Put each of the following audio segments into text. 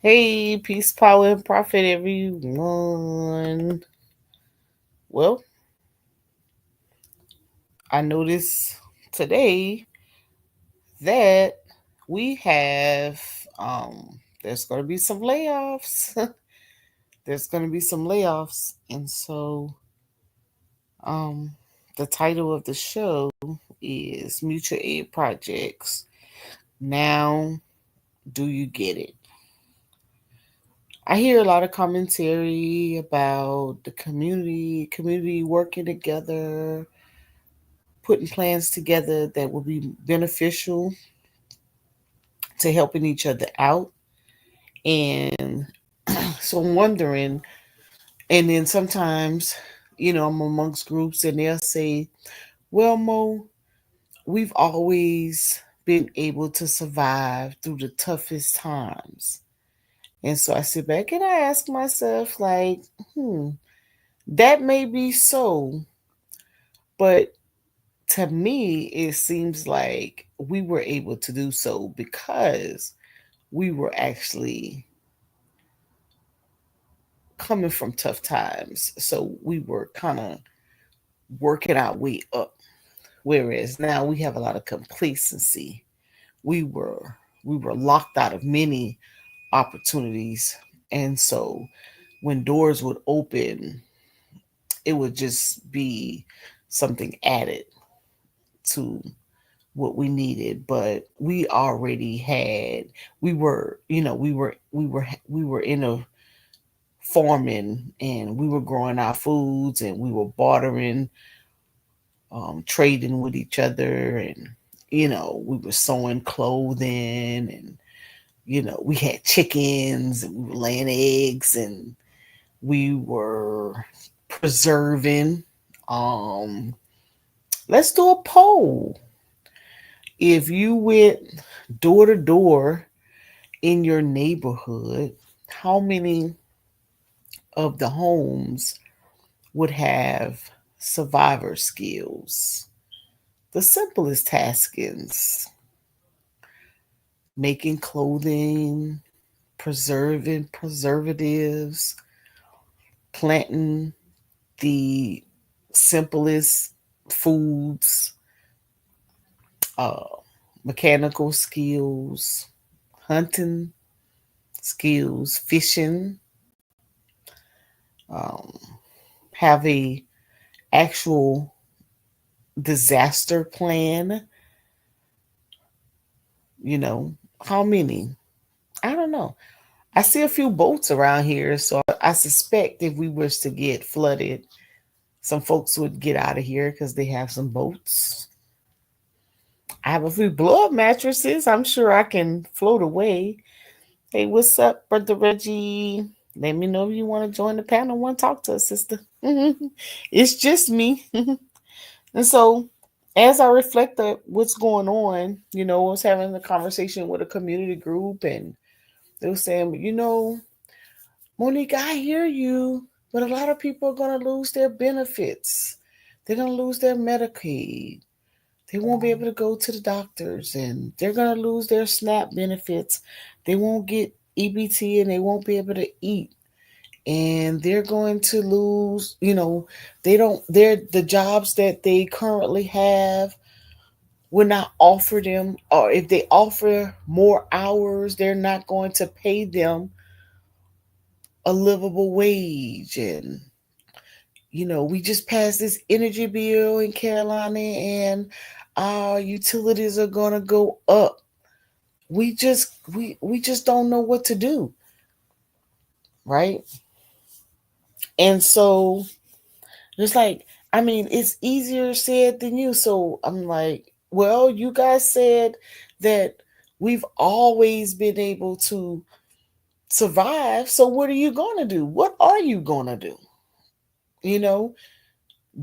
Hey, peace, power, and profit, everyone. Well, I noticed today that we have there's going to be some layoffs. There's going to be some layoffs, and so um the title of the show is Mutual Aid Projects. Now, do you get it? I hear a lot of commentary about the community working together, putting plans together that will be beneficial to helping each other out. And so I'm wondering, and then sometimes, I'm amongst groups and they'll say, well, Mo, we've always been able to survive through the toughest times. And so I sit back and I ask myself, like, that may be so, but to me, it seems like we were able to do so because we were actually coming from tough times. So we were kind of working our way up. Whereas now we have a lot of complacency. We were we were locked out of many opportunities. And so when doors would open, it would just be something added to what we needed, but we already had we were in a farming, and we were growing our foods, and we were bartering, trading with each other, and we were sewing clothing, and we had chickens, and we were laying eggs, and we were preserving. um let's do a poll. If you went door to door in your neighborhood, how many of the homes would have survivor skills? The simplest taskings: making clothing, preserving preservatives, planting the simplest foods, uh, mechanical skills, hunting skills, fishing, um, have a actual disaster plan. You know, how many? I don't know. I see a few boats around here, so I suspect if we was to get flooded, some folks would get out of here because they have some boats. I have a few blow up mattresses. I'm sure I can float away. Hey, what's up, Brother Reggie? Let me know if you want to join the panel. Want to talk to us, sister? It's just me. And so, as I reflect on what's going on, I was having a conversation with a community group, and they were saying, Monique, I hear you, but a lot of people are going to lose their benefits. They're going to lose their Medicaid. They won't be able to go to the doctors, and they're going to lose their SNAP benefits. They won't get EBT, and they won't be able to eat. And they're going to lose, they're the jobs that they currently have will not offer them, or if they offer more hours, they're not going to pay them a livable wage. And we just passed this energy bill in Carolina, and our utilities are going to go up. We just don't know what to do, right? And so it's like, I mean, it's easier said than you. So I'm like, well, you guys said that we've always been able to survive. So what are you going to do? What are you going to do? You know,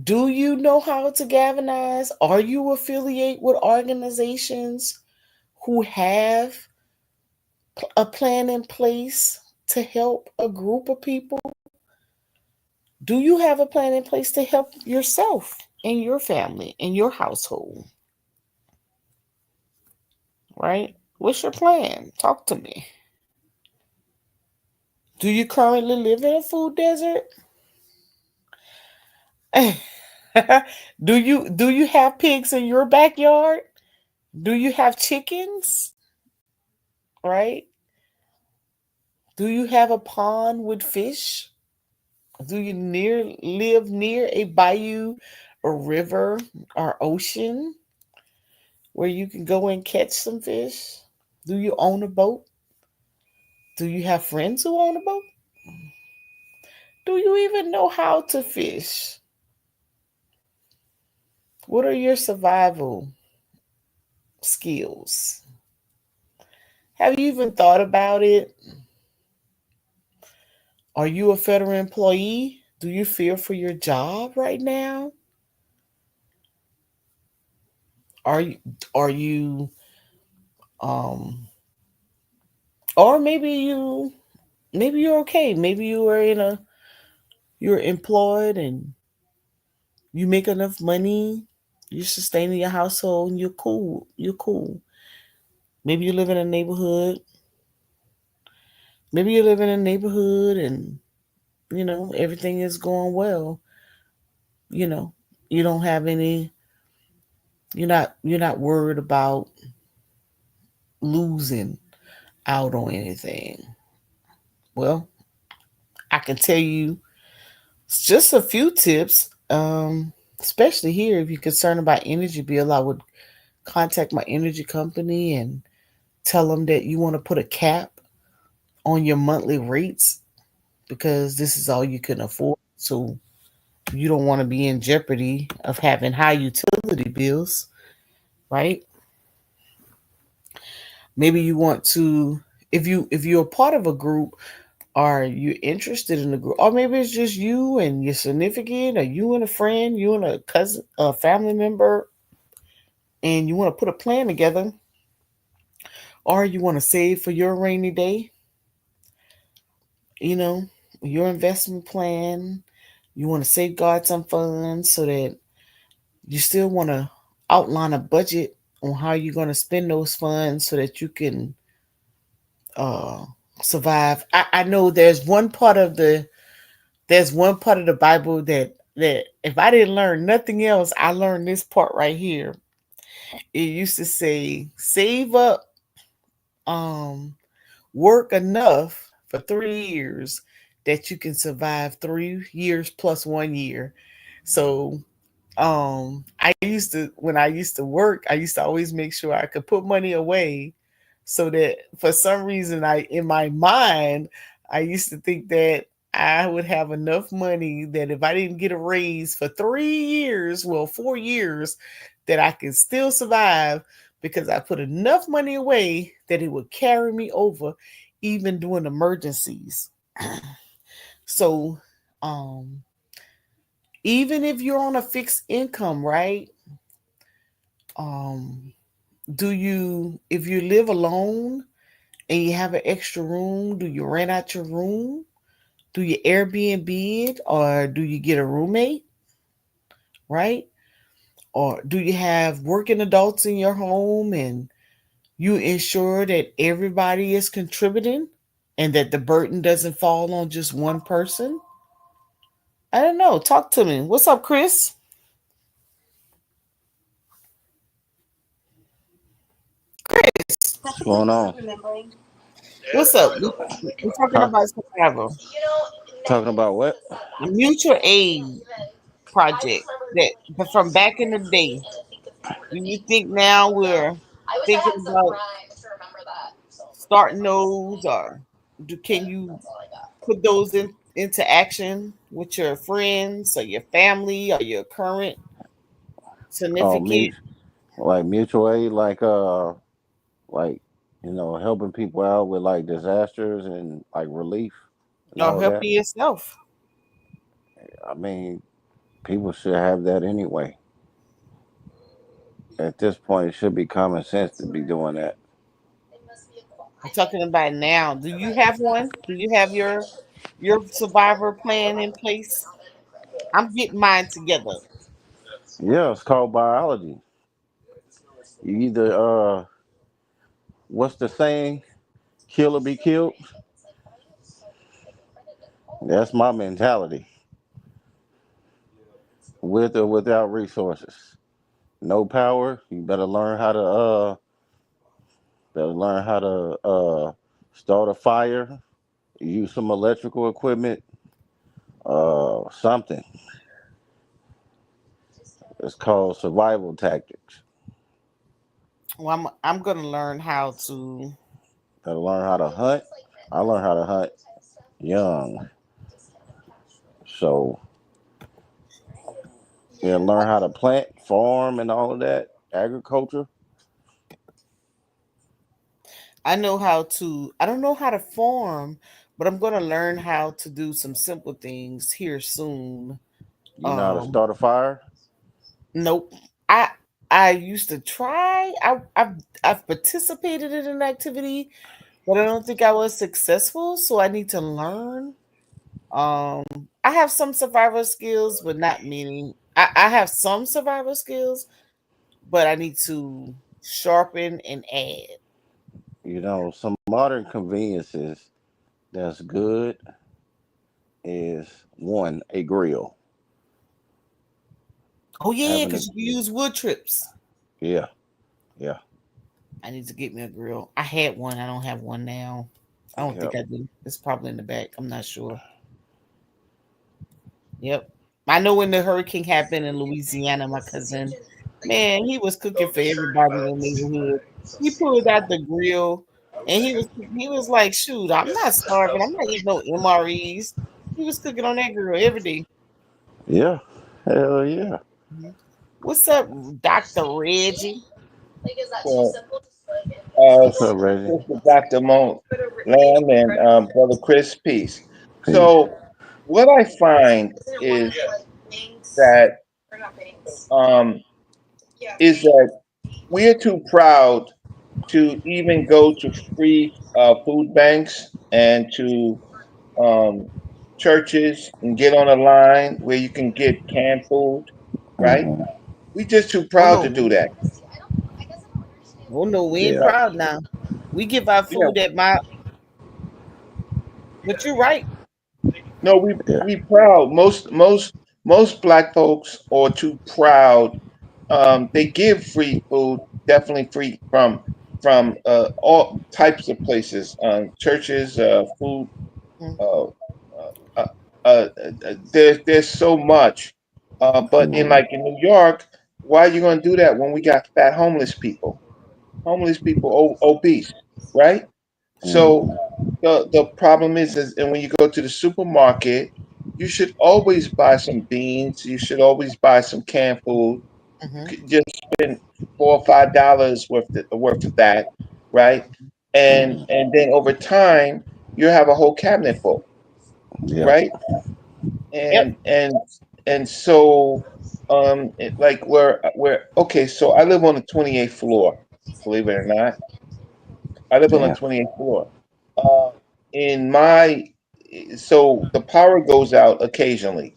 do you know how to galvanize? Are you affiliate with organizations who have a plan in place to help a group of people? Do you have a plan in place to help yourself and your family and your household? Right? What's your plan? Talk to me. Do you currently live in a food desert? Do you have pigs in your backyard? Do you have chickens? Right? Do you have a pond with fish? Do you live near a bayou or river or ocean where you can go and catch some fish? Do you own a boat? Do you have friends who own a boat? Do you even know how to fish? What are your survival skills? Have you even thought about it? Are you a federal employee? Do you fear for your job right now? Are you are you um or maybe you're okay. Maybe you're employed and you make enough money, you're sustaining your household and you're cool. You're cool. Maybe you live in a neighborhood. Maybe you live in a neighborhood and everything is going well. You know, you don't have any you're not worried about losing out on anything. Well, I can tell you just a few tips. Especially here, if you're concerned about energy bill, I would contact my energy company and tell them that you want to put a cap on your monthly rates because this is all you can afford. So you don't want to be in jeopardy of having high utility bills, right? Maybe you want to, if you're a part of a group, are you interested in the group, or maybe it's just you and your significant, or you and a friend, you and a cousin, a family member, and you want to put a plan together, or you want to save for your rainy day, you know, your investment plan. You want to safeguard some funds so that you still want to outline a budget on how you're going to spend those funds so that you can uh, survive. I know there's one part of the Bible that if I didn't learn nothing else, I learned this part right here. It used to say, save up, um, work enough for 3 years that you can survive 3 years plus 1 year. So I used to when I used to work, I used to always make sure I could put money away so that for some reason I in my mind I used to think that I would have enough money that if I didn't get a raise for 3 years, well 4 years, that I could still survive because I put enough money away that it would carry me over even during emergencies. So um even if you're on a fixed income, right? Um, do you, if you live alone and you have an extra room, do you rent out your room? Do you Airbnb it or do you get a roommate, right? Or do you have working adults in your home and you ensure that everybody is contributing and that the burden doesn't fall on just one person? I don't know. Talk to me. What's up, Chris? Chris, What's going on? what's up? We're talking Huh? about survival. Talking about what? A mutual aid project but from back in the day. Do you think now we're thinking about starting those, or can you put those into action with your friends or your family or your current Oh, significant? like mutual aid, like helping people out with like disasters and like relief and Or all of that. helping yourself? I mean, people should have that anyway. At this point, it should be common sense to be doing that. I'm talking about now. Do you have one? Do you have your survivor plan in place? I'm getting mine together. Yeah, it's called biology. You either what's the saying? Kill or be killed. That's my mentality. With or without resources. No power, you better learn how to start a fire, use some electrical equipment, something. It's called survival tactics. Well, I'm gonna learn how to. Better learn how to hunt. I learned how to hunt young. So yeah, learn how to plant, farm and all of that. Agriculture. I know how to. I don't know how to farm, but I'm gonna learn how to do some simple things here soon. You know how to Um, start a fire? nope. I I used to try. I've participated in an activity, but I don't think I was successful. So I need to learn. Um, I have some survival skills, but not many. I have some survival skills, but I need to sharpen and add. You know, some modern conveniences that's good is one, a grill. Oh yeah, Having a because you can use wood trips. yeah, yeah, I need to get me a grill. I had one. I don't have one now. I don't yeah. think I do. It's probably in the back. I'm not sure. Yep. I know when the hurricane happened in Louisiana, my cousin, man, he was cooking for everybody in the neighborhood. He pulled out the grill and he was like, shoot, I'm not starving. I'm not eating no MREs. He was cooking on that grill every day. Yeah. Hell yeah. Mhm. What's up, Dr. Reggie? Well, uh, What's up, Reggie? Sister Dr. Mo Lamb and Brother Chris Peace. Peace. So, what I find that um, is that we're too proud to even go to free food banks and to um, churches and get on a line where you can get canned food, right? Hmm. We just too Oh proud no, to do that. oh no, we ain't Yeah. Right? proud now. We give our Yeah. food at my, but you're right. No, Yeah. we proud. Most black folks are too proud. They give free food, definitely free from all types of places, churches, food. Mm, Uh, uh, there's so much, but in Hmm. like in New York, why are you going to do that when we got fat homeless people, obese, right? So Hmm. the problem is, and when you go to the supermarket, you should always buy some beans. You should always buy some canned food. mhm, Just spend $4 or $5 worth of that, right? Hmm. And then over time, you have a whole cabinet full, Yeah. right? yep. And so like where okay, so I live on the 28th floor, believe it or not. I live on the Damn. 28th floor. Uh, in my so the power goes out occasionally,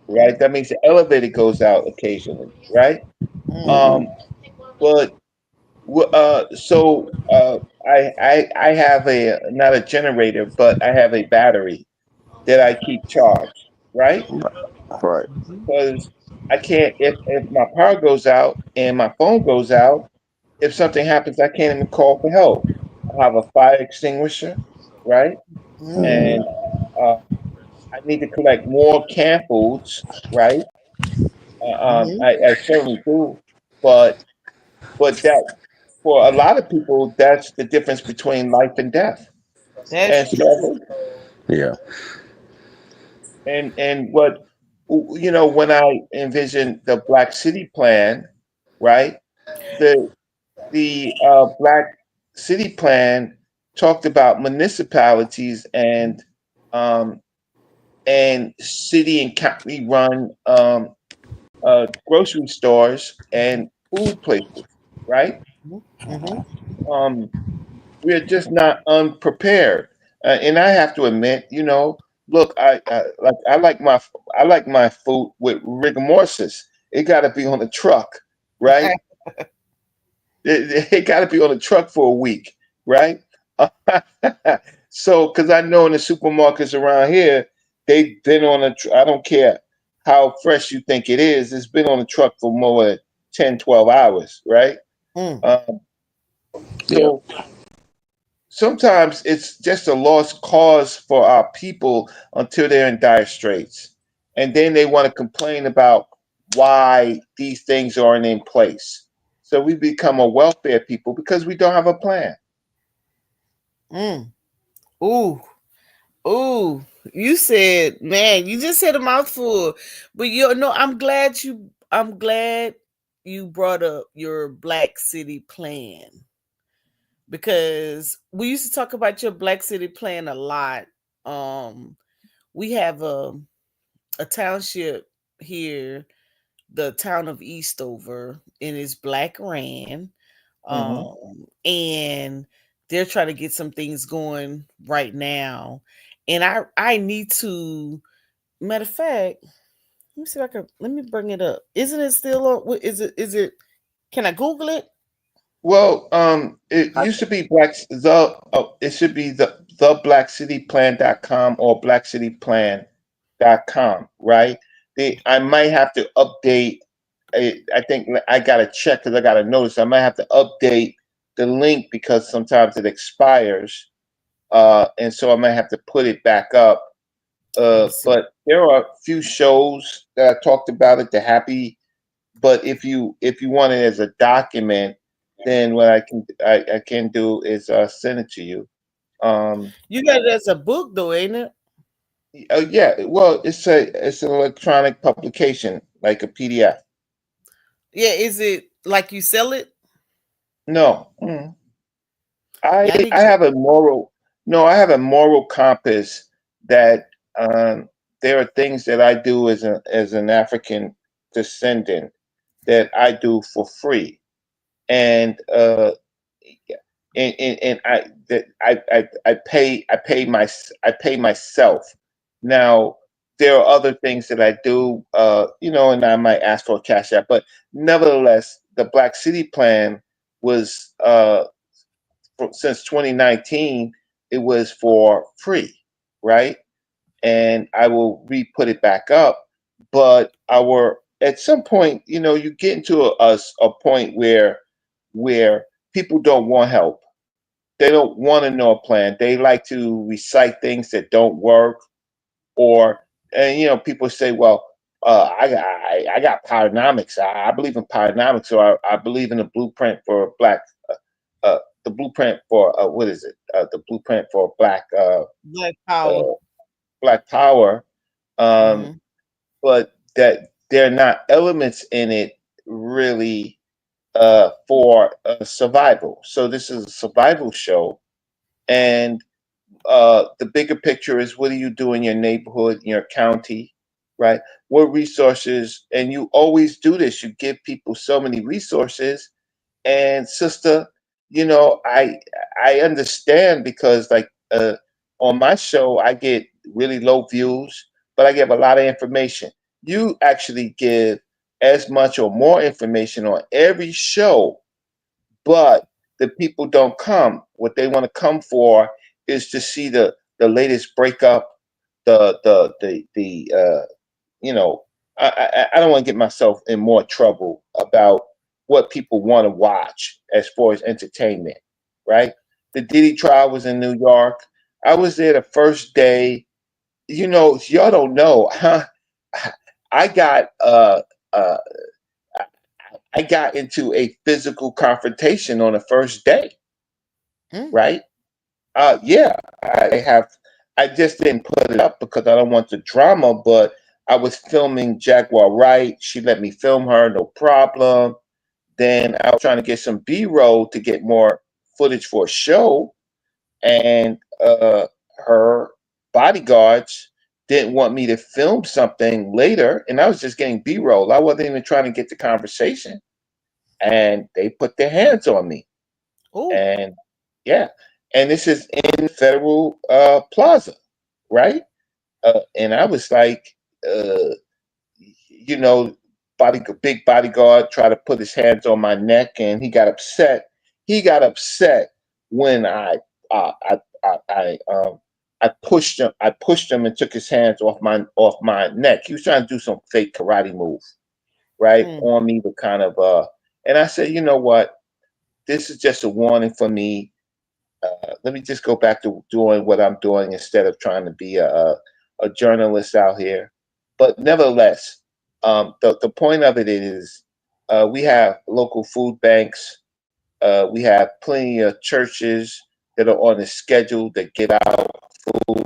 right? That means the elevator goes out occasionally, right? Mm, Um, Hmm. but so I have a not a generator, but I have a battery that I keep charged, right? Right. mhm. Because I can't if my power goes out and my phone goes out, if something happens, I can't even call for help. I have a fire extinguisher, right? Mm, And Hmm. uh, I need to collect more canned foods, right? mhm. I certainly do, but that for a lot of people, that's the difference between life and death. That's And true. so, Yeah. and what when I envisioned the Black City Plan, right? The Black City Plan talked about municipalities um, and city and county run grocery stores and food places, right? Mhm, mhm. Hmm. Um, we're just not unprepared, and I have to admit, look, I like my food with rigor mortis. It got to be on the truck, right? It got to be on the truck for a week, right? So, because I know in the supermarkets around here, they've been on a. I don't care how fresh you think it is. It's been on the truck for more than 10, 12 hours, right? Mm. Um, Yeah. so sometimes it's just a lost cause for our people until they're in dire straits. And then they want to complain about why these things aren't in place. So we become a welfare people because we don't have a plan. Mm. Ooh. Ooh. You said, man, you just said a mouthful. But you know, I'm glad you brought up your Black City plan, because we used to talk about your Black City plan a lot. Um we have a township here, the town of Eastover, and it's Black ran. Hmm. And they're trying to get some things going right now. And I need to, matter of fact, let me see if I can, let me bring it up. Isn't it still on? Is it, can I Google it? Well, it I, used to be it should be the blackcityplan.com or blackcityplan.com, right? I might have to update. I think I gotta check because I gotta notice. I might have to update the link because sometimes it expires, and so I might have to put it back up. Let me see. But there are a few shows that I talked about it. The Happy, but if you want it as a document, then what I can do is send it to you. Um, You got it as a book though, ain't it? yeah, well, it's an electronic publication like a PDF. Yeah, is it like you sell it? No, I Yeah, I need I you. have a moral no, I have a moral compass that there are things that I do as an African descendant that I do for free, and and I that I pay myself. Now there are other things that I do, and I might ask for a cash app, but nevertheless, the Black City Plan was since 2019, it was for free, right? And I will re-put it back up. But our at some point, you get into a point where people don't want help. They don't want to know a plan. They like to recite things that don't work, or and people say, well, I got Powernomics. I believe in Powernomics, so I believe in the blueprint for black. The blueprint for what is it? The blueprint for Black Power. uh, black power. Um, Hmm. but that there are not elements in it really for survival. So this is a survival show, and the bigger picture is what do you do in your neighborhood, in your county, right? What resources, and you always do this. You give people so many resources, and sister, I understand because like on my show I get really low views, but I give a lot of information. You actually give as much or more information on every show, but the people don't come. What they want to come for is to see the latest breakup, the you know, I don't want to get myself in more trouble about what people want to watch as far as entertainment, right? The Diddy trial was in New York. I was there the first day. Y'all don't know, huh? I got uh I got into a physical confrontation on the first day, Mm. right? Yeah, I have. I just didn't put it up because I don't want the drama, but I was filming Jaguar Wright. She let me film her, no problem. Then I was trying to get some B-roll to get more footage for a show, and her bodyguards didn't want me to film something later, and I was just getting B-roll. I wasn't even trying to get the conversation, and they put their hands on me. Oh. And yeah, and this is in Federal Plaza, right? And I was like, uh, you know, big bodyguard tried to put his hands on my neck, and he got upset. He got upset when uh, I, I, I, um, I pushed him and took his hands off my neck. He was trying to do some fake karate move, right, Mm. on me, but kind of and I said, you know what? This is just a warning for me. Let me just go back to doing what I'm doing instead of trying to be a journalist out here. But nevertheless, the point of it is we have local food banks. We have plenty of churches that are on the schedule that get out food,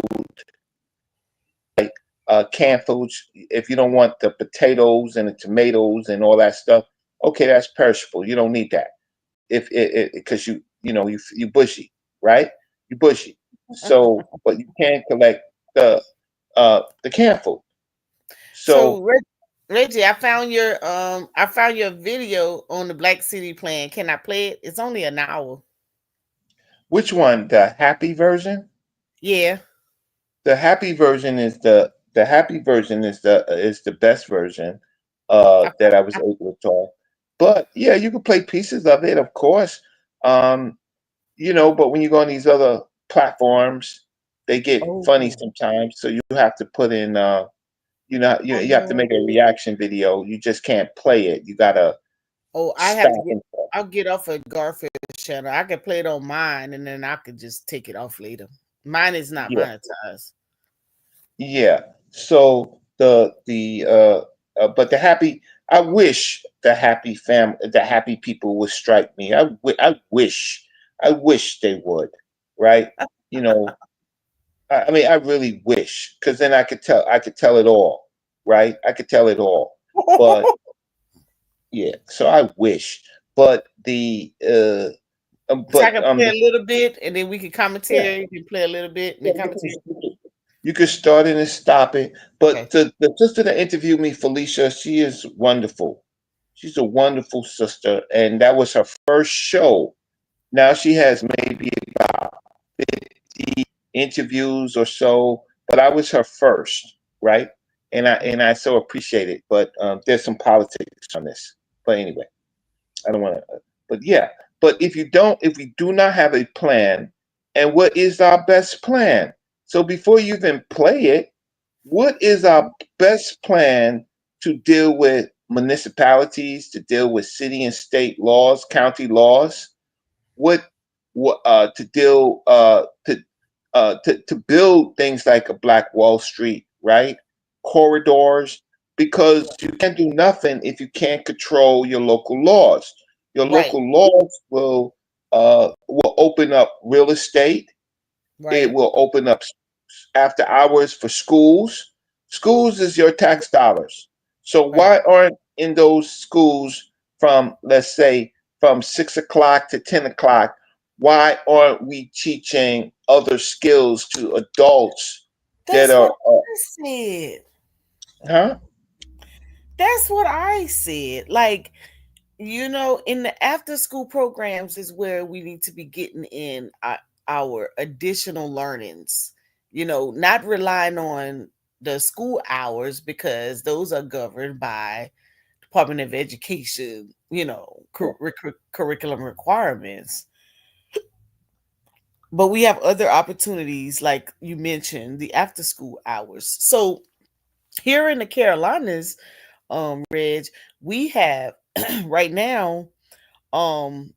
canned foods. If you don't want the potatoes and the tomatoes and all that stuff, okay, that's perishable. You don't need that. If it because you bushy, right? You bushy. So, but you can collect the canned food. So So, Reggie, I found your video on the Black City plan. Can I play it? It's only an hour. which one? The happy version? Yeah. The happy version is the happy version is the best version I, that I was I, able to talk. But yeah, you can play pieces of it, of course. Um, but when you go on these other platforms, they get funny oh, sometimes. So you have to put in you have to make a oh, reaction video. You just can't play it. You gotta oh, I have to stop and talk. I'll get off of Garfield channel. I can play it on mine and then I could just take it off later. Mine is not Yeah, monetized. yeah. So but the happy. I wish the happy people would strike me. I wish they would. Right? You know, I mean, I really wish, because then I could tell it all. Right? I could tell it all. But yeah, so I wish. But So I can play the a little bit and then we can yeah, commentary. You can play a little bit and yeah, then commentary. you can start it and stop it. But Okay. the sister that interviewed me, Felicia, she is wonderful. She's a wonderful sister, and that was her first show. Now she has maybe about 50 interviews or so, but I was her first, right? And I so appreciate it. But there's some politics on this. But anyway, I don't want to. But yeah, but if we do not have a plan, and what is our best plan? So before you even play it, what is our best plan to deal with municipalities, to deal with city and state laws, county laws? What to deal to build things like a Black Wall Street, right? Corridors, because you can't do nothing if you can't control your local laws. Your Right. local laws will open up real estate. It Right. will open up after hours for schools. Schools is your tax dollars. So Right. why aren't in those schools from, let's say, from 6 o'clock to 10 o'clock? Why aren't we teaching other skills to adults that That's what are, I said. huh? That's what I said. Like, in the after school programs is where we need to be getting in our additional learnings, not relying on the school hours because those are governed by Department of Education, curriculum requirements. But we have other opportunities, like you mentioned, the after school hours. So here in the Carolinas, Reg, we have right now,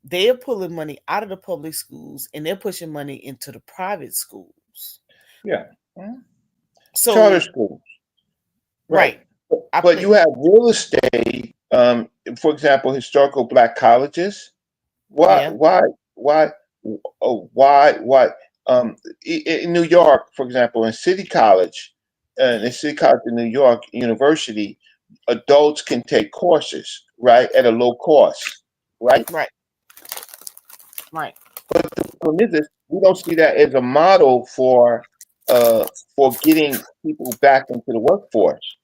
they're pulling money out of the public schools and they're pushing money into the private schools. Yeah. Mhm. Charter So, schools, right? right, I But you play. have real estate, for example, historical Black colleges. Why, Yeah, why, why, why? In New York, for example, in City College in New York University, adults can take courses, right, at a low cost, right? right, right, But the problem is this, we don't see that as a model for getting people back into the workforce,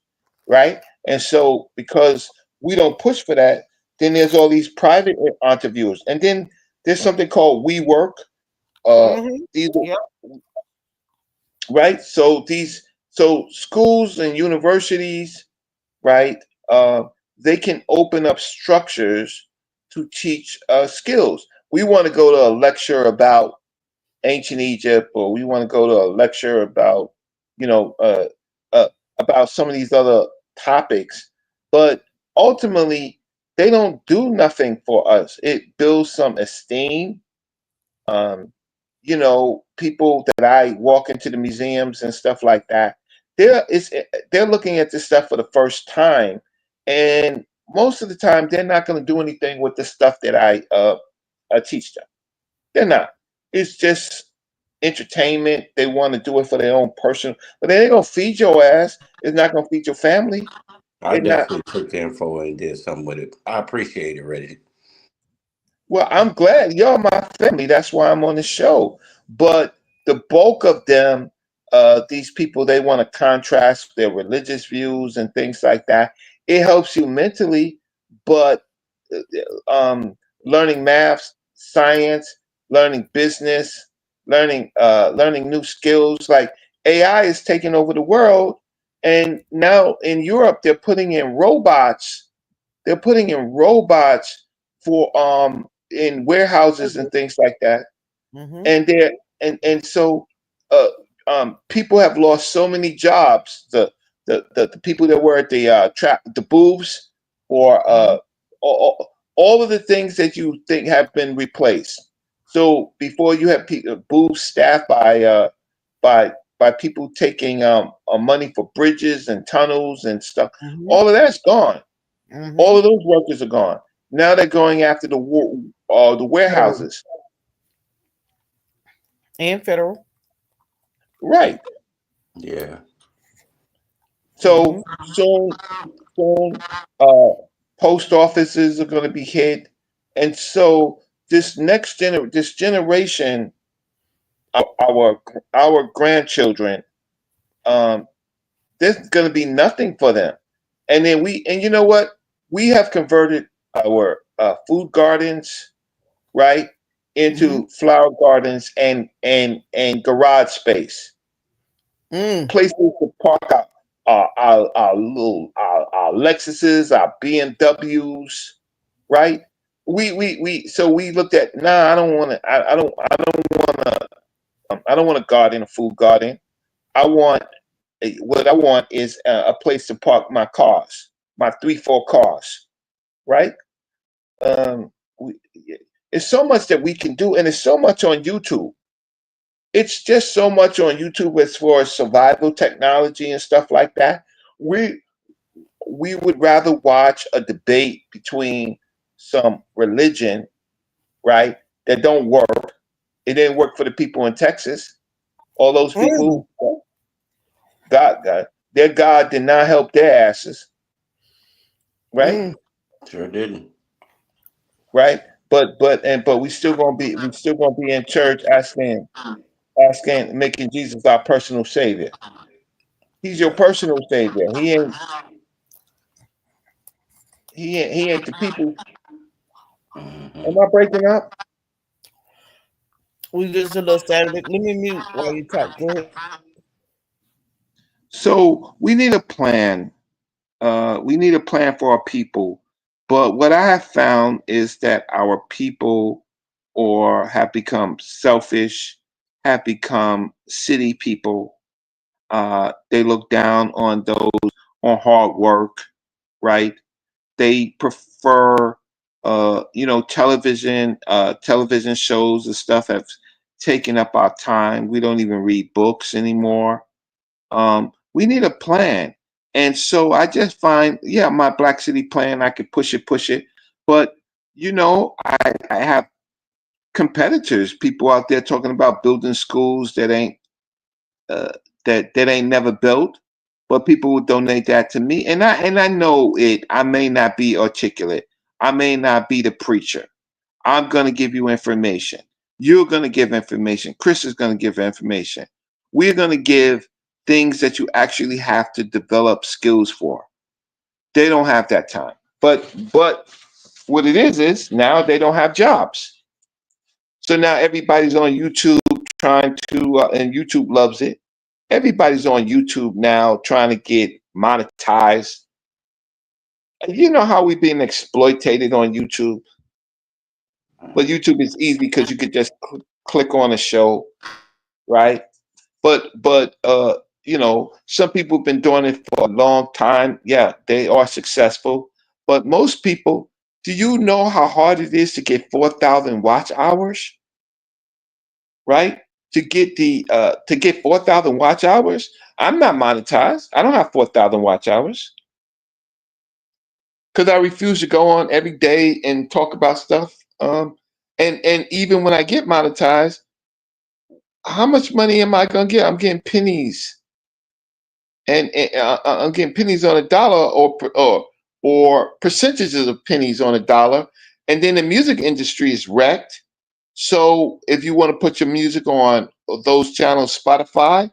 right? And so because we don't push for that, then there's all these private interviewers, and then there's something called WeWork. mm-hmm, These yep, right. So schools and universities, right? Uh, they can open up structures to teach skills. We want to go to a lecture about ancient Egypt, or we want to go to a lecture about, you know, about some of these other topics. But ultimately, they don't do nothing for us. It builds some esteem. Um, People that I walk into the museums and stuff like that, they're looking at this stuff for the first time, and most of the time they're not going to do anything with the stuff that I teach them. They're not. It's just entertainment. They want to do it for their own personal, but they ain't gonna feed your ass. It's not gonna feed your family. I They're not. definitely took the info and did something with it. I appreciate it, Reggie. Well, I'm glad y'all my family. That's why I'm on the show. But the bulk of them, these people, they want to contrast their religious views and things like that. It helps you mentally, but learning math, science, learning business, learning new skills. Like AI is taking over the world, and now in Europe they're putting in robots. They're putting in robots for in warehouses and things like that, Mm-hmm. and they're and so uh, people have lost so many jobs. The people that were at the the booths, or all of the things that you think have been replaced. So before, you have booths staffed by by people taking money for bridges and tunnels and stuff. Mm-hmm. All of that's gone. All Mm-hmm. of those workers are gone. Now they're going after the warehouses. And federal. Right. Yeah. Mm-hmm. So soon, uh, post offices are going to be hit, and so this generation, our our grandchildren, um, there's going to be nothing for them. And then and you know what? We have converted our food gardens, right, Mm-hmm. into flower gardens and garage space, Mm. places to park our Lexuses, our BMWs, right? So we looked at, nah, I don't want to. I don't want a garden, a food garden. I want what I want is a place to park my cars, my 3, 4 cars, right? Um, we, it's so much that we can do, and it's so much on YouTube. It's just so much on YouTube as far as survival technology and stuff like that. We we would rather watch a debate between some religion, right, that don't work. It didn't work for the people in Texas. All those Mm. people, God, their God did not help their asses, right? Mm. Sure didn't. Right? But we still gonna be in church making Jesus our personal savior. He's your personal savior. He ain't the people. Hmm. Am I breaking up? We just a little Saturday. Let me mute while you talk. Go ahead. So we need a plan. We need a plan for our people. But what I have found is that our people or have become selfish, have become city people. They look down on those on hard work, right? They prefer, television shows and stuff have taken up our time. We don't even read books anymore. We need a plan. And so I just find, yeah, my Black City plan, I could push it. But, I have competitors, people out there talking about building schools uh, that ain't never built, but people will donate that to me. And I know it. I may not be articulate. I may not be the preacher. I'm gonna give you information. You're gonna give information. Chris is gonna give information. We're gonna give things that you actually have to develop skills for. They don't have that time. But what it is now they don't have jobs. So now everybody's on YouTube trying to, and YouTube loves it. Everybody's on YouTube now trying to get monetized. You know how we've been exploited on YouTube? But YouTube is easy because you could just click on a show, right? But some people have been doing it for a long time. Yeah, they are successful. But most people, do you know how hard it is to get 4,000 watch hours? Right? To get 4,000 watch hours. I'm not monetized. I don't have 4,000 watch hours because I refuse to go on every day and talk about stuff. And even when I get monetized, how much money am I gonna get? I'm getting pennies, and I'm getting pennies on a dollar, or percentages of pennies on a dollar. And then the music industry is wrecked. So if you want to put your music on those channels, Spotify,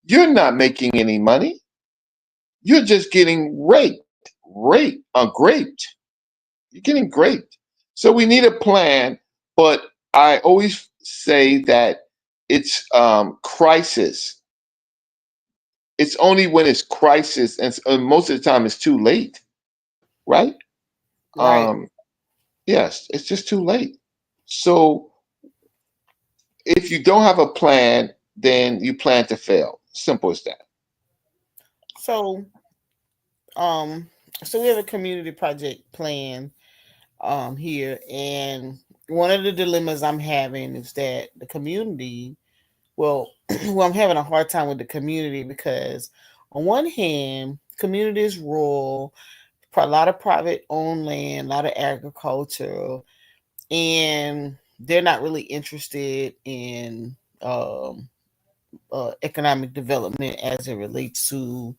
you're not making any money. You're just getting graped. You're getting graped. So we need a plan, but I always say that it's crisis. It's only when it's crisis, and most of the time it's too late, right? Right. Yes, it's just too late. So if you don't have a plan, then you plan to fail. Simple as that. So, um, so we have a community project plan here, and one of the dilemmas I'm having is that the community, well, well, I'm having a hard time with the community because on one hand, community is rural, a lot of private owned land, a lot of agriculture, and they're not really interested in economic development as it relates to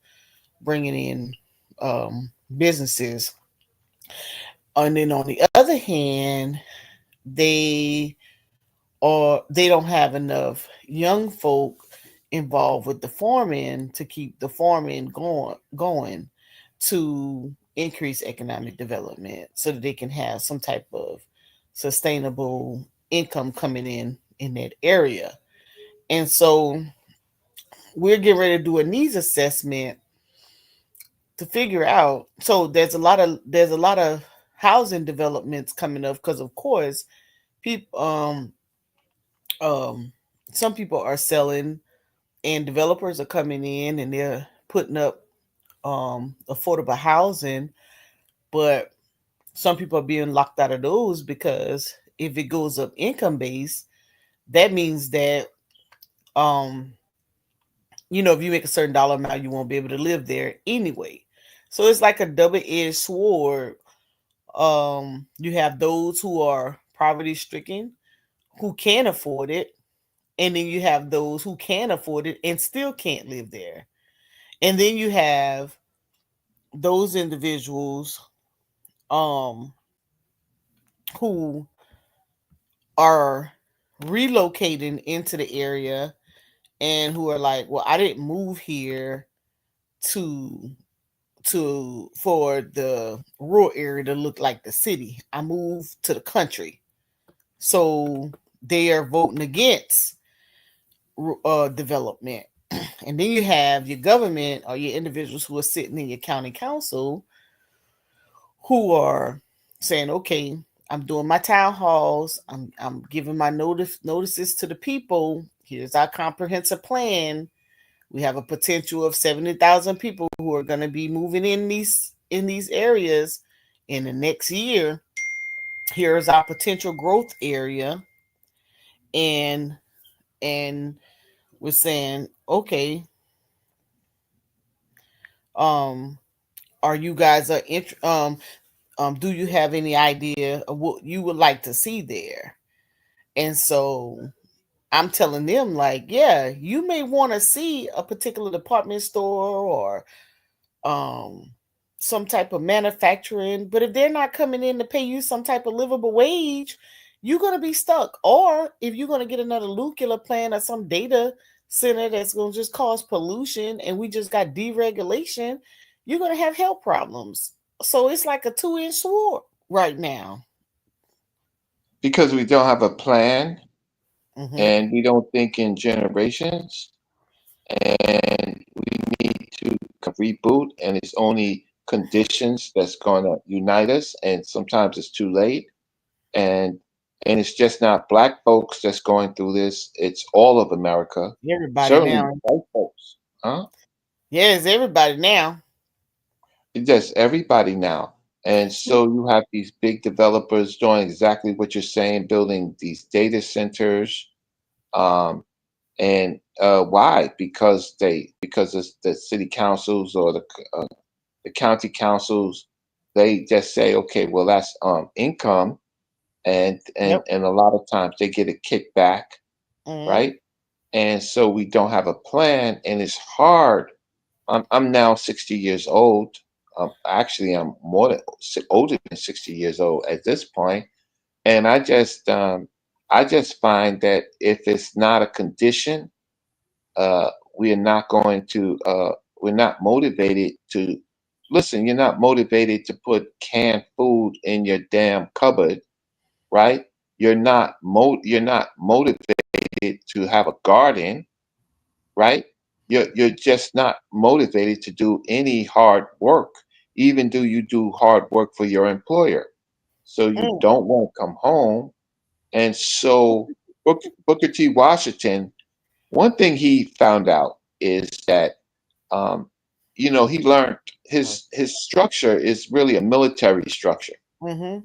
bringing in businesses. And then on the other hand, they they don't have enough young folk involved with the farming to keep the farming going to increase economic development so that they can have some type of sustainable income coming in that area. And so we're getting ready to do a needs assessment to figure out. So there's a lot of housing developments coming up because of course people um some people are selling and developers are coming in and they're putting up affordable housing, but some people are being locked out of those because if it goes up income based, that means that um if you make a certain dollar amount, you won't be able to live there anyway. So it's like a double-edged sword. You have those who are poverty stricken who can afford it, and then you have those who can afford it and still can't live there. And then you have those individuals um who are relocating into the area and who are like, well, I didn't move here to for the rural area to look like the city. I moved to the country. So they are voting against development. And then you have your government or your individuals who are sitting in your county council who are saying, okay, I'm doing my town halls. I'm giving my notices to the people. Here's our comprehensive plan. We have a potential of 70,000 people who are going to be moving in these areas in the next year. Here's our potential growth area, and and we're saying, okay, um, are you guys do you have any idea of what you would like to see there? And so I'm telling them, like, yeah, you may want to see a particular department store or um some type of manufacturing, but if they're not coming in to pay you some type of livable wage, you're going to be stuck. Or if you're going to get another nuclear plant or some data center that's going to just cause pollution and we just got deregulation, you're going to have health problems. So it's like a two-inch sword right now. Because we don't have a plan Mm-hmm. and we don't think in generations, and we need to reboot, and it's only conditions that's going to unite us, and sometimes it's too late. And And it's just not black folks that's going through this. It's all of America. Everybody Certainly now. white folks. Huh? Yeah, it's everybody now. It's just everybody now. And so you have these big developers doing exactly what you're saying, building these data centers. Um, and why? Because it's the city councils or the county councils, they just say, okay, well that's income, and Yep. a lot of times they get a kickback, Mm-hmm. right? And so we don't have a plan, and it's hard. I'm now 60 years old. Actually, I'm more than older than 60 years old at this point, and I just find that if it's not a condition, we're not going to we're not motivated to listen. You're not motivated to put canned food in your damn cupboard, right? You're not motivated to have a garden, right? You're just not motivated to do any hard work, even though you do hard work for your employer. So you Mm. don't want to come home. And so Booker T. Washington, one thing he found out is that um, he learned his structure is really a military structure, Mm-hmm.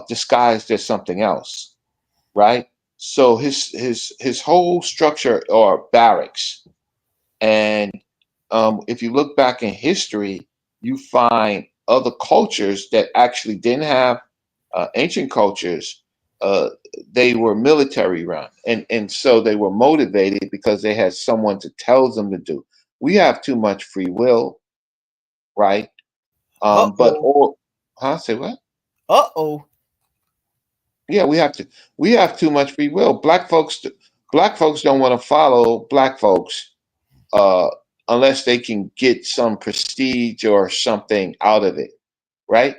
disguised as something else, right? So his whole structure are barracks. And if you look back in history, you find other cultures that actually didn't have ancient cultures. Uh, they were military run, and so they were motivated because they had someone to tell them to do. We have too much free will, right? But Uh-oh. or huh? Say what? Uh-oh. Yeah, we have too much free will. Black folks don't want to follow black folks uh, unless they can get some prestige or something out of it, right?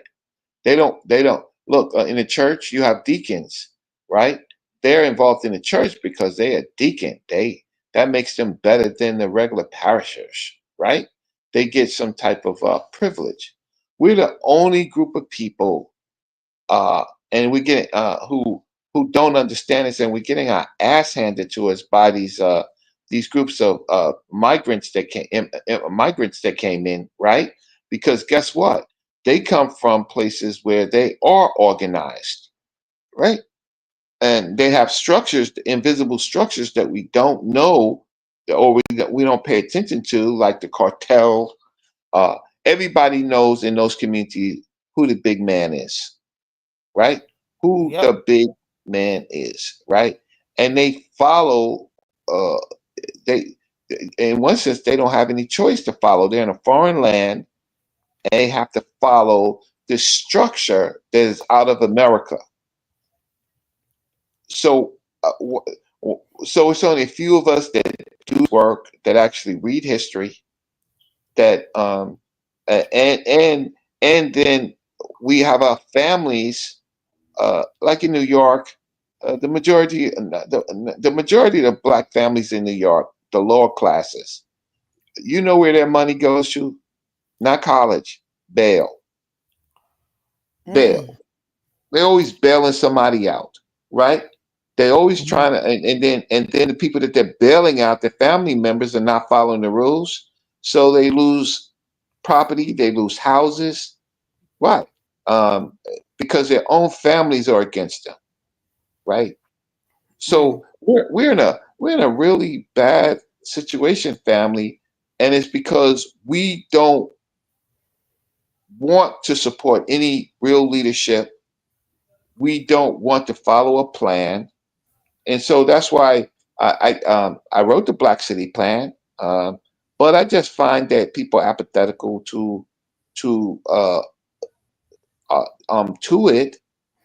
They don't look in the church. You have deacons, right? They're involved in the church because they are deacon. That makes them better than the regular parishioners, right? They get some type of privilege. We're the only group of people, uh, and we get who don't understand this, and we're getting our ass handed to us by these groups of migrants that came in, right? Because guess what? They come from places where they are organized, right? And they have structures, invisible structures that we don't know or we don't pay attention to, like the cartel. Uh, Everybody knows in those communities who the big man is, right? Who Yep. the big man is, right? And they follow. Uh, they, in one sense, they don't have any choice to follow. They're in a foreign land, and they have to follow the structure that is out of America. So, so it's only a few of us that do work that actually read history. That and and then we have our families like in New York, the majority of the black families in New York, the lower classes, you know where their money goes to? Not college, bail, bail. Mm. They're always bailing somebody out, right? They're always Mhm. trying to, and then the people that they're bailing out, their family members are not following the rules, so they lose property, they lose houses. Why? Um, because their own families are against them, right? Mm. So we're in a really bad situation, family, and it's because we don't want to support any real leadership. We don't want to follow a plan, and so that's why I wrote the Black City Plan. But I just find that people are apathetical to to it,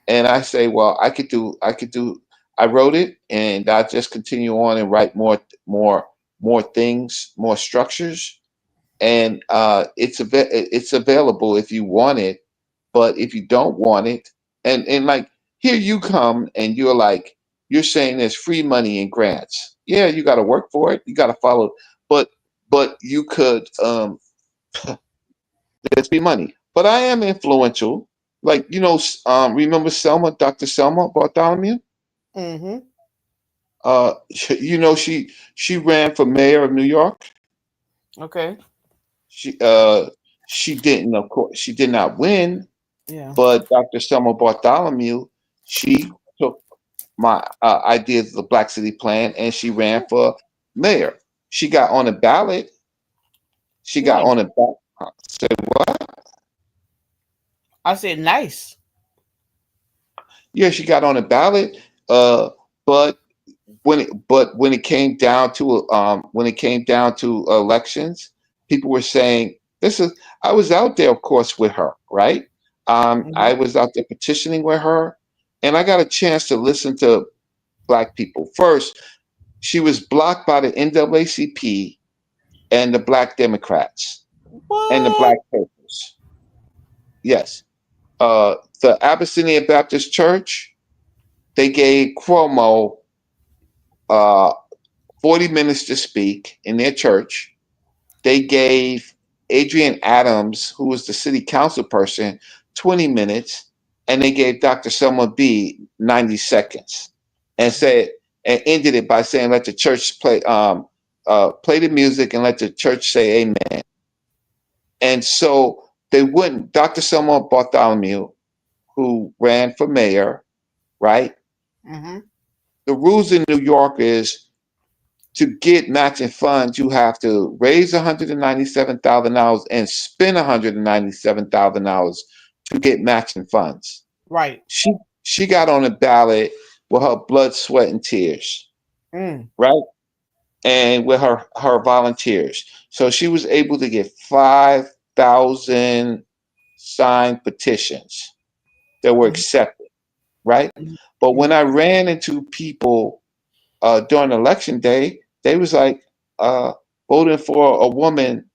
and I say, well, I could do. I wrote it, and I just continue on and write more things, more structures, and it's available if you want it. But if you don't want it, and like here you come and you're saying there's free money and grants. Yeah, you got to work for it. You got to follow, but you could there's free money. But I am influential. Like, remember Selma, Dr. Selma Bartholomew? Mm-hmm. She ran for mayor of New York. Okay. She uh she didn't, of course, she did not win, Yeah. but Dr. Selma Bartholomew, she took my ideas of the Black City Plan and she ran for mayor. She got on a ballot. She got Nice. on a ballot. Said what? I said nice. Yeah, she got on a ballot. But when it came down to elections, people were saying this is. I was out there, of course, with her, right? Mm-hmm. I was out there petitioning with her, and I got a chance to listen to Black people. First, she was blocked by the NAACP and the Black Democrats and the What? Black Purpose. Yes, the Abyssinian Baptist Church, they gave Cuomo uh, 40 minutes to speak in their church. They gave Adrian Adams, who was the city council person, 20 minutes, and they gave Dr. Selma B 90 seconds, and said and ended it by saying, "Let the church play the music and let the church say Amen." And so they wouldn't. Dr. Selma Bartholomew, who ran for mayor, right? Mm-hmm. The rules in New York is to get matching funds, you have to raise $197,000 and spend $197,000 to get matching funds. Right. She she got on the ballot with her blood, sweat, and tears, Mm. right? And with her volunteers. So she was able to get 5,000 signed petitions that were Mm-hmm. accepted, right? But when I ran into people during election day, they was like, uh, voting for a woman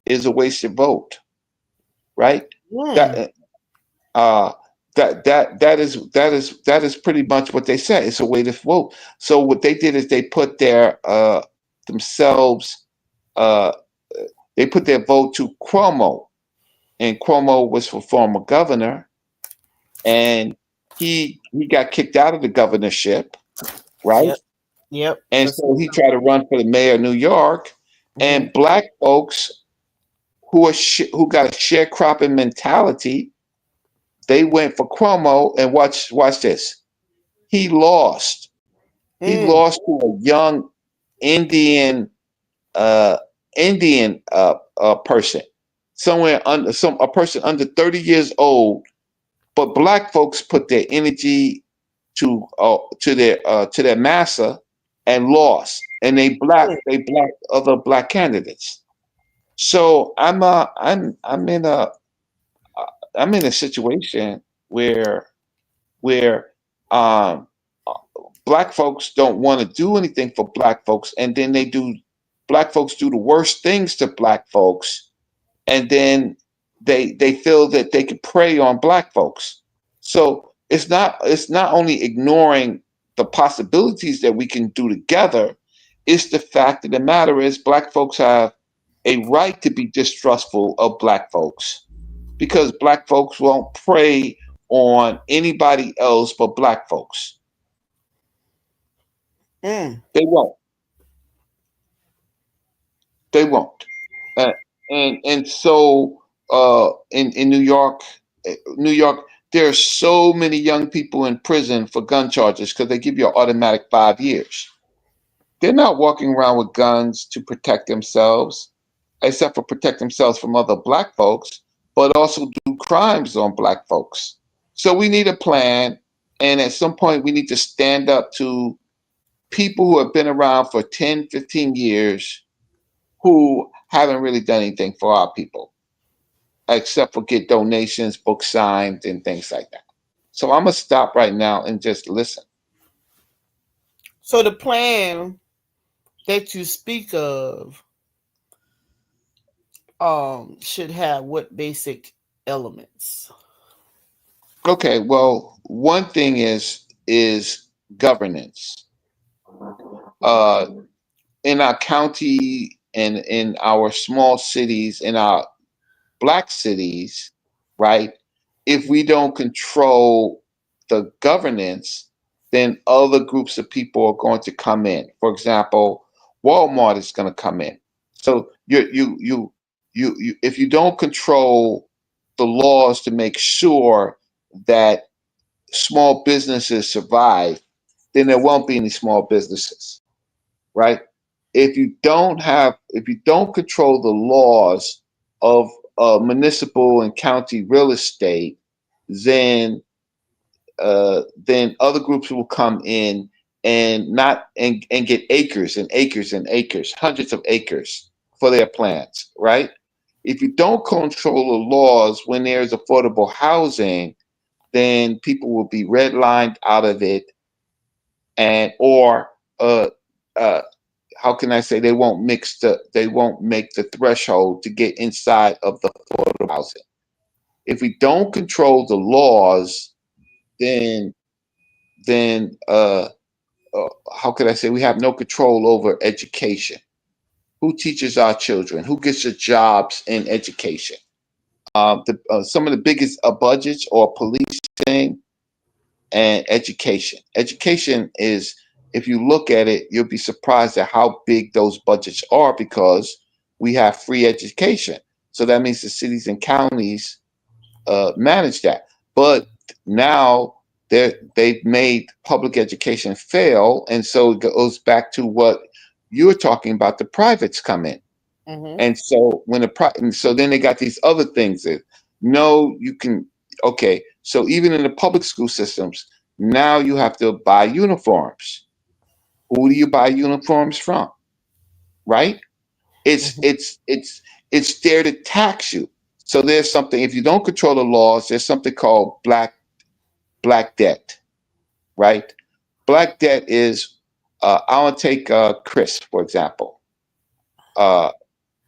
is a wasted vote, right? Mm. That uh, that is pretty much what they said. It's a wasted vote. So what they did is they put their themselves uh, they put their vote to Cuomo, and Cuomo was for former governor, and he got kicked out of the governorship, right? Yep. Yep. And so he tried to run for the mayor of New York, Mm-hmm. and Black folks who got a sharecropping mentality, they went for Cuomo, and watch this. He lost. He Mm. lost to a young Indian uh, person, somewhere under a person under 30 years old. But Black folks put their energy to their massa and lost, and they blacked other Black candidates. So I'm in a situation where um, Black folks don't want to do anything for Black folks, and then Black folks do the worst things to Black folks, and then they feel that they can prey on Black folks. So it's not only ignoring the possibilities that we can do together. It's the fact of the matter is Black folks have a right to be distrustful of Black folks, because Black folks won't prey on anybody else but Black folks. Mm. They won't. They won't. Uh, and so in New York, there are so many young people in prison for gun charges because they give you an automatic 5 years. They're not walking around with guns to protect themselves, except for protect themselves from other Black folks, but also do crimes on Black folks. So we need a plan, and at some point we need to stand up to people who have been around for 10, 15 years who haven't really done anything for our people, except for get donations, book signed, and things like that. So I'm gonna stop right now and just listen. So the plan that you speak of should have what basic elements? Okay, well, one thing is governance. Uh, in our county and in our small cities, in our Black cities, right? if we don't control the governance, then other groups of people are going to come in. For example, Walmart is going to come in. So if you don't control the laws to make sure that small businesses survive, then there won't be any small businesses, right? If you don't control the laws of municipal and county real estate, then other groups will come in and not and get acres and acres and acres, hundreds of acres for their plants, right? If you don't control the laws when there's affordable housing, then people will be redlined out of it, and or how can I say, they won't make the threshold to get inside of the affordable housing. If we don't control the laws, then how could I say, we have no control over education. Who teaches our children? Who gets the jobs in education? Some of the biggest budgets are policing and education. Education is, if you look at it, you'll be surprised at how big those budgets are, because we have free education. So that means the cities and counties manage that. But now they've made public education fail, and so it goes back to what you were talking about. The privates come in, and so so then they got these other things that no, you can. Okay, so even in the public school systems, now you have to buy uniforms. Who do you buy uniforms from? Right? It's there to tax you. So there's something, if you don't control the laws, there's something called black debt, right? Black debt is, I want to take Chris, for example.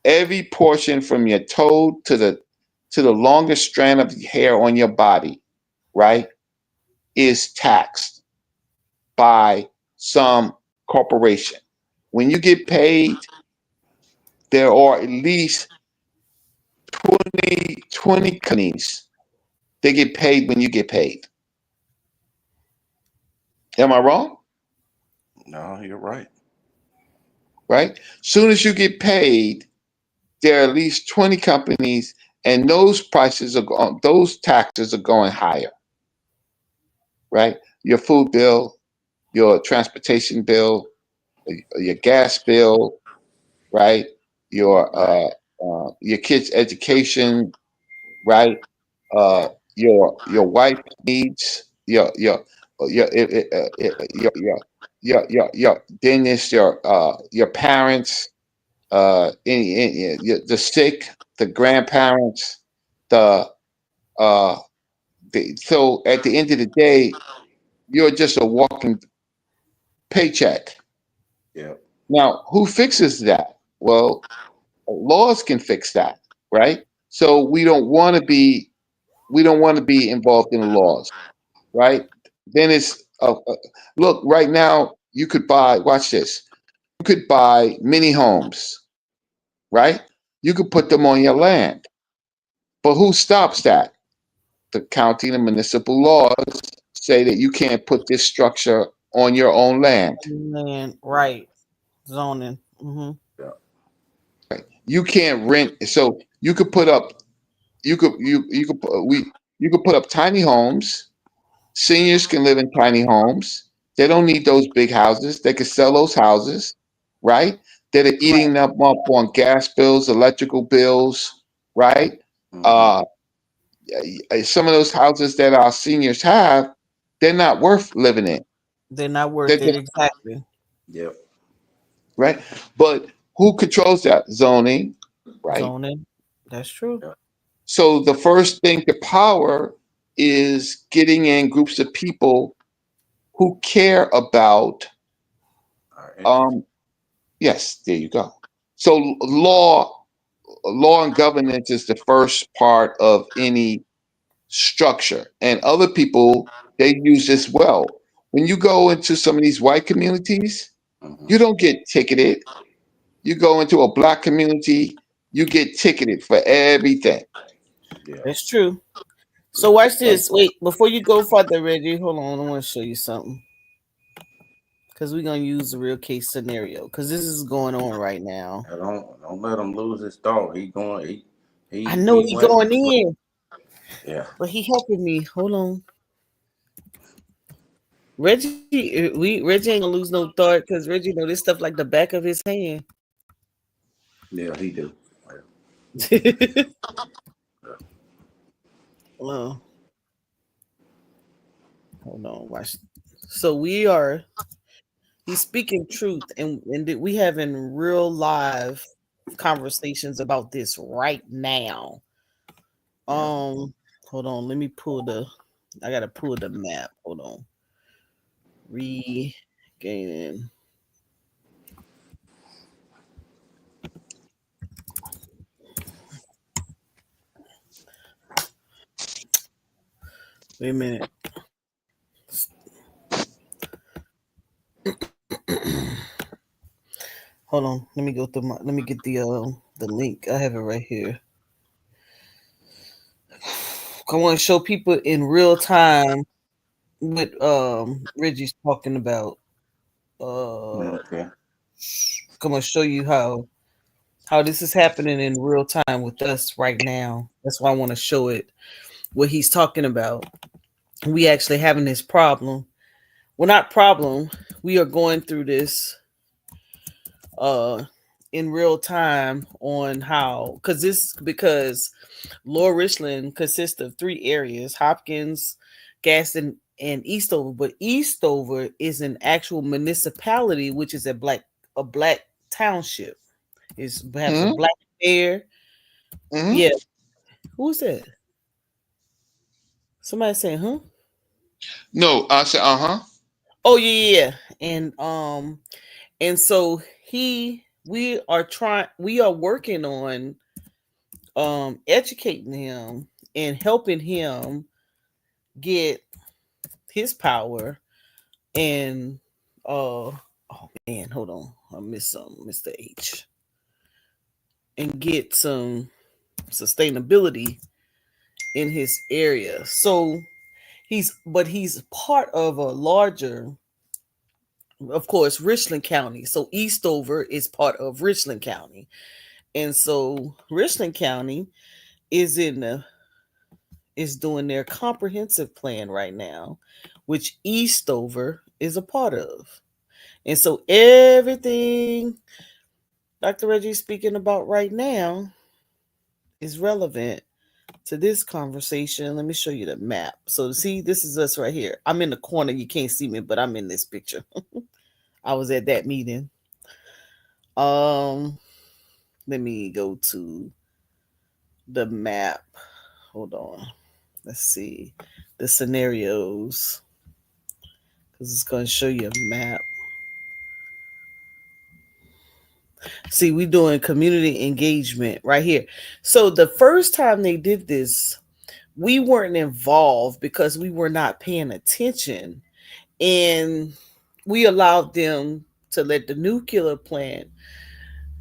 Every portion from your toe to the longest strand of hair on your body, right, is taxed by some corporation. When you get paid, there are at least 20 companies. They get paid when you get paid. Am I wrong? No, you're right. Right? Soon as you get paid, there are at least 20 companies, and those those taxes are going higher. Right? Your food bill, your transportation bill, your gas bill, right? Your kids' education, right? Your wife needs, your then it's your parents, the sick, the grandparents, the so at the end of the day, you're just a walking paycheck. Yeah. Now, who fixes that? Well, laws can fix that, right? So we don't want to be involved in the laws, right? Then it's look, right now you could buy, watch this, you could buy mini homes, right? You could put them on your land, but who stops that? The county and municipal laws say that you can't put this structure on your own land. Land, right. Zoning. Yeah. You can't rent. So you could put up, you could put up tiny homes. Seniors can live in tiny homes. They don't need those big houses. They could sell those houses, right? That are eating them up on gas bills, electrical bills, right? Mhm. Some of those houses that our seniors have, they're not worth living in. They're not They're worth it, just, exactly. Yep. right? But who controls that? Zoning, right? Zoning. That's true. Yeah. So the first thing to power is getting in groups of people who care about, Our interest. yes, there you go. So law and governance is the first part of any structure, and other people, they use this well. When you go into some of these white communities, Mhm. you don't get ticketed. You go into a black community, you get ticketed for everything. Yeah. That's true. So watch this. Wait, before you go further, Reggie, hold on. I want to show you something. Because we're gonna use the real case scenario. Because this is going on right now. Don't let him lose his thought. He going. I know He he went. going in, Yeah. but he helping me. Hold on. Reggie ain't gonna lose no thought because Reggie know this stuff like the back of his hand. Yeah, he do. Well, hold on, watch. So he's speaking truth, and we having real live conversations about this right now. Hold on, let me I gotta pull the map. Hold on. Regaining. Wait a minute. Hold on. Let me go through let me get the link. I have it right here. I want to show people in real time what Reggie's talking about. Okay. I'm gonna show you how this is happening in real time with us right now. That's why I want to show it what he's talking about. We actually having this problem. Well, not problem. We are going through this in real time on how because Lower Richland consists of 3 areas: Hopkins, Gaston, and Eastover. But Eastover is an actual municipality, which is a black township. It has a black mayor. Mm-hmm. Yeah. Who's that? Somebody saying, huh? No, I said, Oh yeah. And so we are working on educating him and helping him get his power and oh man, hold on. I missed something, Mr. H. And get some sustainability in his area. So he's part of a larger, of course, Richland County. So Eastover is part of Richland County. And so Richland County is doing their comprehensive plan right now, which Eastover is a part of. And so everything Dr. Reggie's speaking about right now is relevant to this conversation. Let me show you the map. So see, this is us right here. I'm in the corner. You can't see me, but I'm in this picture. I was at that meeting. Let me go to the map. Hold on. Let's see the scenarios because it's going to show you a map. See, we doing community engagement right here. So the first time they did this, we weren't involved because we were not paying attention, and we allowed them to let the nuclear plant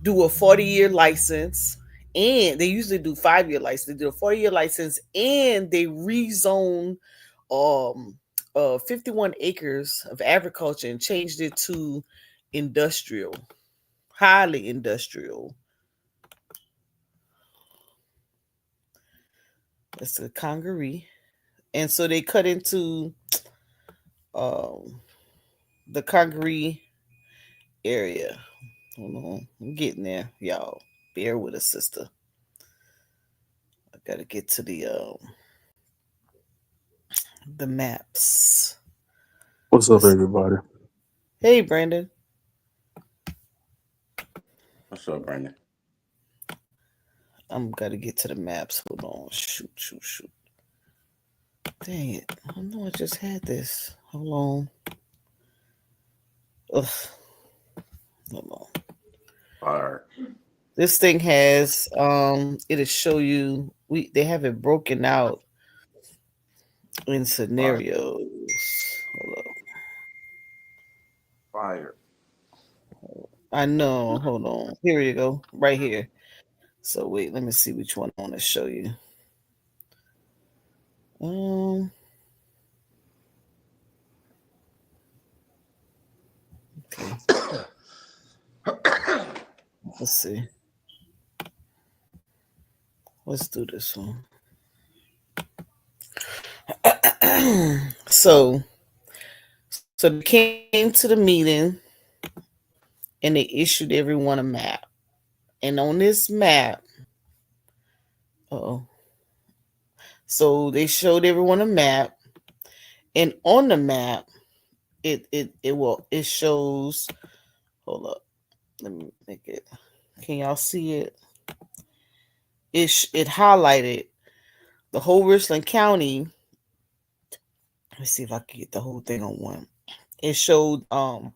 do a 40-year license, and they usually do 5-year license. They did a 40-year license, and they rezoned 51 acres of agriculture and changed it to industrial, highly industrial. That's the Congaree. And so they cut into the Congaree area. Hold on. I'm getting there, y'all. Bear with us, sister. I gotta get to the maps. What's up, everybody? Hey, Brandon. What's up, Brandon? I'm gotta get to the maps. Hold on. Shoot. Dang it. I know I just had this. Hold on. Ugh. Hold on. All right. This thing has it'll show you they have it broken out in scenarios. Hold up. Fire. I know. Hold on. Here you go. Right here. So wait, let me see which one I want to show you. Okay. Let's see. Let's do this one. So they came to the meeting and they issued everyone a map. And on this map, oh, so they showed everyone a map, and on the map, it shows. Hold up, let me make it. Can y'all see it? It highlighted the whole Richland County. Let's see if I can get the whole thing on one. It showed um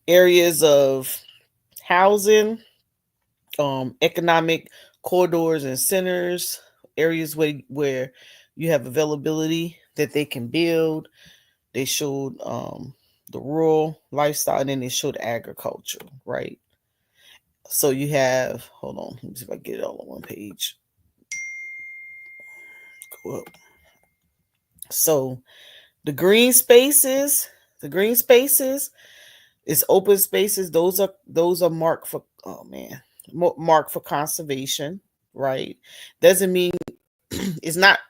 areas of housing, economic corridors and centers, areas where you have availability that they can build. They showed the rural lifestyle, and then they showed agriculture, right? So you have, hold on, let me see if I get it all on one page. Go up. So the green spaces is open spaces. Those are marked for, oh man, marked for conservation, right? Doesn't mean it's not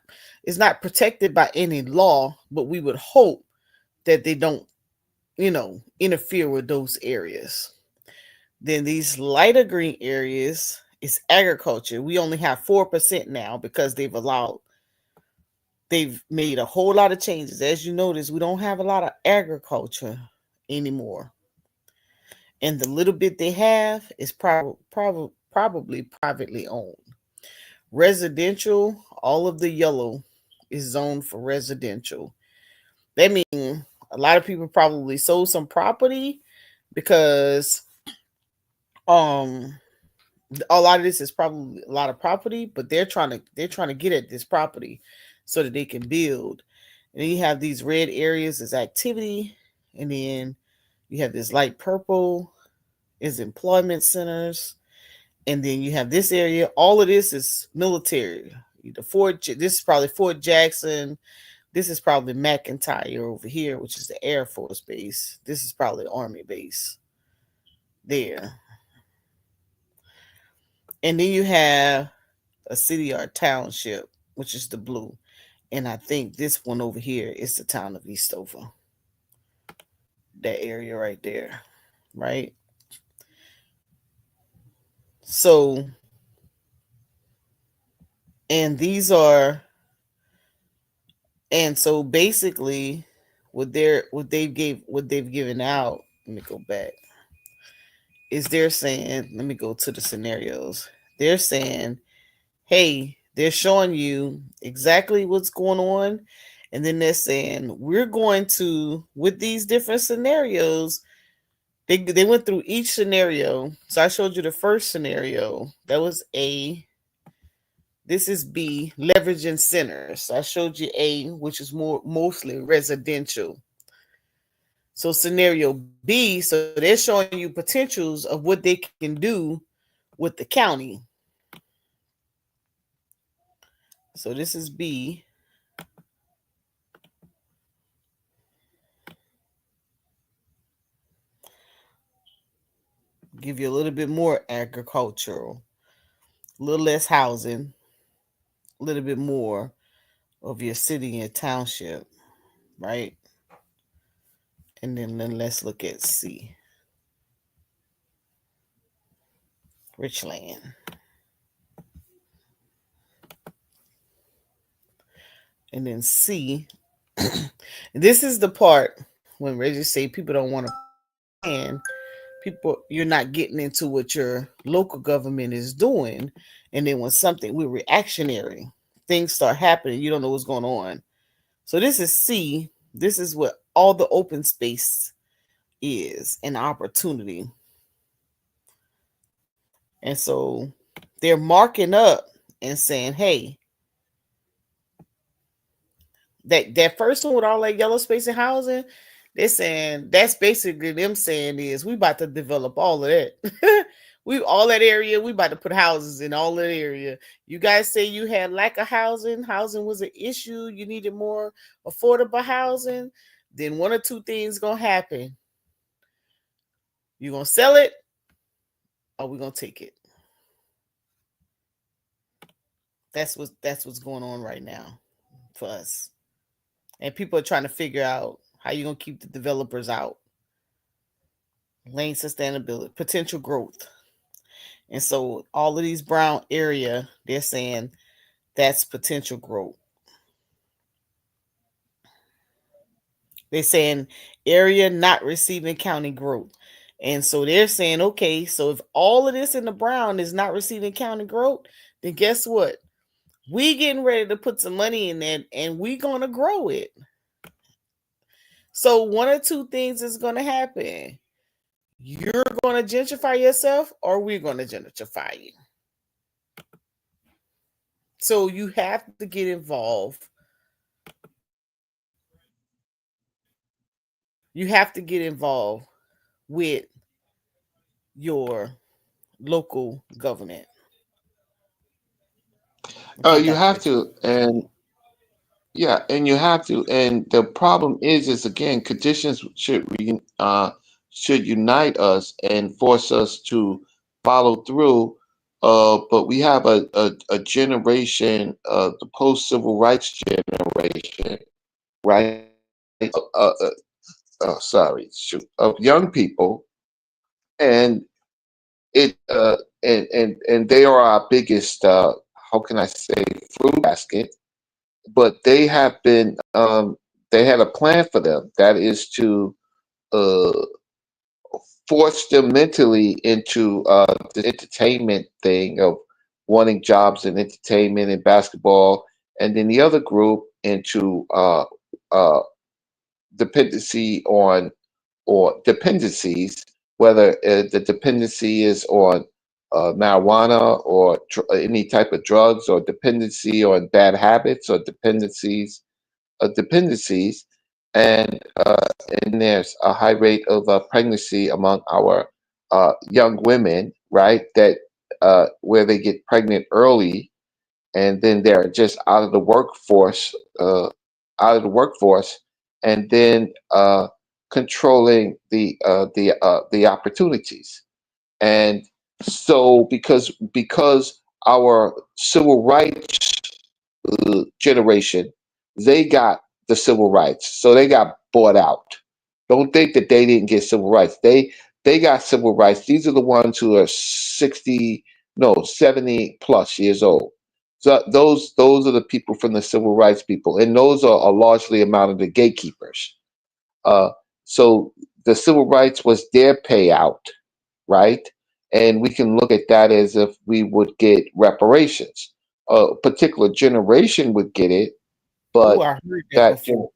protected by any law, but we would hope that they don't, interfere with those areas. Then these lighter green areas is agriculture. We only have 4% now because they've made a whole lot of changes. As you notice, we don't have a lot of agriculture anymore. And the little bit they have is probably privately owned. Residential, all of the yellow is zoned for residential. That means a lot of people probably sold some property because a lot of this is probably a lot of property, but they're trying to get at this property so that they can build. And then you have these red areas as activity, and then you have this light purple is employment centers, and then you have this area. All of this is military. This is probably Fort Jackson. This is probably McIntyre over here, which is the Air Force base. This is probably Army base there. And then you have a city or township, which is the blue. And I think this one over here is the town of Eastover. That area right there, right? So, and so basically what they've given out, let me go back, is they're saying, let me go to the scenarios. They're saying, hey, they're showing you exactly what's going on. And then they're saying, we're going to, with these different scenarios, they went through each scenario. So I showed you the first scenario. That was A. This is B, leveraging centers. So I showed you A, which is mostly residential. So scenario B, so they're showing you potentials of what they can do with the county. So this is B. Give you a little bit more agricultural, a little less housing, a little bit more of your city and township, right? And then let's look at C. Richland. And then C. This is the part when Reggie say people don't want to plan. You're not getting into what your local government is doing. And then when we're reactionary, things start happening, you don't know what's going on. So this is C. This is what all the open space is, an opportunity. And so they're marking up and saying, hey, that first one with all that yellow space and housing, they're saying that's basically them saying is we about to develop all of that. We all that area, we about to put houses in all that area. You guys say you had lack of housing. Housing was an issue. You needed more affordable housing. Then one or two things gonna happen. You gonna sell it, or we gonna take it. That's what's going on right now for us. And people are trying to figure out how you're gonna keep the developers out. Lane sustainability, potential growth. And so all of these brown area, they're saying that's potential growth. They're saying area not receiving county growth. And so they're saying, okay, so if all of this in the brown is not receiving county growth, then guess what? We getting ready to put some money in there and we gonna grow it. So one or two things is gonna happen. You're gonna gentrify yourself, or we're gonna gentrify you. So you have to get involved. You have to get involved with your local government. You have to, and yeah, and you have to, and the problem is again, conditions should unite us and force us to follow through. But we have a generation, the post civil rights generation, right? Uh, uh, sorry, shoot, of young people, and it and they are our biggest. How can I say fruit basket? But they have been they had a plan for them, that is to uh, force them mentally into the entertainment thing of wanting jobs in entertainment and basketball, and then the other group into uh, dependency on, or dependencies, whether the dependency is on marijuana or any type of drugs, or dependency on bad habits, or dependencies, and and there's a high rate of pregnancy among our young women, right? That where they get pregnant early, and then they're just out of the workforce, and then controlling the opportunities. And so because our civil rights generation, they got the civil rights, so they got bought out. Don't think that they didn't get civil rights. They got civil rights. These are the ones who are 60, no, 70 plus years old. So those are the people from the civil rights people, and those are largely amount of the gatekeepers. Uh, so the civil rights was their payout, right? And we can look at that as if we would get reparations. A particular generation would get it, Oh, but I heard that that before.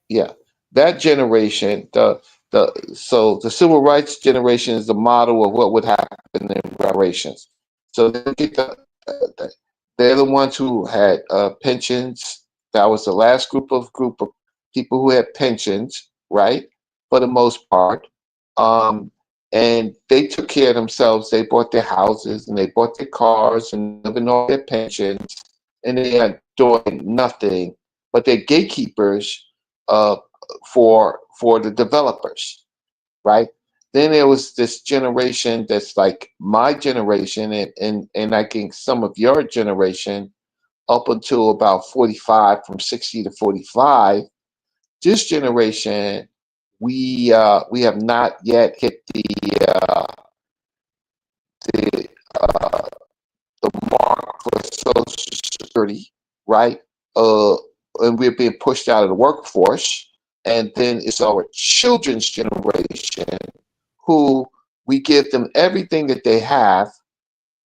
yeah, that generation, so the civil rights generation is the model of what would happen in reparations. So they get they're the ones who had pensions. That was the last group of people who had pensions, right? For the most part, um, and they took care of themselves. They bought their houses and they bought their cars and living off their pensions, and they are doing nothing. But they're gatekeepers uh, for the developers, right? Then there was this generation that's like my generation, and I think some of your generation, up until about 45, from 60 to 45. This generation, we have not yet hit the uh, the mark for Social Security, right? Uh, and we're being pushed out of the workforce. And then it's our children's generation who we give them everything that they have,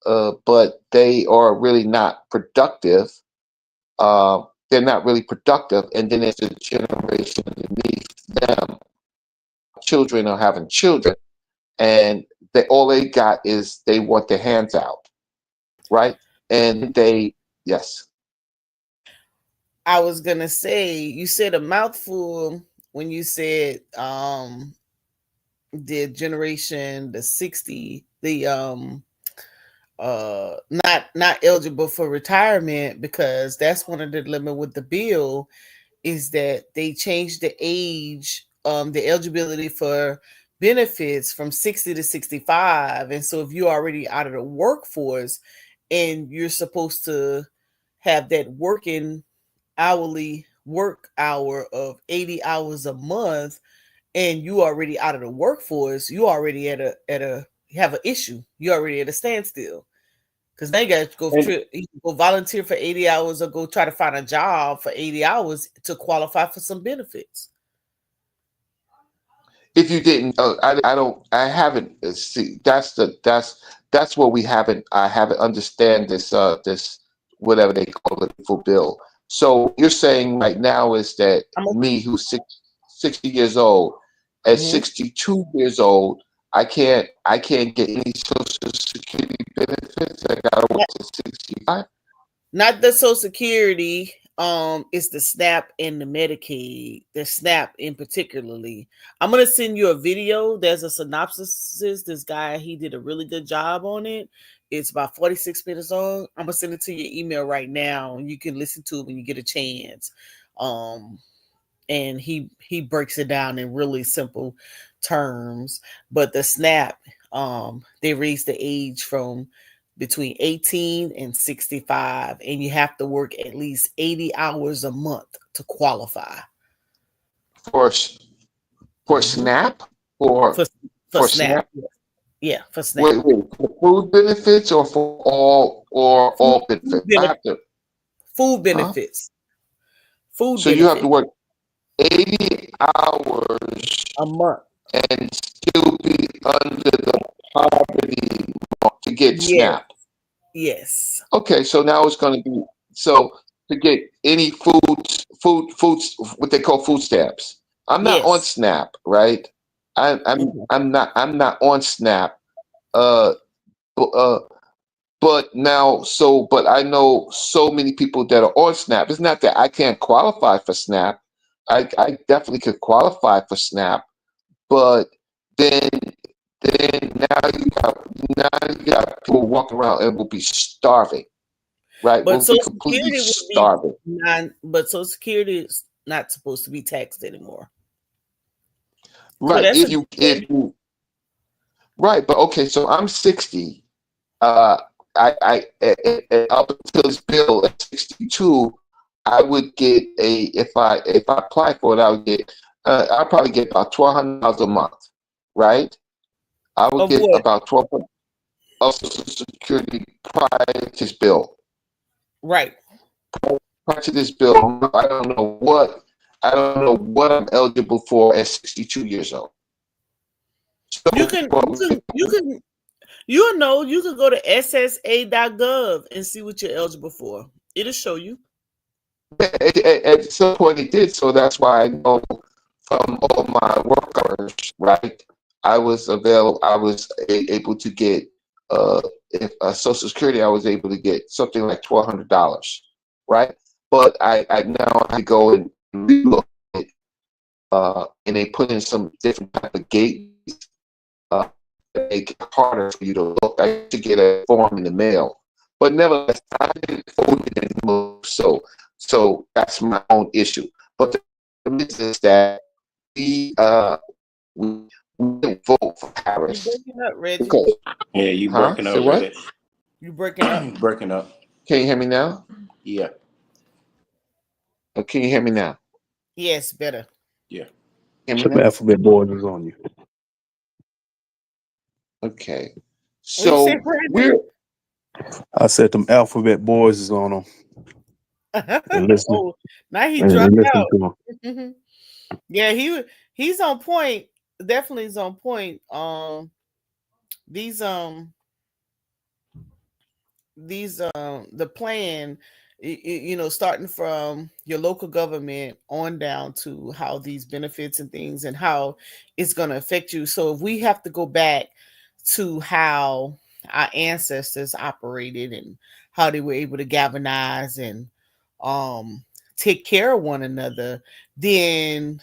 but they are really not productive. They're not really productive. And then there's a generation beneath them. Children are having children, and all they got is they want their hands out, right? And yes. I was gonna say, you said a mouthful when you said the generation, the the not eligible for retirement, because that's one of the limit with the bill, is that they changed the age, the eligibility for benefits from 60 to 65. And so if you're already out of the workforce and you're supposed to have that working hourly work hour of 80 hours a month, and you already out of the workforce, you already at a have an issue. You already at a standstill. Because now you got to go volunteer for 80 hours or go try to find a job for 80 hours to qualify for some benefits. If you didn't, I haven't. See, that's what we haven't. I haven't understand this. This whatever they call it, full bill. So you're saying right now is that me, who's 60 years old, at 62 years old, I can't get any Social Security benefits. I gotta wait to 65. Not the Social Security. It's the SNAP and the Medicaid. The SNAP in particularly. I'm gonna send you a video. There's a synopsis. This guy, he did a really good job on it. It's about 46 minutes long. I'm gonna send it to your email right now, and you can listen to it when you get a chance. And he breaks it down in really simple terms. But the SNAP, they raised the age from between 18 and 65, and you have to work at least 80 hours a month to qualify For SNAP or for SNAP. Yeah, for SNAP. Wait, for food benefits or for all benefits? Food benefits. Food so benefits. You have to work 80 hours a month and still be under the poverty to get SNAP. Yes. Okay, so now it's going to be to get any foods, what they call food stamps. I'm not on SNAP, right? I'm not on SNAP. But now, but I know so many people that are on SNAP. It's not that I can't qualify for SNAP. I definitely could qualify for SNAP, but then now you got people walking around and will be starving, right? But will be completely starving. But Social Security is not supposed to be taxed anymore. Right. So if you right, but okay, so I'm 60. I up until this bill at 62, I would get if I apply for it, I would get I'll probably get about $1,200 a month, right? I would get about $1,200 of Social Security prior to this bill. Right. Prior to this bill, I don't know what I'm eligible for at 62 years old. So you can go to ssa.gov and see what you're eligible for. It'll show you. At some point it did, so that's why I know from all my work hours, right? I was able to get if Social Security, I was able to get something like $1,200, right? But I now have to go and relook it, and they put in some different type of gates, make it harder for you to look. I had to get a form in the mail, but nevertheless, I didn't vote it anymore. So that's my own issue. But the reason is that we didn't vote for Harris. You're breaking up, Reggie. Yeah, you breaking up. What? You breaking up. Breaking up. Can you hear me now? Yeah. Oh, can you hear me now? Yes, better. Yeah. Some alphabet boys is on you. Okay. So I said them alphabet boys is on them. Oh, now he dropped out. Yeah, he's on point. Definitely is on point. The plan, starting from your local government on down to how these benefits and things and how it's going to affect you. So if we have to go back to how our ancestors operated and how they were able to galvanize and take care of one another, then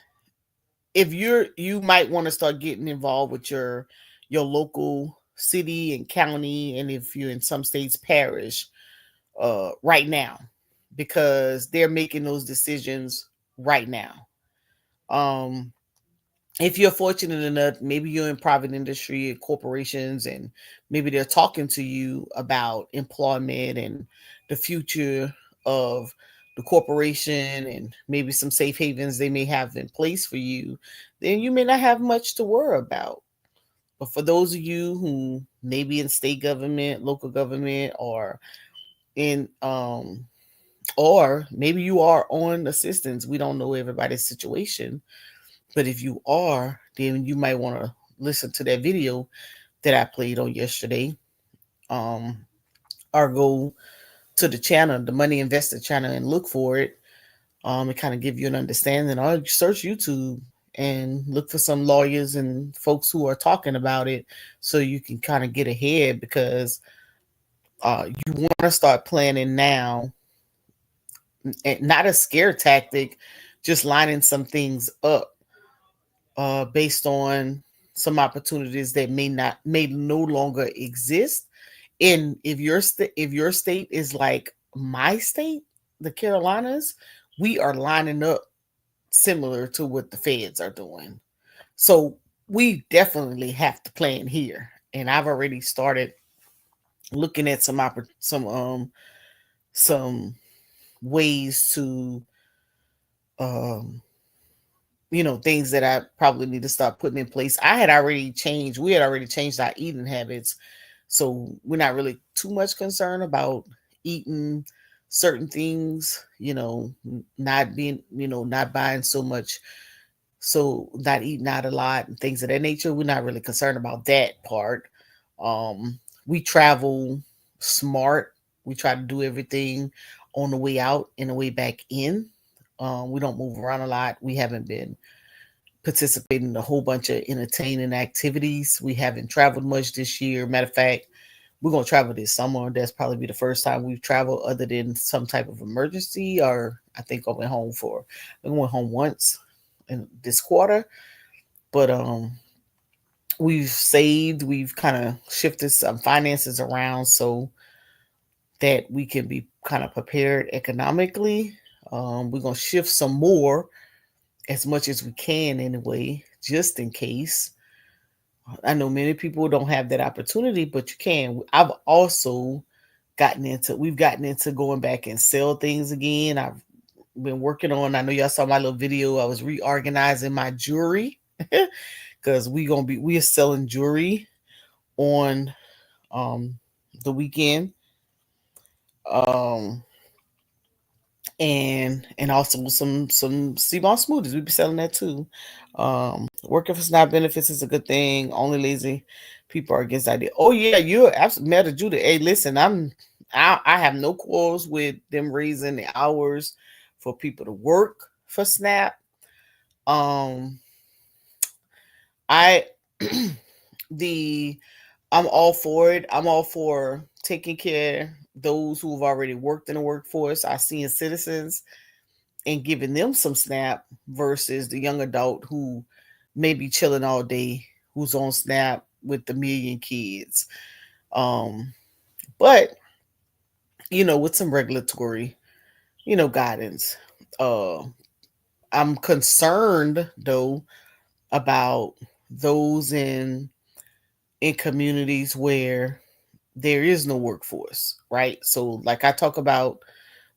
if you might want to start getting involved with your local city and county, and if you're in some states, parish, right now, because they're making those decisions right now. Um, if you're fortunate enough, maybe you're in private industry, corporations, and maybe they're talking to you about employment and the future of the corporation and maybe some safe havens they may have in place for you, then you may not have much to worry about. But for those of you who may be in state government, local government, in or maybe you are on assistance, we don't know everybody's situation, but if you are, then you might want to listen to that video that I played on yesterday. Or go to the channel, the Money Investor channel, and look for it. It kind of give you an understanding. Or search YouTube and look for some lawyers and folks who are talking about it, so you can kind of get ahead, because you want to start planning now, and not a scare tactic, just lining some things up based on some opportunities that may no longer exist. And if your state is like my state, the Carolinas, we are lining up similar to what the feds are doing. So we definitely have to plan here. And I've already started looking at some ways to things that I probably need to start putting in place. We had already changed our eating habits. So we're not really too much concerned about eating certain things, not buying so much, so not eating out a lot and things of that nature. We're not really concerned about that part. We travel smart. We try to do everything on the way out and the way back in. We don't move around a lot. We haven't been participating in a whole bunch of entertaining activities. We haven't traveled much this year. Matter of fact, we're going to travel this summer. That's probably be the first time we've traveled other than some type of emergency, or I think I went home once in this quarter. But we've saved, we've kind of shifted some finances around so that we can be kind of prepared economically. We're going to shift some more, as much as we can anyway, just in case. I know many people don't have that opportunity, but you can. I've also we've gotten into going back and sell things again. I've been working on, I know y'all saw my little video. I was reorganizing my jewelry because we're selling jewelry on the weekend. And also some sea moss smoothies. We'd be selling that too. Working for SNAP benefits is a good thing. Only lazy people are against the idea. Oh yeah, you're absolutely mad at Judah. Hey, listen, I have no quarrels with them raising the hours for people to work for SNAP. I'm all for it. I'm all for taking care those who have already worked in the workforce, our senior citizens, and giving them some SNAP versus the young adult who may be chilling all day, who's on SNAP with the million kids. But with some regulatory, guidance. I'm concerned though about those in communities where there is no workforce, right? So like I talk about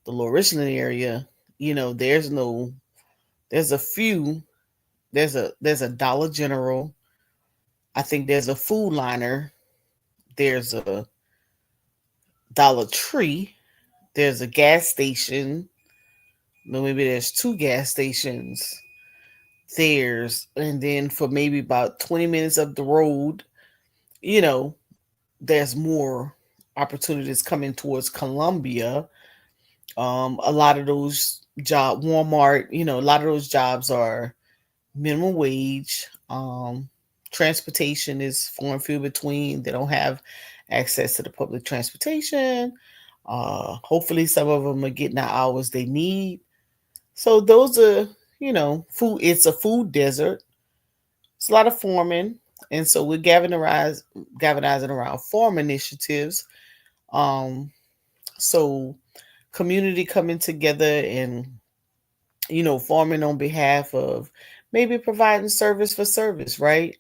the Lower Richland area, there's a Dollar General. I think there's a Food Liner. There's a Dollar Tree. There's a gas station. Maybe there's 2 gas stations. And then for maybe about 20 minutes up the road, there's more opportunities coming towards Columbia. A lot of those jobs, Walmart, a lot of those jobs are minimum wage. Transportation is far and few between. They don't have access to the public transportation. Hopefully some of them are getting the hours they need. So those are, food. It's a food desert. It's a lot of farming. And so we're galvanizing around farm initiatives. Um, so community coming together and farming on behalf of maybe providing service for service, right?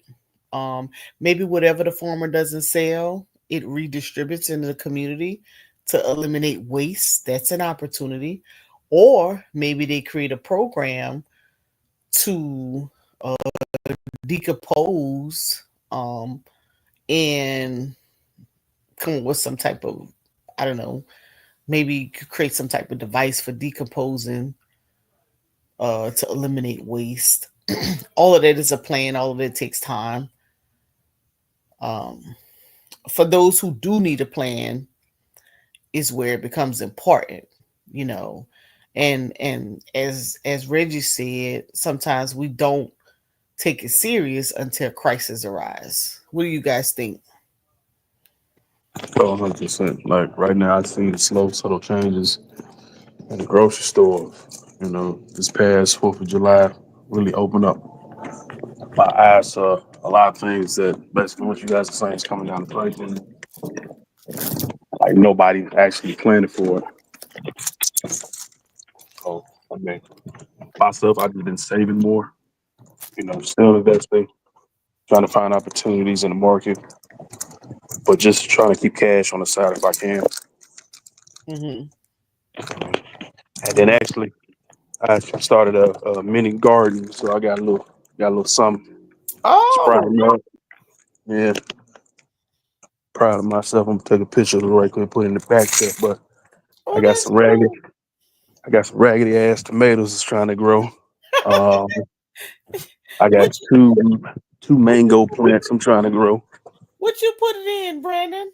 Um, Maybe whatever the farmer doesn't sell, it redistributes into the community to eliminate waste. That's an opportunity. Or maybe they create a program to decompose and come up with some type of, I don't know, maybe create some type of device for decomposing to eliminate waste. All of that is a plan. All of it takes time. Um, for those who do need a plan, is where it becomes important, you know. And as Reggie said, sometimes we don't take it serious until crisis arise. What do you guys think? Oh, 100%. Like right now, I've seen slow, subtle changes in the grocery store. You know, this past 4th of July really opened up my eyes to a lot of things that basically what you guys are saying is coming down the pike, and like nobody actually planning for it. So, I mean, myself, I've just been saving more, you know, still investing, trying to find opportunities in the market, but just trying to keep cash on the side if I can. Hmm. And then actually, I started a mini garden, so I got a little something Oh, sprouting up. Yeah, proud of myself. I'm gonna take a picture of it right quick, put it in the back check. But I oh, got that's some raggedy, cool. I got some raggedy ass tomatoes that's trying to grow. Um, I got What you two mango plants I'm trying to grow. what you put it in, Brandon?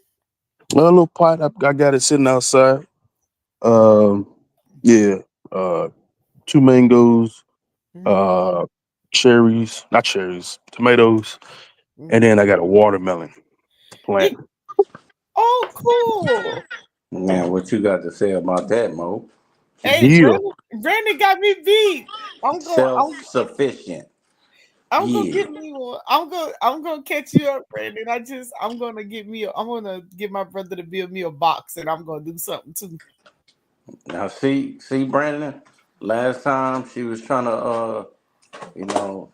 A little pot. I got it sitting outside. Um, yeah. Uh, two mangoes. Hmm. Uh, cherries, not cherries, tomatoes, and Hmm. then I got a watermelon Yeah. plant. Oh, cool. Man, what you got to say about that, Mo? Hey, Yeah. Brandon got me beat. I'm going. Self-sufficient. I'm gonna Yeah. get me one. I'm gonna catch you up, Brandon. I'm gonna get me. I'm gonna get my brother to build me a box, and I'm gonna do something too. Now see, Brandon. Last time she was trying to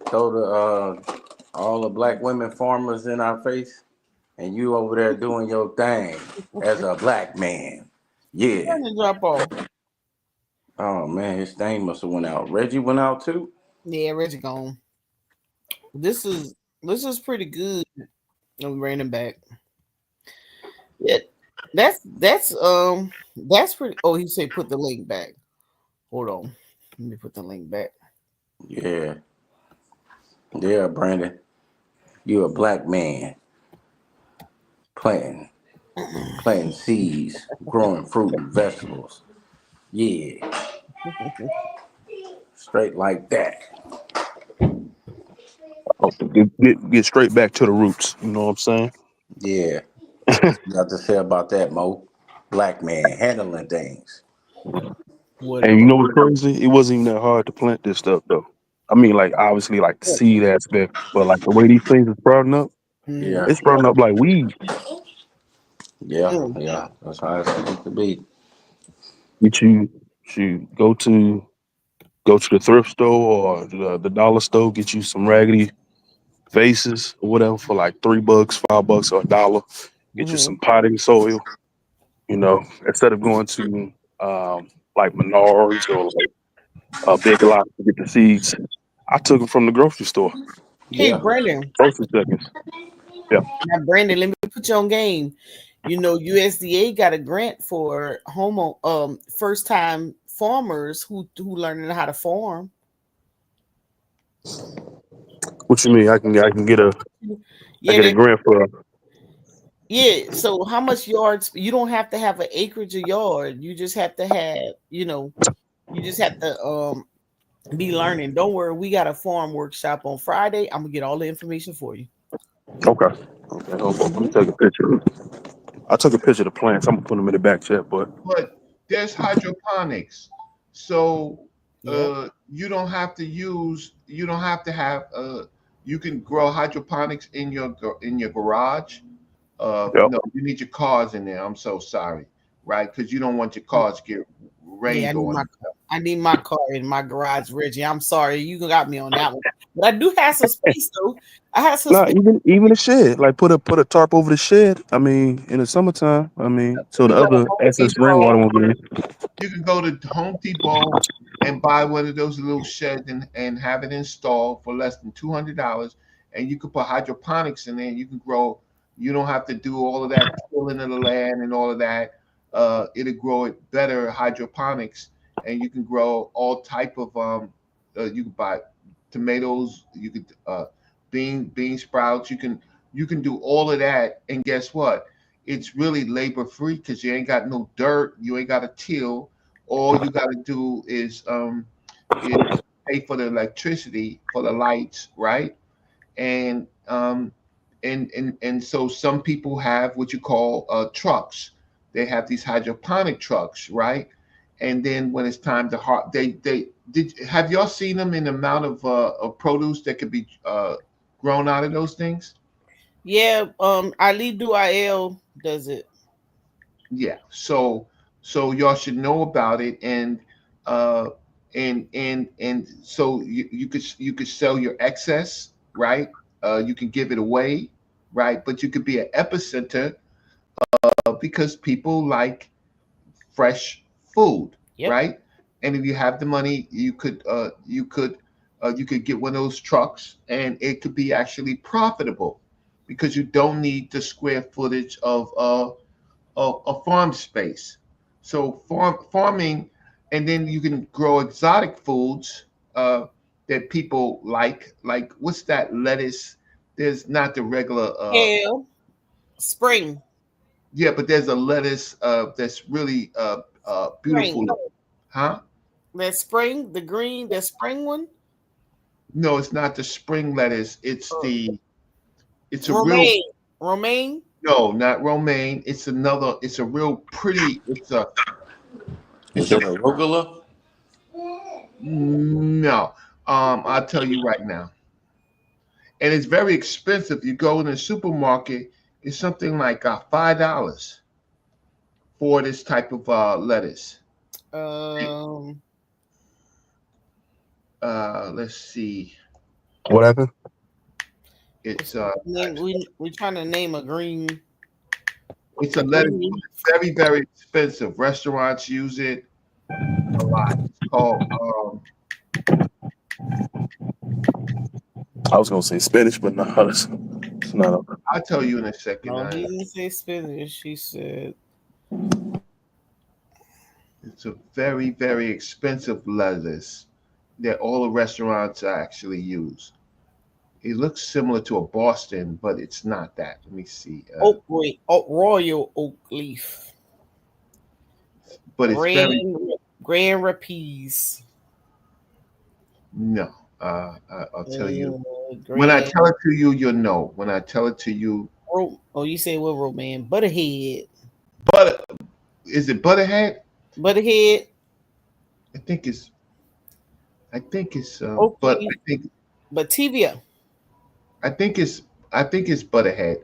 throw the all the black women farmers in our face, and you over there doing your thing as a black man. Yeah. Brandon drop off. Oh man, his thing must have went out. Reggie went out too. Yeah, Reggie gone. This is this is pretty good. I'm Brandon back. Yeah, that's pretty. Oh, he said put the link back. Hold on, let me put the link back. Yeah. Yeah, Brandon. You a black man planting planting seeds, growing fruit and vegetables. Yeah. Straight like that. Get straight back to the roots. You know what I'm saying? Yeah. You got to say about that, Mo. Black man handling things. And Whatever. you know what's crazy? It wasn't even that hard to plant this stuff though. I mean, like obviously, like the seed aspect, but like the way these things are sprouting up, Mm-hmm. Yeah. it's sprouting up like weed. Yeah. Mm. Yeah. That's how it's supposed to be. That you go to the thrift store or the dollar store, get you some raggedy vases or whatever for like $3, $5, or $1. Get you Mm-hmm. some potting soil. You know, instead of going to like Menards or like a Big Lots to get the seeds, I took them from the grocery store. Hey, Yeah. Brandon. Grocery seconds. Yeah. Now, Brandon, let me put you on game. USDA got a grant for first time farmers who learning how to farm. What you mean? I can Yeah, get a grant for. yeah. So how much yards? You don't have to have an acreage of yard. You just have to have, you just have to be learning. Don't worry, we got a farm workshop on Friday. I'm gonna get all the information for you. Okay. Okay. Hold on. Let me Mhm. take a picture. I took a picture of the plants. I'm gonna put them in the back chat, but But there's hydroponics, so Yep. you don't have to have You can grow hydroponics in your garage. Yep. No, you need your cars in there. I'm so sorry, right? Because you don't want your cars to get Yeah, rained on. I need my car in my garage, Reggie. I'm sorry, you got me on that one. But I do have some space though. I have some Nah, space. even the shed. Like put a tarp over the shed. I mean, in the summertime. I mean, so You the go to other Home excess rainwater Depot. won't get in. You can go to Home Depot and buy one of those little sheds and have it installed for less than $200. And you can put hydroponics in there and you can grow. You don't have to do all of that tilling of the land and all of that. It'll grow it better hydroponics, and you can grow all type of you can buy tomatoes, you could bean sprouts, you can do all of that, and guess what? It's really labor free because you ain't got no dirt, you ain't got to till. All you got to do is pay for the electricity for the lights, right? And and so some people have what you call trucks. They have these hydroponic trucks, right? And then when it's time to they did have y'all seen them in the amount of produce that could be grown out of those things? Yeah, Ali Duael does it. Yeah. So y'all should know about it, uh and so you could sell your excess, right? You can give it away, right? But you could be an epicenter because people like fresh food, Yep. right? And if you have the money, you could get one of those trucks, and it could be actually profitable because you don't need the square footage of farm space. So farming, and then you can grow exotic foods that people like. Like what's that lettuce? There's not the regular. Kale, spring, Yeah, but there's a lettuce that's really beautiful. spring. Huh? That spring, the green, the spring one. No, it's not the spring lettuce. Uh, It's a real. romaine, romaine. No, not romaine. It's another. It's a real pretty. Is It's it an arugula? no. I'll tell you right now. And it's very expensive. You go in the supermarket, it's something like $5 for this type of lettuce. Um, Let's see. What happened? It's we trying to name it's a a lettuce. green. It's very very expensive. Restaurants use it a lot. It's called I was gonna say Spanish, but no, it's not. I'll tell you in a second. No, he didn't say spinach. He said It's a very very expensive lettuce that all the restaurants actually use. It looks similar to a Boston, but it's not that. Let me see. royal oak leaf, But it's very grand rapids. no. I'll tell you. When I Grand. tell it to you, you'll know. When I tell it to you, Oh, you say what romaine? Butterhead. but is it Butterhead? Butterhead. I think it's. I think it's. Oak But leaf. I think. Bativia. I think it's. I think it's Butterhead.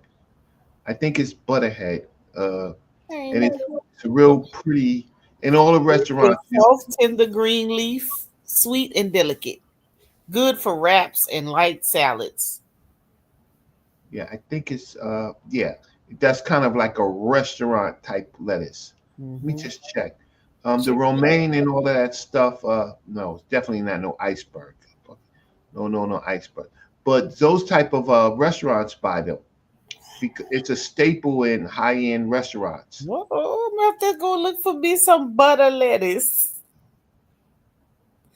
I think it's Butterhead. And it's real pretty. In all the restaurants, Soft, tender green leaf, sweet and delicate. Good for wraps and light salads. yeah, I think it's. Yeah, that's kind of like a restaurant type lettuce. Let me Mhm. just check. The romaine and all of that stuff. No, it's definitely not no iceberg. No, no, no iceberg. But those type of restaurants buy them because it's a staple in high end restaurants. Well, I'm gonna have to go look for me some butter lettuce.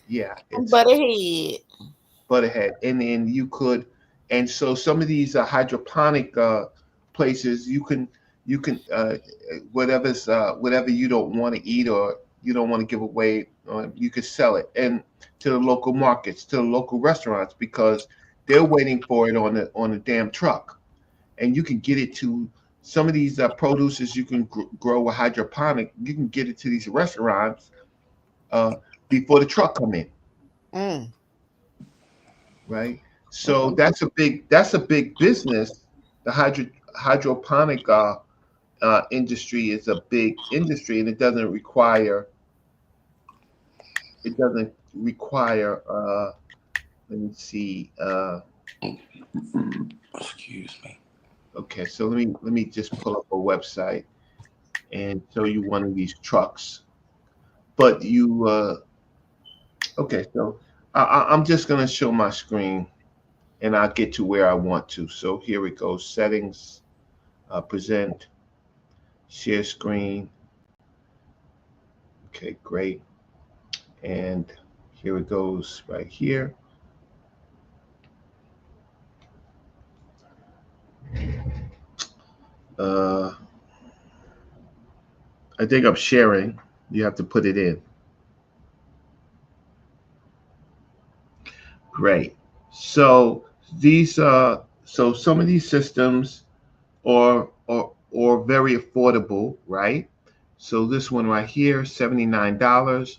Yeah, Some it's butterhead. Butterhead, and then you could, and so some of these hydroponic places, you can whatever you don't want to eat or you don't want to give away, you could sell it and to the local markets, to the local restaurants because they're waiting for it on the damn truck, and you can get it to some of these produces you can grow with hydroponic. You can get it to these restaurants uh, before the truck come in, Mm. right? So that's a big business. The hydroponic industry is a big industry, and it doesn't require let me see Excuse me. okay, so let me just pull up a website and show you one of these trucks. But you okay, so I'm just gonna show my screen and I'll get to where I want to. So here we go. Settings, present, share screen. Okay, great. And here it goes right here. Uh, I think I'm sharing. You have to put it in. Great. So these so some of these systems are very affordable, right? So this one right here, $79,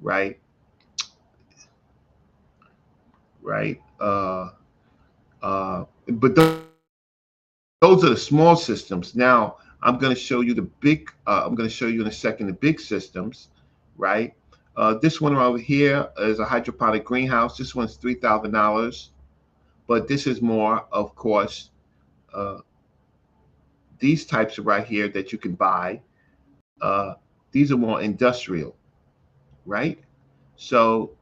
right? Right. But those are the small systems. Now I'm going to show you the big. I'm going to show you in a second the big systems, right? This one over here is a hydroponic greenhouse. This one's $3,000, but this is more, of course, uh, these types right here that you can buy. Uh, these are more industrial, right? So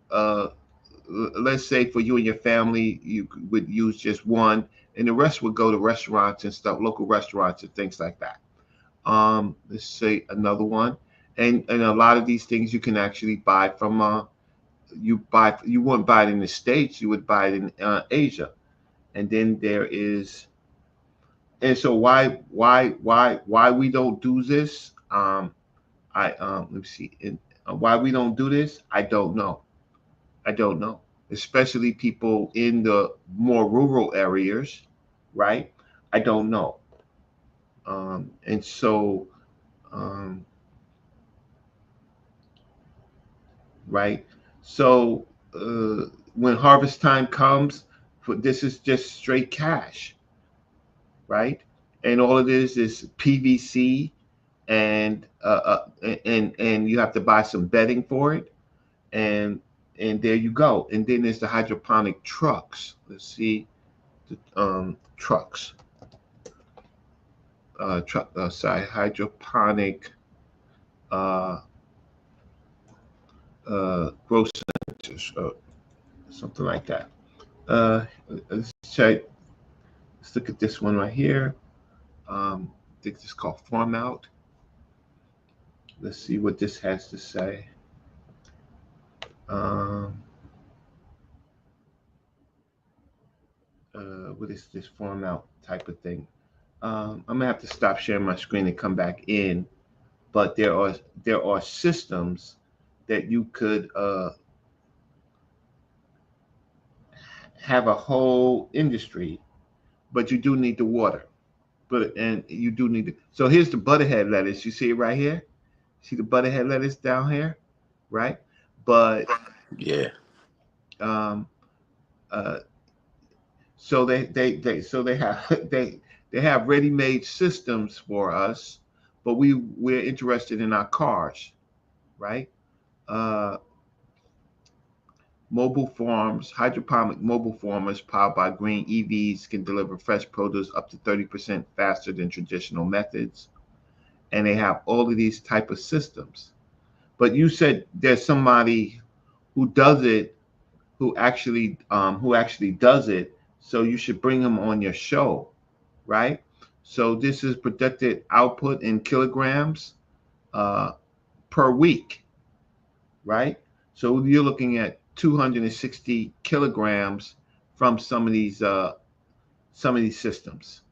let's say for you and your family, you would use just one, and the rest would go to restaurants and stuff, local restaurants and things like that. Let's say another one, and a lot of these things you can actually buy from you wouldn't buy it in the States, you would buy it in Asia. And then there is, and so why we don't do this? I Let me see, why we don't do this? I don't know. I don't know. Especially people in the more rural areas, right? I don't know. And so, um, right? So when harvest time comes, this is just straight cash, right? And all it is PVC, and and you have to buy some bedding for it, and there you go. And then there's the hydroponic trucks. Let's see, the trucks. Sorry, hydroponic uh, growth centers, something like that. Let's check. Let's look at this one right here. I think this is called Farm Out. Let's see what this has to say. Um, what is this Farm Out type of thing? I'm gonna have to stop sharing my screen and come back in. But there are systems that you could have a whole industry, but you do need the water. But and you do need to. So here's the butterhead lettuce. You see it right here. See the butterhead lettuce down here, right? But Yeah. um, uh, so they have they have ready-made systems for us, but we're interested in our cars, right? Uh, Mobile farms, hydroponic mobile farmers powered by green EVs can deliver fresh produce up to 30% faster than traditional methods. And they have all of these type of systems. But you said there's somebody who does it, who actually does it. So you should bring them on your show, right? So this is projected output in kilograms uh, per week, right? So you're looking at 260 kilograms from some of these systems.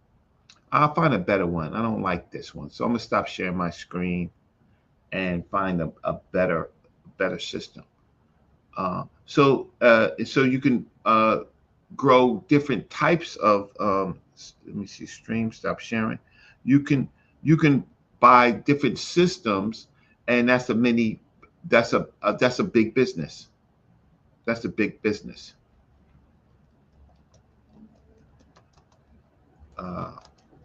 I'll find a better one. I don't like this one, so I'm gonna stop sharing my screen and find a better system. So you can grow different types of. Let me see. Stream. Stop sharing. You can you can buy different systems, and that's a mini. That's a big business. That's a big business. uh,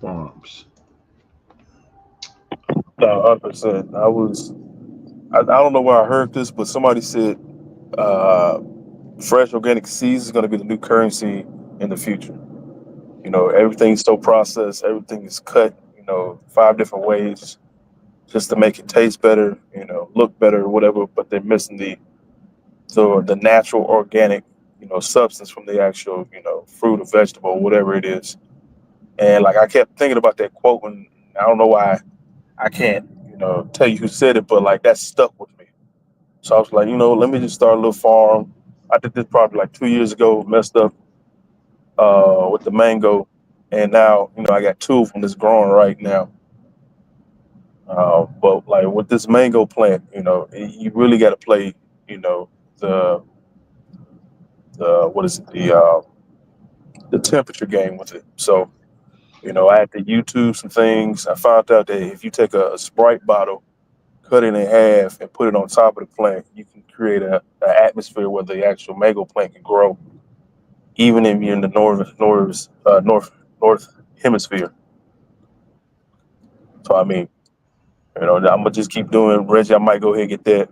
farms. No, 100%. I don't know where I heard this, but somebody said uh, fresh organic seeds is going to be the new currency in the future. You know, everything's so processed, everything is cut, 5 different ways just to make it taste better, look better, whatever, but they're missing the natural organic, substance from the actual, fruit or vegetable, whatever it is. And like I kept thinking about that quote, and I don't know why I can't, tell you who said it, but like that stuck with me. So I was like, let me just start a little farm. I did this probably like 2 years ago, messed up with the mango, and now I got two of them that's growing right now. But like with this mango plant, you really got to play, the what is it, the temperature game with it. So I had to YouTube some things. I found out that if you take a Sprite bottle, cut it in half, and put it on top of the plant, you can create a atmosphere where the actual mango plant can grow, even if you're in the north hemisphere. So I mean, I'm gonna just keep doing. Reggie, I might go ahead and get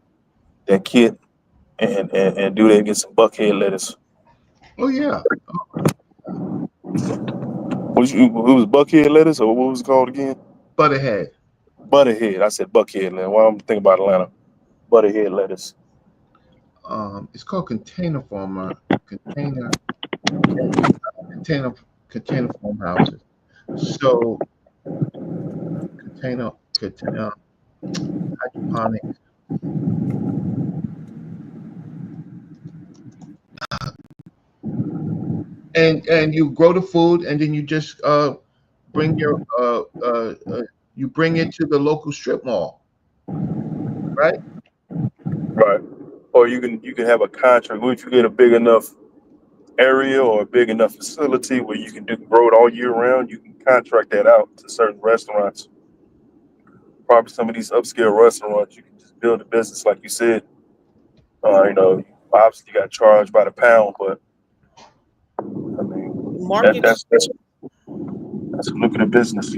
that kit and do that and get some buckhead lettuce. Oh yeah, It was buckhead lettuce or what was it called again? butterhead. Butterhead. I said buckhead lettuce. Well, I'm thinking about Atlanta. Butterhead lettuce. It's called container farmer. Container container farmhouses. So container hydroponic. And you grow the food, and then you just bring your you bring it to the local strip mall, right? Right. Or you can have a contract. If you get a big enough area or a big enough facility where you can grow it all year round, you can contract that out to certain restaurants. Probably some of these upscale restaurants, you can just build a business like you said. Obviously you got charged by the pound, but I mean Market. that's a lucrative business.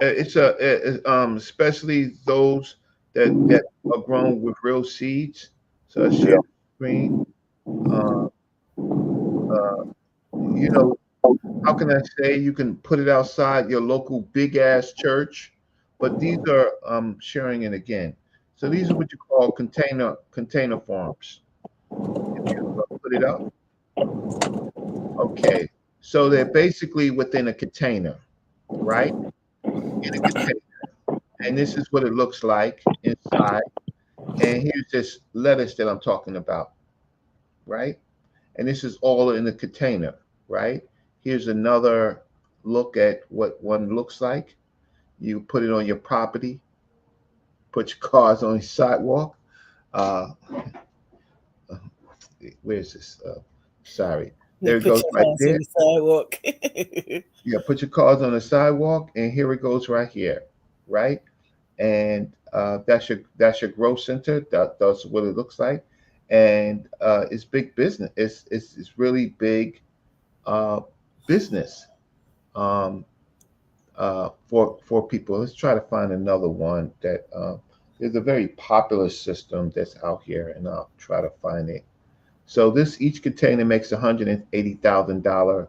Especially those that are grown with real seeds. So I share Yeah. the screen. Uh, you know, how can I say, you can put it outside your local big ass church, but these are sharing it again. So these are what you call container farms. If you put it up, okay. So they're basically within a container, right? In a container, and this is what it looks like inside. And here's this lettuce that I'm talking about, right? And this is all in the container, right? Here's another look at what one looks like. You put it on your property, put your cars on the sidewalk. Uh, where's this? Sorry. You There it put goes your right hands on there. the sidewalk. Yeah, put your cars on the sidewalk, and here it goes right here, right? And that's your growth center. That's what it looks like, and it's big business. It's really big uh, business um, for people. Let's try to find another one that there's a very popular system that's out here, and I'll try to find it. So this each container makes $180,000.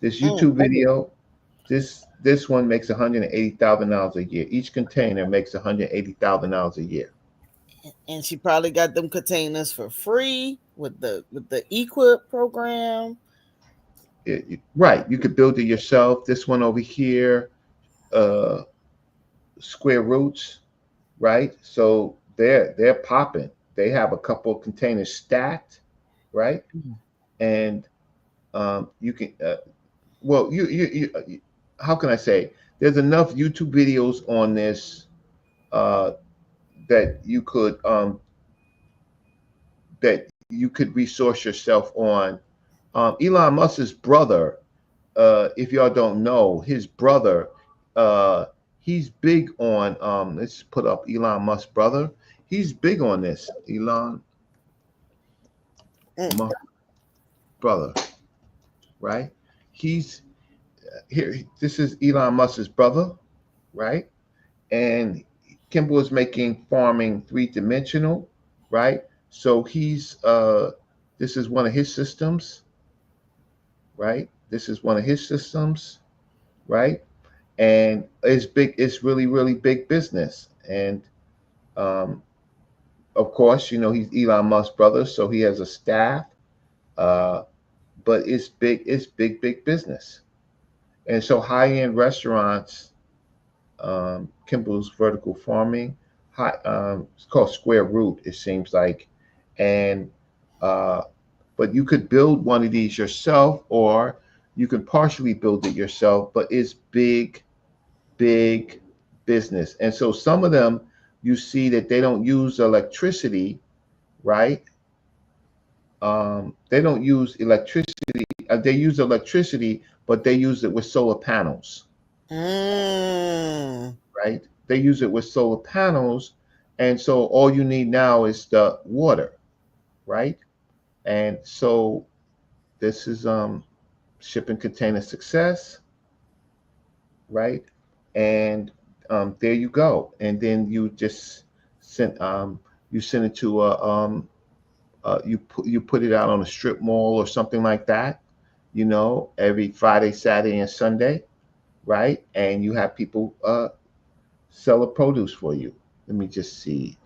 This Mm. YouTube video, this one makes $180,000 a year. Each container makes $180,000 a year. And she probably got them containers for free with the Equip program. Right, you could build it yourself. This one over here, uh, Square Roots, right? So they're popping. They have a couple of containers stacked, right? Mhm. And you can well how can I say? There's enough YouTube videos on this uh, that you could resource yourself on. Elon Musk's brother, if y'all don't know, his brother, uh, he's big on. Let's put up Elon Musk's brother. He's big on this. Elon Mm. Musk brother, right? He's here, this is Elon Musk's brother, right? And Kimball is making farming three-dimensional, right? So this is one of his systems, right? This is one of his systems, right? And it's big. It's really, really big business. And um, of course, he's Elon Musk's brother, so he has a staff. Uh, but it's big. It's big, big business. And so high-end restaurants, Kimball's vertical farming, it's called Square Root. It seems like, and uh, but you could build one of these yourself, or you can partially build it yourself. But it's big, big business. And so some of them, you see that they don't use electricity, right? They don't use electricity. They use electricity, but they use it with solar panels, Mm. right? They use it with solar panels. And so all you need now is the water, right? And so this is shipping container success, right? And there you go. And then you just send it to you put it out on a strip mall or something like that, every Friday, Saturday, and Sunday, right? And you have people sell the produce for you. Let me just see.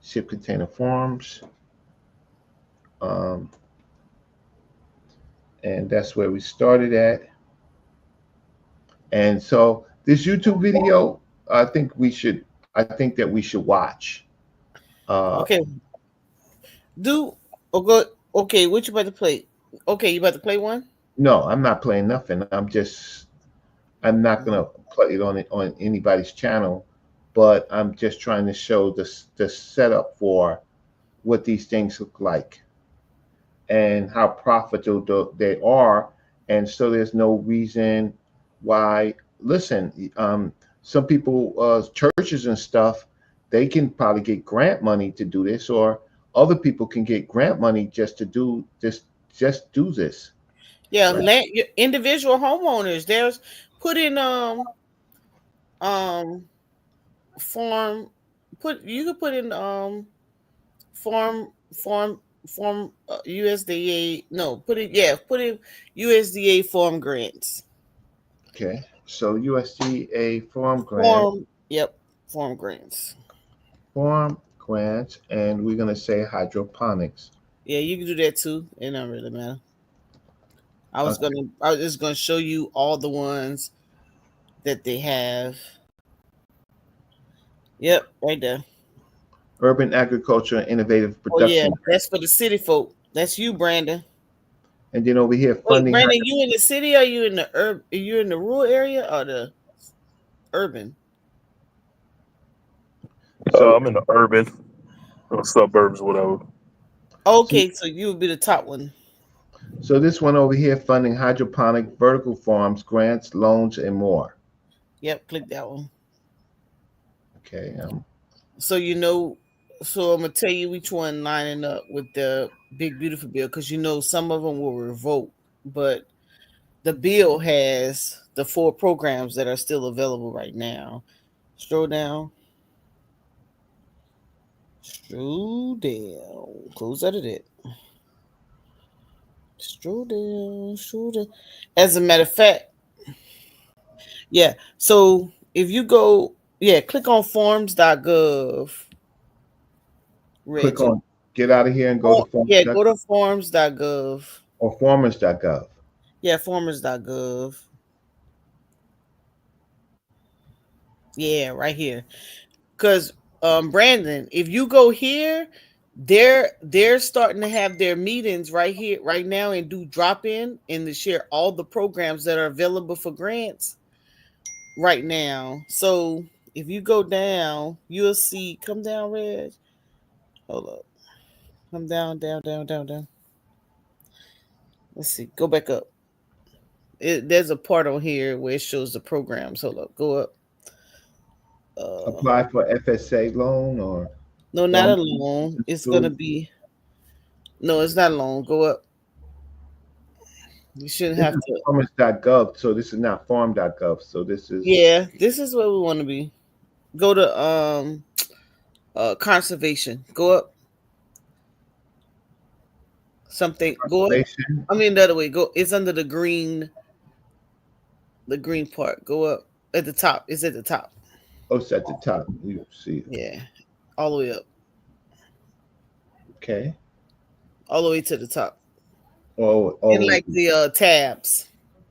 Ship container farms. Um, and that's where we started at. And so this YouTube video, I think that we should watch. Okay. Okay, what you about to play? Okay, you about to play one? No, I'm not playing nothing. I'm not gonna play it on anybody's channel, but I'm just trying to show the setup for what these things look like and how profitable they are. And so there's no reason why. Listen, some people, churches and stuff, they can probably get grant money to do this, or other people can get grant money just to do this. Just do this. Yeah, Right. your individual homeowners. There's put in um farm you could put in farm USDA put in USDA farm grants. Okay. So USDA farm grant, Farm yep, farm grants. and we're gonna say hydroponics. Yeah, you can do that too. It don't really matter. I was Okay. just gonna show you all the ones that they have. Yep, right there. Urban agriculture and innovative Oh yeah, production. that's for the city folk. That's you, Brandon. And then over here, Wait, funding. Brandon, you in the city or you in the you in the rural area or the urban? So, I'm in the urban or suburbs, whatever. Okay, so you would be the top one. so this one over here, funding hydroponic vertical farms, grants, loans, and more. Yep, click that one. Okay. So so I'm gonna tell you which one lining up with the big beautiful bill because some of them will revoke, but the bill has the 4 programs that are still available right now. Scroll down. Close out of it. Scroll down. As a matter of fact, yeah. So if you go, click on forms.gov. Click Reggie. on get out of here and go to Go to forms.gov. or farmers.gov. Yeah, farmers.gov. Yeah, right here. Because Brandon, if you go here, they're starting to have their meetings right here, right now, and do drop in and to share all the programs that are available for grants right now. So if you go down, you'll see. Come down, Reg. Hold up. Come down. Let's see. Go back up. There's a part on here where it shows the programs. Hold up. Go up. Apply for FSA loan or No, not farm a loan. It's school. gonna be no. It's not a loan. Go up. You shouldn't This have is to. farmers.gov, so this is not farm.gov. So this is Yeah, this is where we want to be. Go to conservation. Go up something. Go up. conservation. I mean the other way. Go. It's under the green part. Go up at the top. It's at the top. Oh, it's at the top. You see it. Yeah, all the way up, Okay. all the way to the top, Oh, and oh, like the tabs.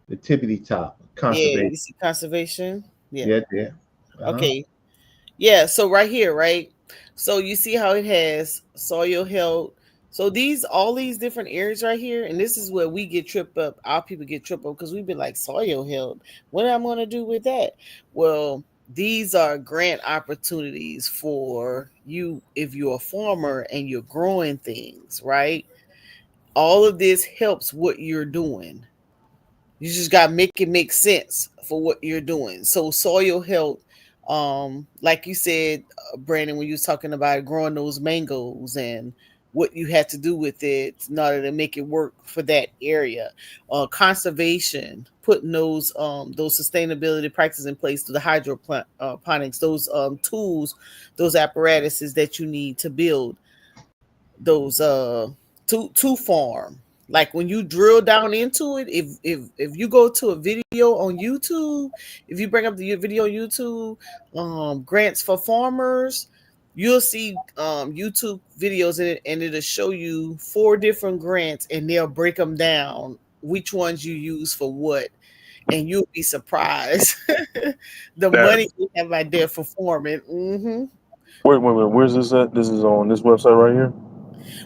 the tippity top. Yeah, Conservation. you see conservation. Yeah. Yeah, there. Uh-huh. Okay. Yeah. So right here, right. So you see how it has soil health. So all these different areas right here, and this is where we get tripped up. Our people get tripped up because we've been like soil health. What am I going to do with that? Well, these are grant opportunities for you if you're a farmer and you're growing things, right? All of this helps what you're doing. You just got to make it make sense for what you're doing. So soil health, like you said, Brandon, when you was talking about growing those mangoes and what you had to do with it in order to make it work for that area. Conservation, putting those sustainability practices in place through the hydroponics, those tools, those apparatuses that you need to build those to farm. Like when you drill down into it, if you go to a video on YouTube, if you bring up the video on YouTube, grants for farmers, you'll see YouTube videos in it, and it'll show you 4 different grants, and they'll break them down which ones you use for what, and you'll be surprised the That- money you have out there for farming. Wait, where's this at? This is on this website right here.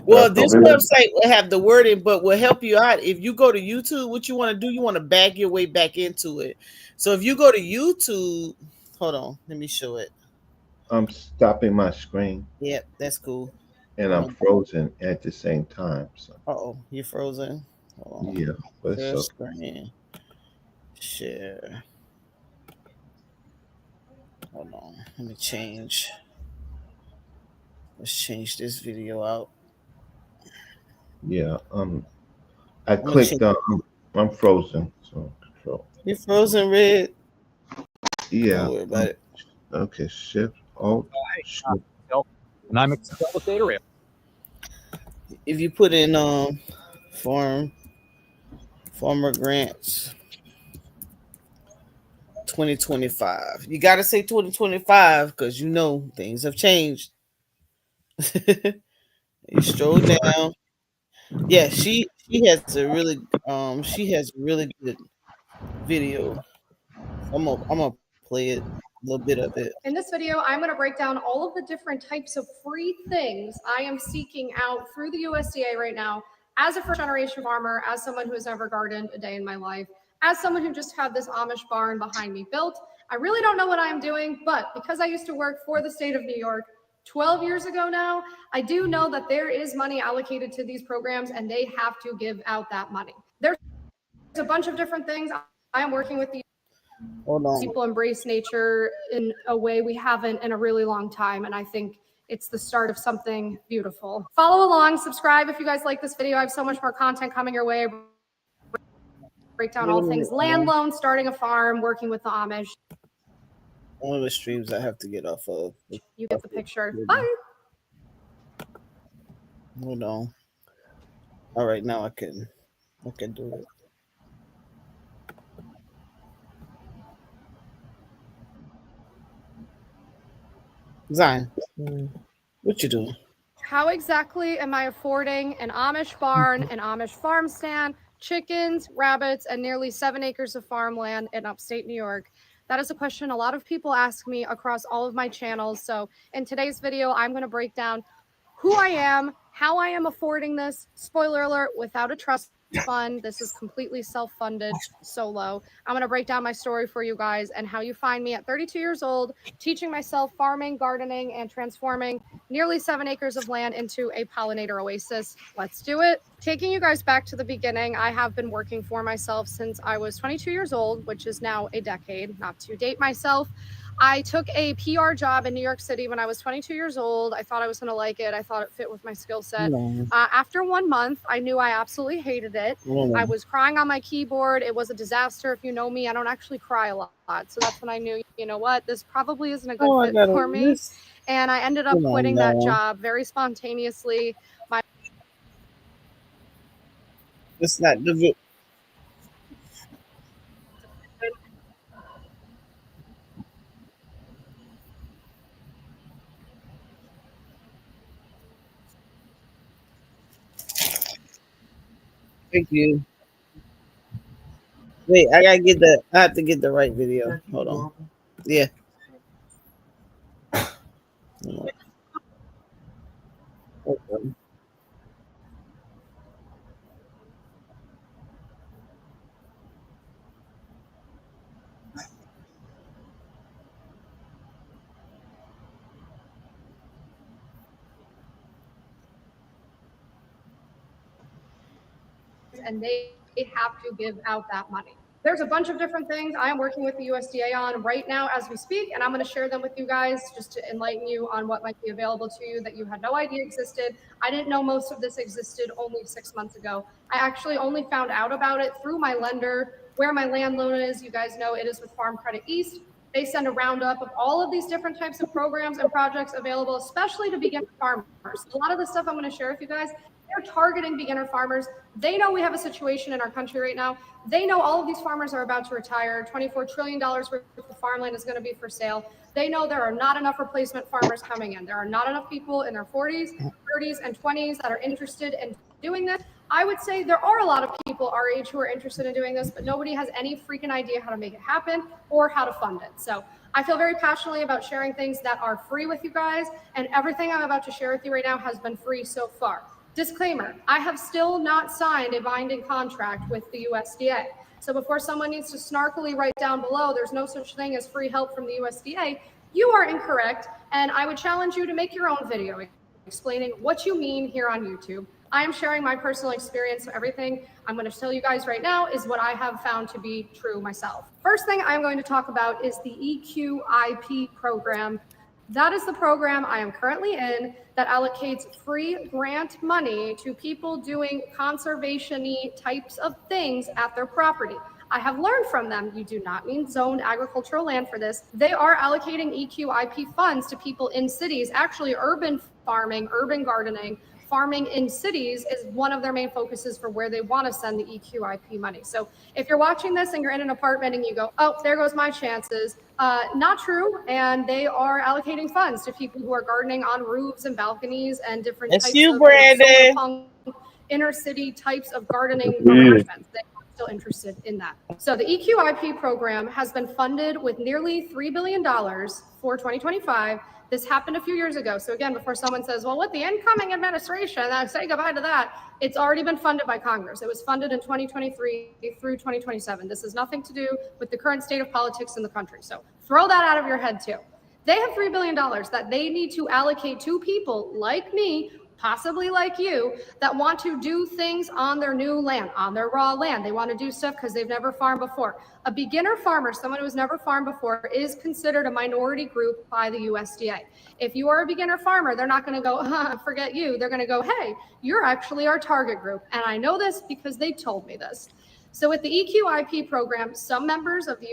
Well, That's this no video. website will have the wording, but will help you out. If you go to YouTube, what you want to do, you want to bag your way back into it. So if you go to YouTube, hold on, let me show it. I'm stopping my screen Yep, that's cool. and I'm frozen at the same time. So Oh, you're frozen. Hold on. yeah, but Share so screen. Share. Hold on. Let me change. Let's change this video out. yeah. I clicked on. I'm frozen. So control. You're frozen, Red. Yeah. Don't worry about it. Okay. Shift. Alt. Shift. And I'm Excel with data rail. If you put in farmer grants 2025, you got to say 2025 because you know things have changed. You stroll down. Yeah, she has a really good video. I'm gonna play it, a little bit of it. In this video, I'm going to break down all of the different types of free things I am seeking out through the USDA right now as a first-generation farmer, as someone who has never gardened a day in my life, as someone who just had this Amish barn behind me built. I really don't know what I'm doing, but because I used to work for the state of New York 12 years ago now, I do know that there is money allocated to these programs and they have to give out that money. There's a bunch of different things. I am working with the Hold on. people embrace nature in a way we haven't in a really long time. And I think it's the start of something beautiful. Follow along, subscribe if you guys like this video. I have so much more content coming your way. Break down all things land loans, starting a farm, working with the Amish. One of the streams I have to get off of. You get the picture. Bye. Hold on. All right, now I can do it. Zion, what you doing? How exactly am I affording an Amish barn, an Amish farm stand, chickens, rabbits, and nearly 7 acres of farmland in upstate New York? That is a question a lot of people ask me across all of my channels. So in today's video, I'm going to break down who I am, how I am affording this. Spoiler alert, without a trust fund. This is completely self-funded, solo. I'm going to break down my story for you guys and how you find me at 32 years old, teaching myself farming, gardening, and transforming nearly 7 acres of land into a pollinator oasis. Let's do it. Taking you guys back to the beginning, I have been working for myself since I was 22 years old, which is now a decade, not to date myself. I took a PR job in New York City when I was 22 years old. I thought I was going to like it. I thought it fit with my skill set. No, After 1 month, I knew I absolutely hated it. no. I was crying on my keyboard. It was a disaster. If you know me, I don't actually cry a lot. So that's when I knew, you know what, this probably isn't a good Oh, I fit gotta for me. this. And I ended up Come on quitting that now. job very spontaneously. It's not the. Thank you. Wait, I gotta get the. I have to get the right video. Hold on. Yeah. Okay. And they have to give out that money. There's a bunch of different things I am working with the USDA on right now as we speak, and I'm going to share them with you guys just to enlighten you on what might be available to you that you had no idea existed. I didn't know most of this existed only 6 months ago. I actually only found out about it through my lender, where my land loan is. You guys know it is with Farm Credit East. They send a roundup of all of these different types of programs and projects available, especially to beginner farmers. A lot of the stuff I'm going to share with you guys, they're targeting beginner farmers. They know we have a situation in our country right now. They know all of these farmers are about to retire. $24 trillion worth of farmland is going to be for sale. They know there are not enough replacement farmers coming in. There are not enough people in their 40s, 30s, and 20s that are interested in doing this. I would say there are a lot of people our age who are interested in doing this, but nobody has any freaking idea how to make it happen or how to fund it. So I feel very passionately about sharing things that are free with you guys, and everything I'm about to share with you right now has been free so far. Disclaimer, I have still not signed a binding contract with the USDA. So before someone needs to snarkily write down below, there's no such thing as free help from the USDA, you are incorrect, and I would challenge you to make your own video explaining what you mean here on YouTube. I am sharing my personal experience, so everything I'm going to tell you guys right now is what I have found to be true myself. First thing I'm going to talk about is the EQIP program. That is the program I am currently in that allocates free grant money to people doing conservation-y types of things at their property. I have learned from them, you do not need zoned agricultural land for this. They are allocating EQIP funds to people in cities, actually urban farming, urban gardening, farming in cities is one of their main focuses for where they want to send the EQIP money. So if you're watching this and you're in an apartment and you go, oh, there goes my chances, not true. And they are allocating funds to people who are gardening on roofs and balconies and different It's types you, of Brandon. solar punk, inner city types of gardening Yeah. arrangements. They are still interested in that. So the EQIP program has been funded with nearly $3 billion for 2025. This happened a few years ago. So again, before someone says, well, with the incoming administration, I say goodbye to that. It's already been funded by Congress. It was funded in 2023 through 2027. This has nothing to do with the current state of politics in the country. So throw that out of your head too. They have $3 billion that they need to allocate to people like me, possibly like you, that want to do things on their new land, on their raw land. They want to do stuff because they've never farmed before. A beginner farmer, someone who has never farmed before, is considered a minority group by the USDA. If you are a beginner farmer, they're not going to go, forget you. They're going to go, hey, you're actually our target group. And I know this because they told me this. So with the EQIP program, some members of the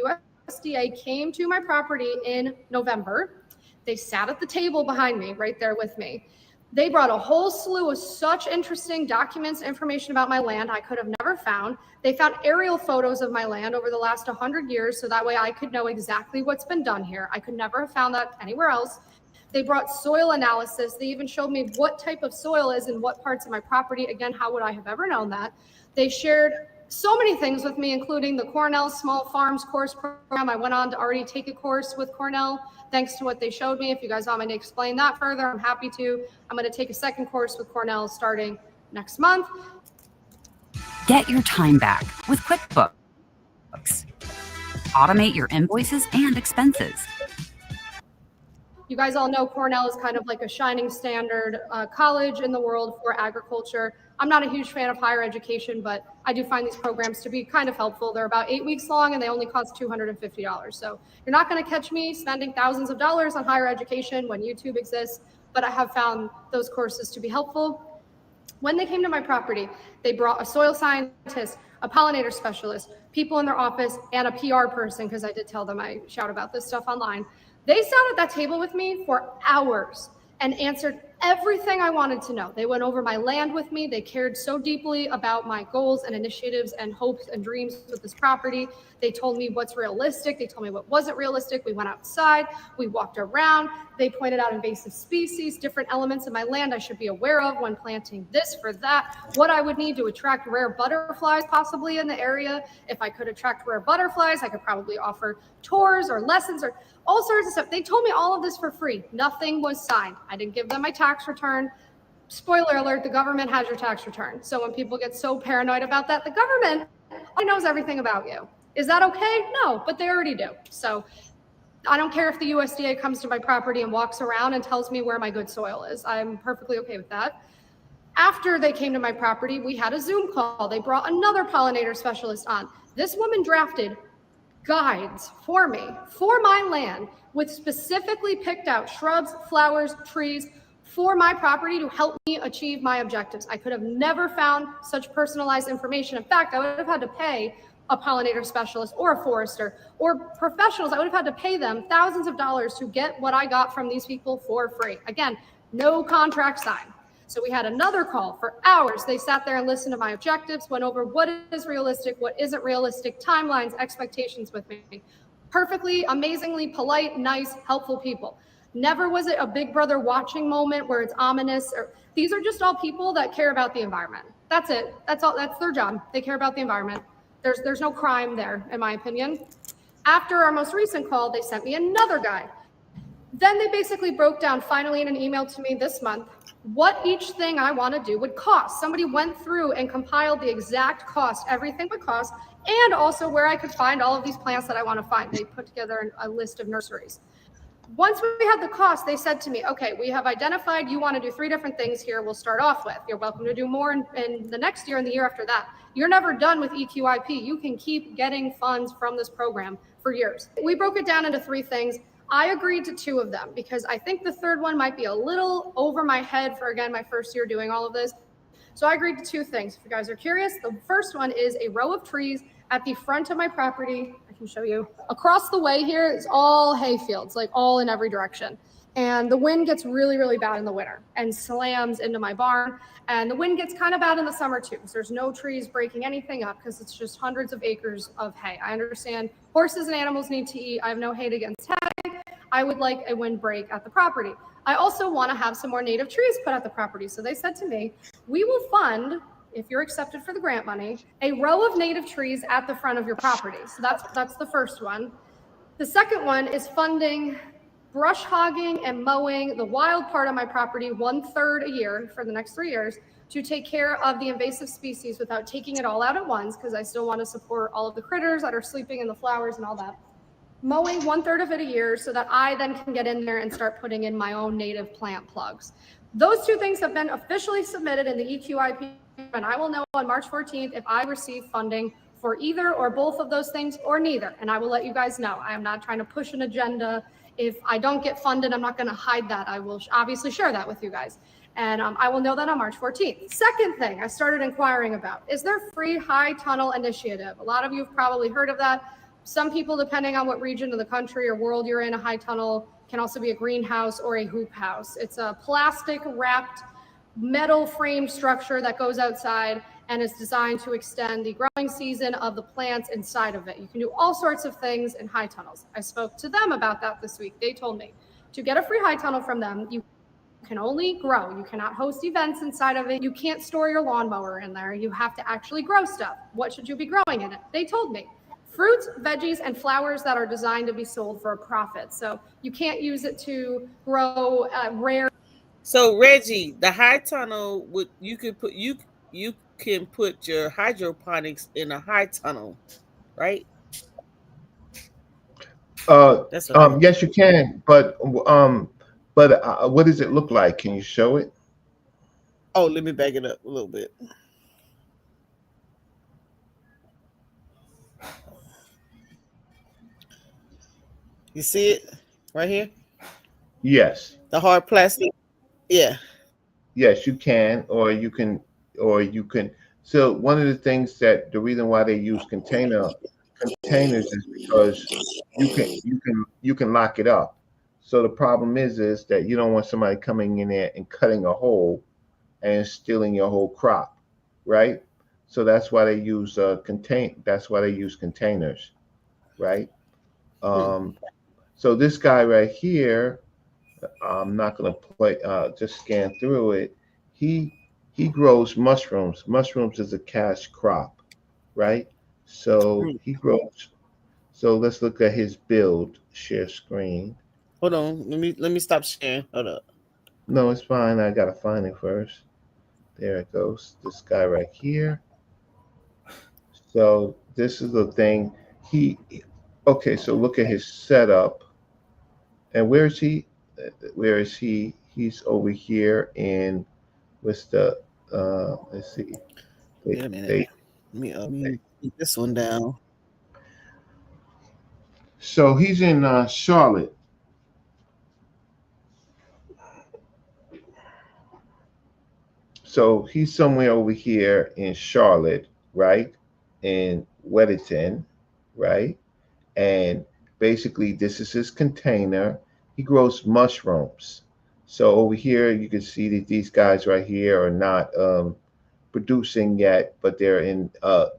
USDA came to my property in November. They sat at the table behind me, right there with me. They brought a whole slew of such interesting documents, information about my land I could have never found. They found aerial photos of my land over the last 100 years, so that way I could know exactly what's been done here. I could never have found that anywhere else. They brought soil analysis. They even showed me what type of soil is in what parts of my property. Again, how would I have ever known that? They shared so many things with me, including the Cornell Small Farms course program. I went on to already take a course with Cornell, thanks to what they showed me. If you guys want me to explain that further, I'm happy to. I'm going to take a second course with Cornell starting next month. Get your time back with QuickBooks. Automate your invoices and expenses. You guys all know Cornell is kind of like a shining standard college in the world for agriculture. I'm not a huge fan of higher education, but I do find these programs to be kind of helpful. They're about 8 weeks long and they only cost $250. So you're not going to catch me spending thousands of dollars on higher education when YouTube exists, but I have found those courses to be helpful. When they came to my property, they brought a soil scientist, a pollinator specialist, people in their office, and a PR person, because I did tell them I shout about this stuff online. They sat at that table with me for hours and answered everything I wanted to know. They went over my land with me. They cared so deeply about my goals and initiatives and hopes and dreams with this property. They told me what's realistic. They told me what wasn't realistic. We went outside. We walked around. They pointed out invasive species, different elements of my land I should be aware of when planting this for that, what I would need to attract rare butterflies possibly in the area. If I could attract rare butterflies, I could probably offer tours or lessons or all sorts of stuff. They told me all of this for free. Nothing was signed. I didn't give them my tax return. Spoiler alert, the government has your tax return. So when people get so paranoid about that, the government already knows everything about you. Is that okay? No, but they already do. So I don't care if the USDA comes to my property and walks around and tells me where my good soil is. I'm perfectly okay with that. After they came to my property, we had a Zoom call. They brought another pollinator specialist on. This woman drafted guides for me, for my land, with specifically picked out shrubs, flowers, trees for my property to help me achieve my objectives. I could have never found such personalized information. In fact, I would have had to pay a pollinator specialist or a forester or professionals. I would have had to pay them thousands of dollars to get what I got from these people for free. Again, no contract signed. So we had another call for hours. They sat there and listened to my objectives, went over what is realistic, what isn't realistic, timelines, expectations with me. Perfectly, amazingly polite, nice, helpful people. Never was it a big brother watching moment where it's ominous. These are just all people that care about the environment. That's it. That's all. That's their job. They care about the environment. There's no crime there, in my opinion. After our most recent call, they sent me another guide. Then they basically broke down finally in an email to me this month what each thing I want to do would cost. Somebody went through and compiled the exact cost, everything would cost, and also where I could find all of these plants that I want to find. They put together a list of nurseries. Once we had the cost, they said to me, okay, we have identified you want to do 3 different things here we'll start off with. You're welcome to do more in the next year and the year after that. You're never done with EQIP. You can keep getting funds from this program for years. We broke it down into 3 things. I agreed to 2 of them because I think the third one might be a little over my head for, again, my first year doing all of this. So I agreed to 2 things. If you guys are curious, the first one is a row of trees at the front of my property. I can show you. Across the way here is all hay fields, like all in every direction. And the wind gets really, really bad in the winter and slams into my barn. And the wind gets kind of bad in the summer too, because there's no trees breaking anything up because it's just hundreds of acres of hay. I understand horses and animals need to eat. I have no hate against hay. I would like a windbreak at the property. I also want to have some more native trees put at the property. So they said to me, we will fund, if you're accepted for the grant money, a row of native trees at the front of your property. So that's the first one. The second one is funding brush hogging and mowing the wild part of my property 1/3 a year for the next 3 years to take care of the invasive species without taking it all out at once, because I still want to support all of the critters that are sleeping in the flowers and all that. Mowing 1/3 of it a year so that I then can get in there and start putting in my own native plant plugs. Those 2 things have been officially submitted in the EQIP, and I will know on March 14th if I receive funding for either or both of those things or neither. And I will let you guys know. I am not trying to push an agenda. If I don't get funded, I'm not going to hide that. I will obviously share that with you guys. And I will know that on March 14th. Second thing I started inquiring about is their free high tunnel initiative. A lot of you have probably heard of that. Some people, depending on what region of the country or world you're in, a high tunnel can also be a greenhouse or a hoop house. It's a plastic wrapped metal frame structure that goes outside and is designed to extend the growing season of the plants inside of it. You can do all sorts of things in high tunnels. I spoke to them about that this week. They told me to get a free high tunnel from them, you can only grow. You cannot host events inside of it. You can't store your lawnmower in there. You have to actually grow stuff. What should you be growing in it? They told me fruits, veggies, and flowers that are designed to be sold for a profit. So you can't use it to grow rare. So Reggie, the high tunnel you can put your hydroponics in a high tunnel, right? Yes, you can. But But what does it look like? Can you show it? Oh, let me back it up a little bit. You see it right here? Yes. The hard plastic. Yeah. Yes, you can, or you can. So one of the things that the reason why they use containers is because you can lock it up. So the problem is that you don't want somebody coming in there and cutting a hole and stealing your whole crop, right? So that's why they use That's why they use containers, right? Hmm. Um, so this guy right here, I'm not going to just scan through it. He he grows mushrooms. Mushrooms is a cash crop, right? So Hmm. he grows. So let's look at his build. Share screen. Hold on. Let me stop sharing. Hold up. No, it's fine. I gotta find it first. There it goes. This guy right here. So this is the thing. He okay. So look at his setup. And where is he? Where is he? He's over here in what's the let's see. Wait a minute. They Let me take this one down. so he's in Charlotte. So he's somewhere over here in Charlotte, right? In Weddington, right? And basically this is his container. He grows mushrooms. So over here you can see that these guys right here are not producing yet, but they're in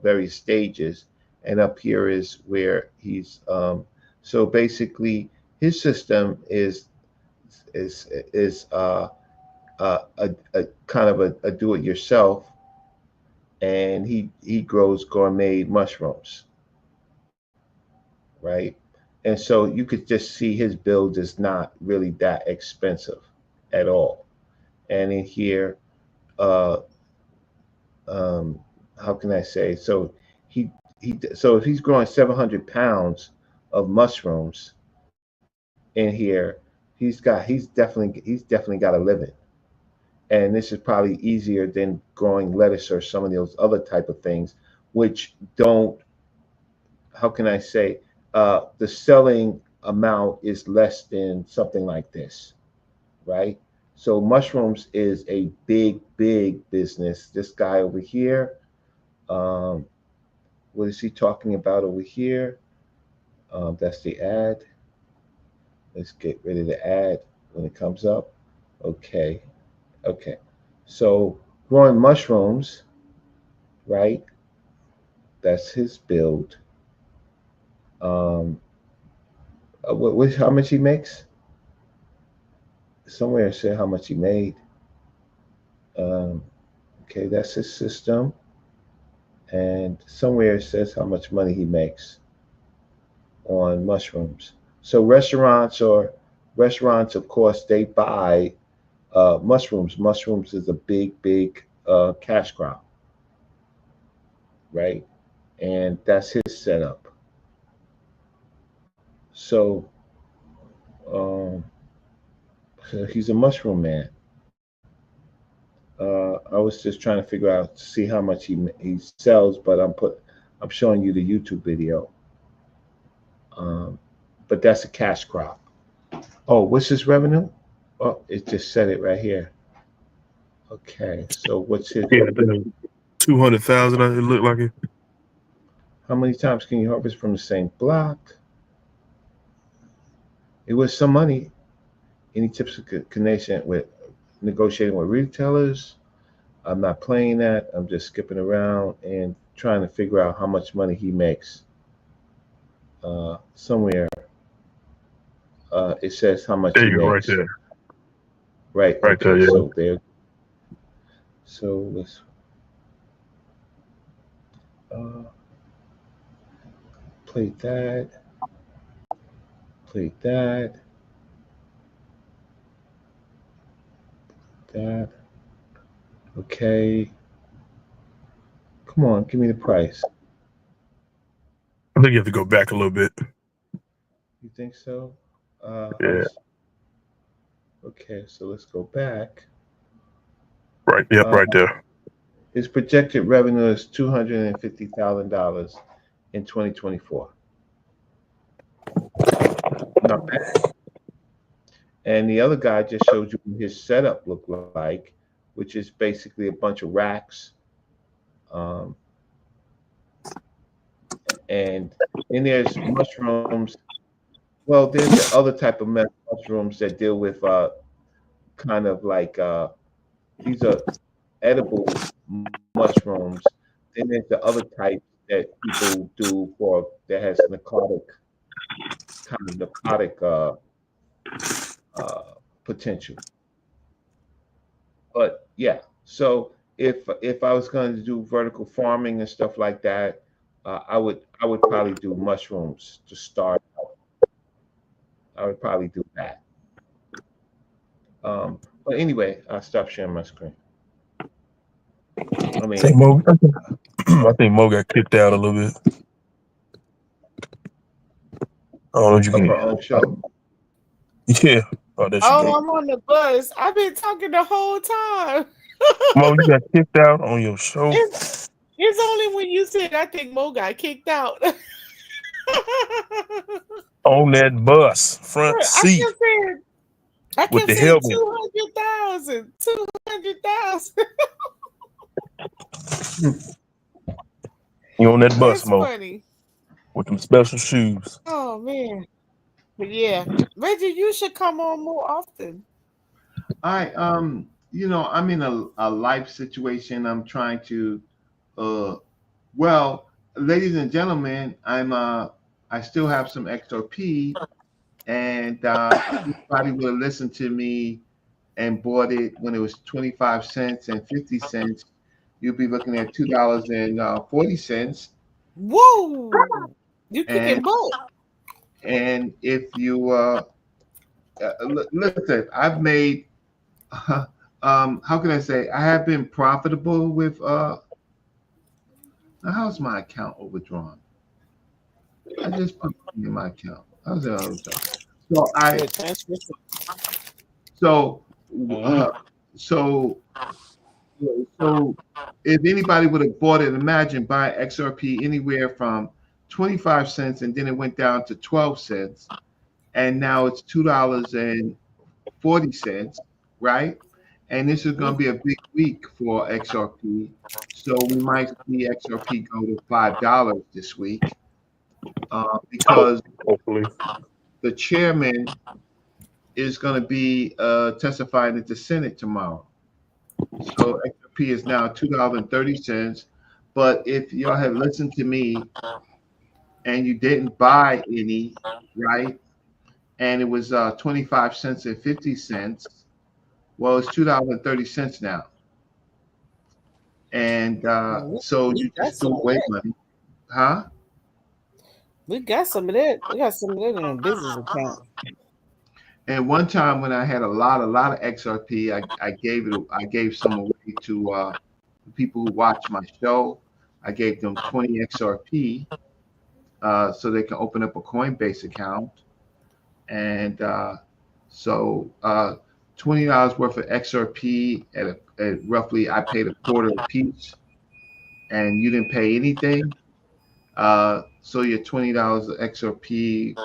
various stages. And up here is where he's. So basically, his system is a kind of a do-it-yourself, and he grows gourmet mushrooms, right? And so you could just see his build is not really that expensive at all. And in here, uh, um, how can I say? So so if he's growing 700 pounds of mushrooms in here, he's definitely got a living. And this is probably easier than growing lettuce or some of those other type of things, which don't. How can I say? The selling amount is less than something like this, right? So mushrooms is a big business. This guy over here, um, what is he talking about over here? That's the ad. Let's get rid of the ad when it comes up. Okay, okay. So growing mushrooms, right? That's his build. Um, how much he makes? Somewhere it said how much he made. Um, okay, that's his system, and somewhere it says how much money he makes on mushrooms. So restaurants, of course, they buy mushrooms. Mushrooms is a big cash crop, right? And that's his setup. So, um, so he's a mushroom man. I was just trying to figure out to see how much he sells, but I'm showing you the YouTube video. Um, but that's a cash crop. Oh, what's his revenue? Oh, it just said it right here. Okay, so what's his? Yeah, 200,000. It looked like it. How many times can you harvest from the same block? It was some money. Any tips of connection with negotiating with retailers? I'm not playing that. I'm just skipping around and trying to figure out how much money he makes. Somewhere it says how much There he you go, right makes. there. Right. Right there, Okay. yeah. So there. So let's uh, play that. Play that. That. Okay. Come on, give me the price. I think you have to go back a little bit. You think so? Yeah. Okay, so let's go back. Right. Yep. Uh, Right there. his projected revenue is $250,000 in 2024. Not bad. And the other guy just showed you what his setup looked like, which is basically a bunch of racks. Um, and then there's mushrooms. Well, there's the other type of mushrooms that deal with kind of like these are edible mushrooms. Then there's the other type that people do for that has narcotic uh, potential. But yeah, so if I was going to do vertical farming and stuff like that, I would probably do mushrooms to start. I would probably do that. But anyway, I'll stop sharing my screen. I I mean, think Mo. I think Mo got kicked out a little bit. I don't know if you of can. her own show. Yeah. Oh, there she Oh, go. I'm on the bus. I've been talking the whole time. Mo, you got kicked out on your show. It's only when you said I think Mo got kicked out. On that bus, front I seat kept saying, I with kept the saying helmet. 200,000, 200,000. You on that bus, That's Mo, funny. with them special shoes. Oh man. But yeah. Reggie, you should come on more often. I'm in a life situation. I'm trying to uh well, ladies and gentlemen, I still have some XRP, and everybody would have listened to me and bought it when it was 25 cents and 50 cents, you'll be looking at $2.40. Whoa. You And kicking butt. if you listen, I've made how can I say I have been profitable with now how's my account overdrawn? I just put it in my account. How's it overdrawn? So Yeah, transfer. so Mhm. uh, so so if anybody would have bought it, imagine buying XRP anywhere from 25 cents and then it went down to 12 cents and now it's $2.40, right? And this is going to be a big week for XRP. So we might see XRP go to $5 this week because Hopefully. the chairman is going to be testifying at the Senate tomorrow. So XRP is now $2.30. But if y'all had listened to me and you didn't buy any, right? And it was 25 cents and 50 cents. Well, it's $2.30 now. And so We you got just threw some of away that. money. Huh? We got some of that. We got some of that in a business account. And one time when I had a lot of XRP, I gave some away to people who watch my show. I gave them 20 XRP so they can open up a Coinbase account. And so $20 worth of XRP at roughly I paid a quarter a piece, and you didn't pay anything. So your $20 of XRP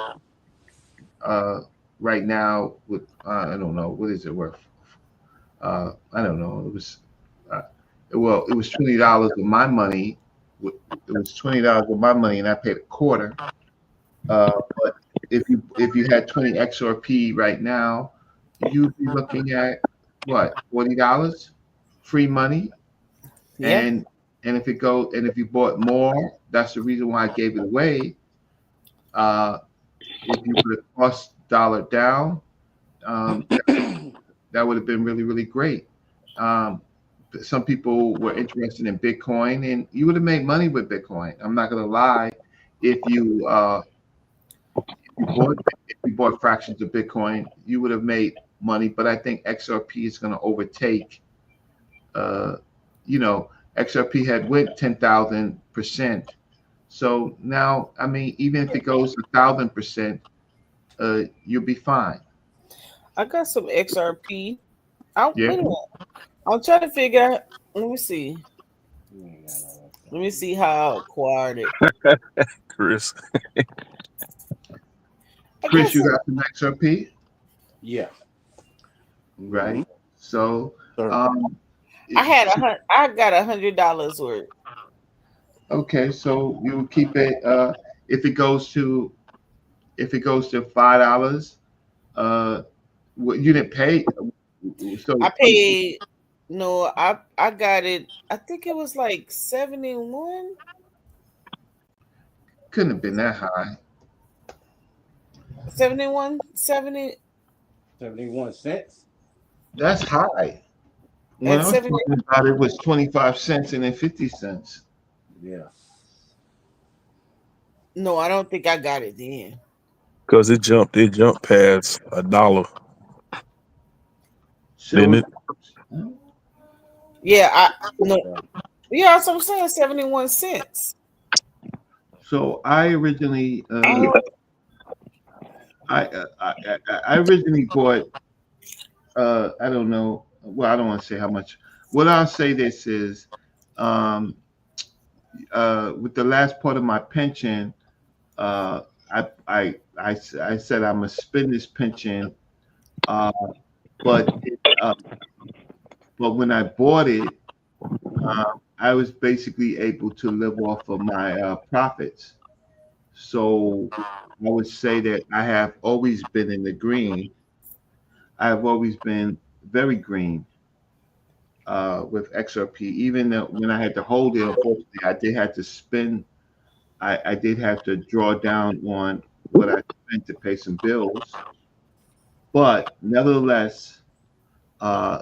right now with I don't know what is it worth. I don't know. Uh, it was $20 of my money. It was $20 of my money, and I paid a quarter. But if you had 20 XRP right now, you'd be looking at what $40 free money, Yeah. and if you bought more, that's the reason why I gave it away. Uh, if you would have cost dollar down, um, that would have been really, really great. Um, some people were interested in Bitcoin, and you would have made money with Bitcoin. I'm not going to lie. If you if you bought fractions of Bitcoin, you would have made money. But I think XRP is going to overtake. Uh, you know, XRP had went 10,000%. So now, I mean, even if it goes 1,000%, you'll be fine. I got some XRP. I Yeah. wait a minute. I'm trying to figure out. Let me see. You ain't got no Let me see how I acquired it. Chris. I Chris, guess you got some XRP, Yeah. right? Mhm. So, Sure. I got $100 worth. okay, so you would keep it. If it goes to $5, you didn't pay. So I paid no, I got it. I think it was like 71. couldn't have been that high. 71, 70 71 cents. That's high. When and I was 70. talking about it, it was 25 cents and then 50 cents. Yeah. No, I don't think I got it then. Because it jumped past $1, didn't So, it? Yeah, I no. Yeah. Yeah, that's what I'm saying. 71 cents. so I originally, Oh, I originally bought. I don't know. Well, I don't want to say how much. What I'll say this is, um, with the last part of my pension, uh, I said I'm gonna spend this pension, uh, but but when I bought it, I was basically able to live off of my profits. So I would say that I have always been in the green. I have always been very green with XRP. Even though when I had to hold it, unfortunately, I did have to spend. I did have to draw down on what I spent to pay some bills. But nevertheless, I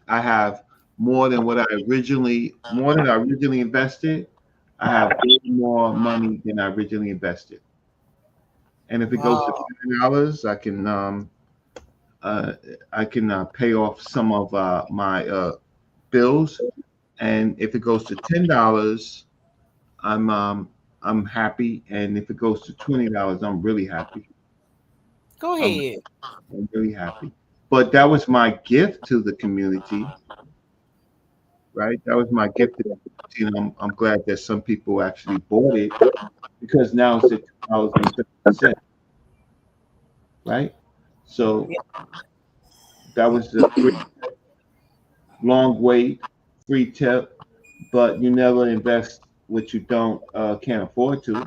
have more than I originally invested. I have way more money than I originally invested. And if it goes to wow. $50, uh, I can pay off some of my bills. And if it goes to $10, I'm I'm happy. And if it goes to $20, I'm really happy. Go I'm, ahead. I'm really happy. But that was my gift to the community, right? That was my gift to the community. And I'm glad that some people actually bought it because now it's at $2.50, right? So Yeah. that was a free, long wait, free tip, but you never invest what you don't can't afford to,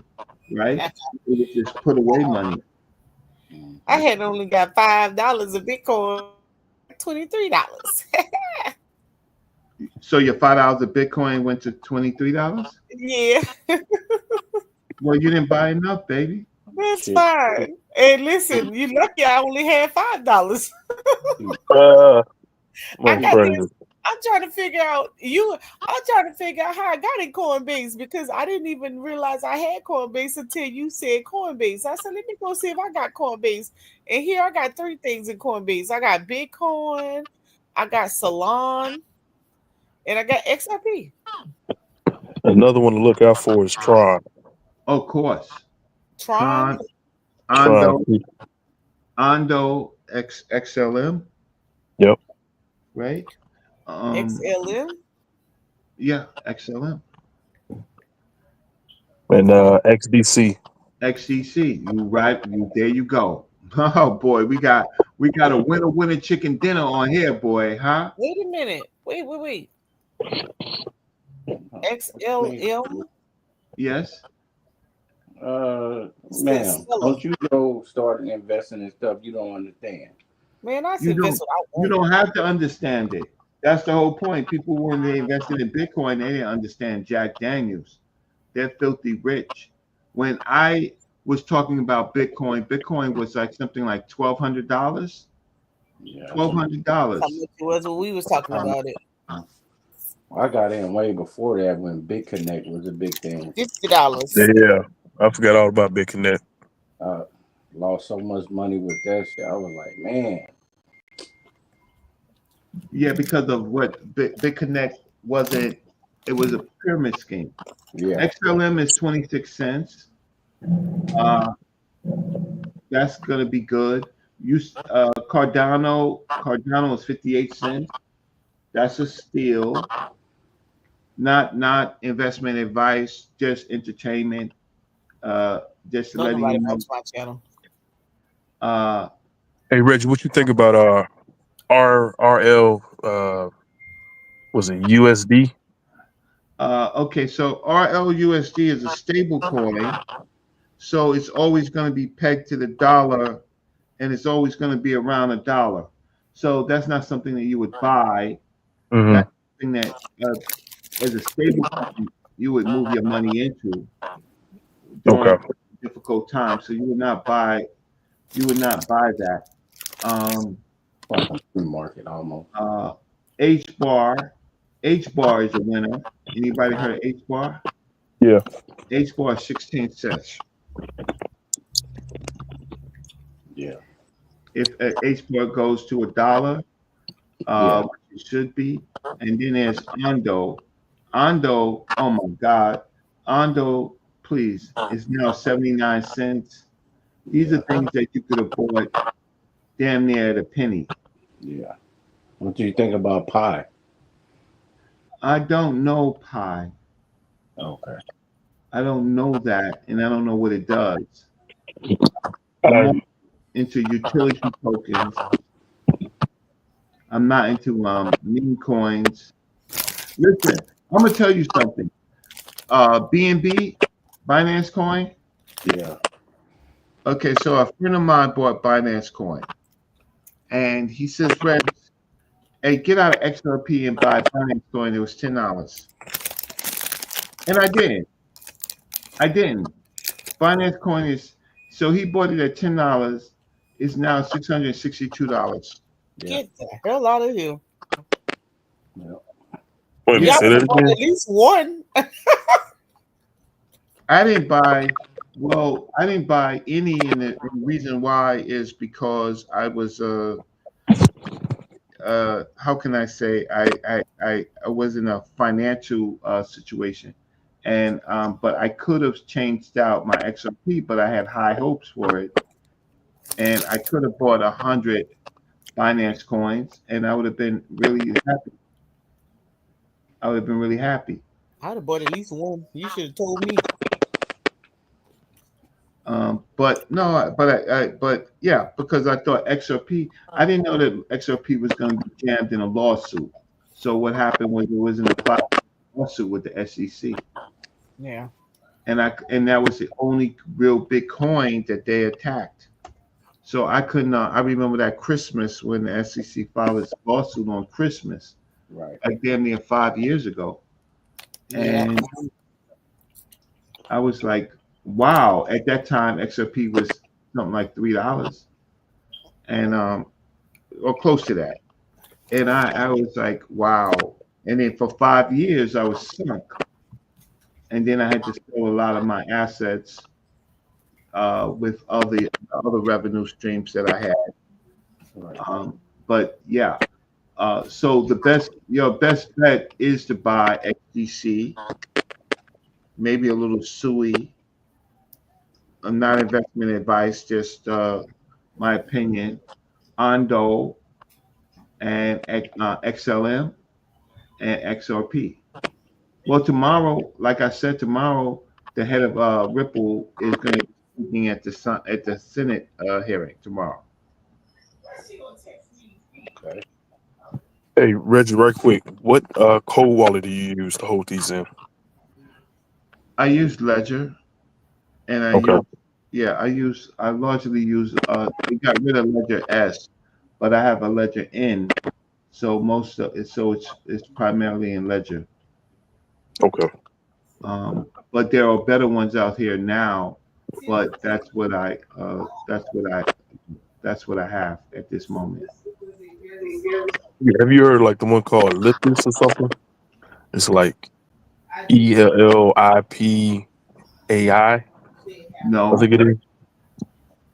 right? It was just put away money. I Mhm. had only got $5 of Bitcoin, $23. So your $5 of Bitcoin went to $23. Yeah, Well, you didn't buy enough, baby. that's Shit. fine. And listen, you lucky I only had $5. Uh, I that's got crazy. this. I'm trying to figure out you. I'm trying to figure out how I got in Coinbase because I didn't even realize I had Coinbase until you said Coinbase. I said, let me go see if I got Coinbase. And here I got three things in Coinbase. I got Bitcoin, I got Salon, and I got XRP. Another one to look out for is Tron. Of course. Tron, Tron, Tron. Ondo, XLM, Yep. right? XLM. Yeah, XLM. And XDC. XCC. You right. There you go. Oh boy, we got a winner chicken dinner on here, boy, huh? Wait a minute. Wait. Me. XLM. Yes. Said Ma'am, Stellar. don't you go start investing in stuff you don't understand. Man, I You should invest don't what I you want. don't have to understand it. That's the whole point. People when they invested in Bitcoin, they didn't understand Jack Daniels. They're filthy rich. When I was talking about Bitcoin, Bitcoin was like something like $1,200. Yeah. How $1,200. much it was when we was talking about it? I got in way before that when BitConnect was a big thing. $50. Yeah. I forgot all about BitConnect. I lost so much money with that shit. I was like, man, Yeah, because of what BitConnect wasn't. It was a pyramid scheme. yeah. XLM is 26 cents. Uh, that's gonna be good. Cardano is 58 cents. That's a steal. Not investment advice, just entertainment. Just Don't letting you nobody know. watch my channel. Hey Reggie, what you think about RRL was it USD? Okay, so RLUSD is a stable coin, so it's always going to be pegged to the dollar, and it's always going to be around $1. So that's not something that you would buy. Mm-hmm. That's something that, as a stable coin, you would move your money into during Okay. difficult times. So you would not buy. You would not buy that. Like a free market almost. H bar. H bar is a winner. Anybody heard of H bar? Yeah. H bar is 16 cents. Yeah. If H bar goes to $1, Yeah. which it should be, and then there's Ondo. Ondo, oh my God, Ondo, please, is now 79 cents. These are things that you could have bought damn near at a penny. Yeah. What do you think about Pi? I don't know Pi. Okay. I don't know that, and I don't know what it does. I'm more into utility tokens. I'm not into meme coins. Listen, I'm gonna tell you something. BNB, Binance Coin. Yeah. Okay, so a friend of mine bought Binance Coin, and he says, "Red, hey, get out of XRP and buy Binance Coin." It was $10, and I didn't. I didn't. Binance Coin is so he bought it at $10. It's now $662. Yeah. Get the hell out of here. Yeah. Wait, Yeah. say that Y'all bought again? at least one. I didn't buy. Well, I didn't buy any, and the reason why is because I was how can I say I was in a financial situation, and but I could have changed out my XRP, but I had high hopes for it, and I could have bought 100 Binance coins, and I would have been really happy. I would have been really happy. I'd have bought at least one. You should have told me. But no, but yeah, because I thought XRP, I didn't know that XRP was going to be jammed in a lawsuit. So what happened was it was in a lawsuit with the SEC, Yeah. and that was the only real big coin that they attacked. So I couldn't. I remember that Christmas when the SEC filed its lawsuit on Christmas, Right. like damn near 5 years ago, Yeah. and I was like, wow. At that time, XRP was something like $3, and or close to that. And I was like, wow. And then for 5 years, I was sunk. And then I had to sell a lot of my assets with other revenue streams that I had. Right. But yeah, so your best bet is to buy XDC, maybe a little SUI. Not investment advice, just my opinion. Ondo and XLM and XRP. Well, tomorrow, like I said, tomorrow the head of Ripple is going to be speaking at the Senate hearing tomorrow. Okay. Hey Reggie, right quick, what cold wallet do you use to hold these in? I use Ledger, and Okay. I largely use. We got rid of Ledger S, but I have a Ledger N, so most of it. So it's primarily in Ledger. Okay. But there are better ones out here now. But that's what I have at this moment. Have you heard like the one called Lipus or something? It's like ELLIPAI. I No, think it is.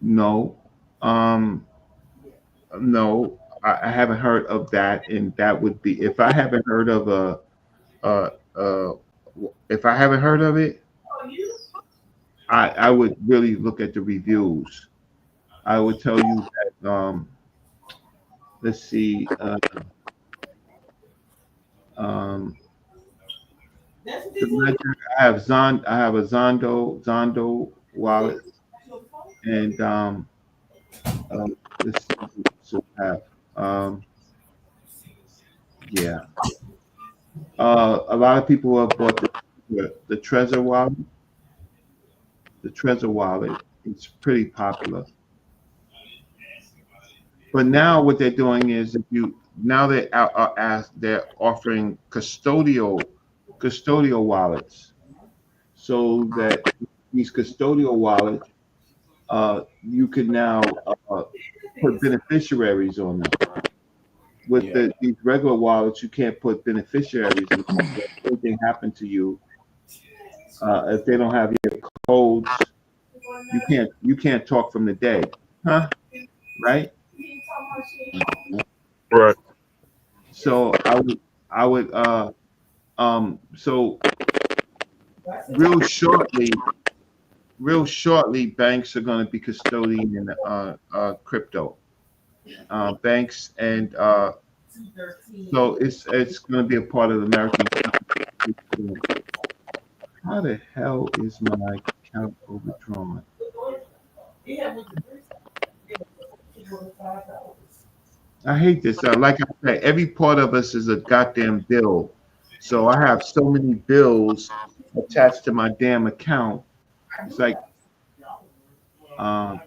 no, no. I haven't heard of that, and that would be if I haven't heard of uh, uh, if I haven't heard of it, I would really look at the reviews. I would tell you that Um, let's see. Um, the ledger. I have a Zondo wallet, and let's see what else I have. Um, yeah. A lot of people have bought the Trezor wallet. The Trezor wallet. It's pretty popular. But now what they're doing is if you now they're offering custodial wallets, so that these custodial wallets you can now put beneficiaries on them. With Yeah. these regular wallets, you can't put beneficiaries on them. If anything happened to you, if they don't have your codes, you can't talk from the dead, huh? Right? Right. So I would so real shortly banks are going to be custodian crypto banks, and so it's going to be a part of the American. How the hell is my account overdrawn? I hate this. Like I said, every part of us is a goddamn bill. So I have so many bills attached to my damn account. It's like, um,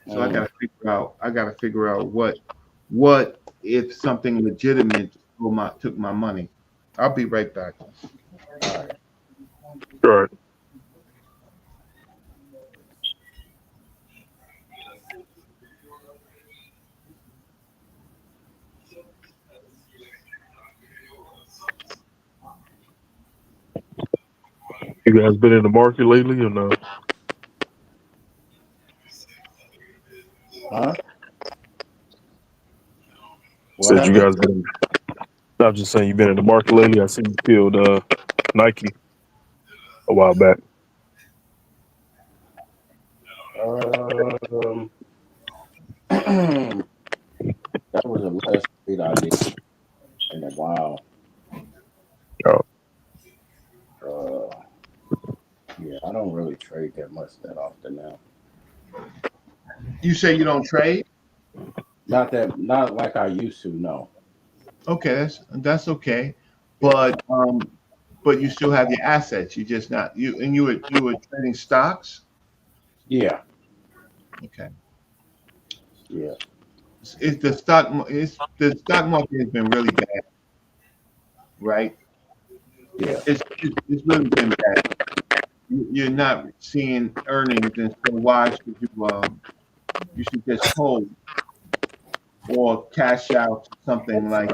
so I gotta figure out. I gotta figure out what if something legitimate took my money. I'll be right back. Right. You guys been in the market lately or no? Huh? What Said you happened? guys been. I'm just saying you've been in the market lately. I seen you killed Nike a while back. Um, that was the last trade I did in a while. Oh. Yeah, I don't really trade that much that often now. You say you don't trade? Not like I used to. No. Okay, that's okay. But you still have your assets. You just not you and you were trading stocks. Yeah. Okay. Yeah. The stock market has been really bad, right? Yeah. It's really been bad. You're not seeing earnings, and so why should you should just hold or cash out something like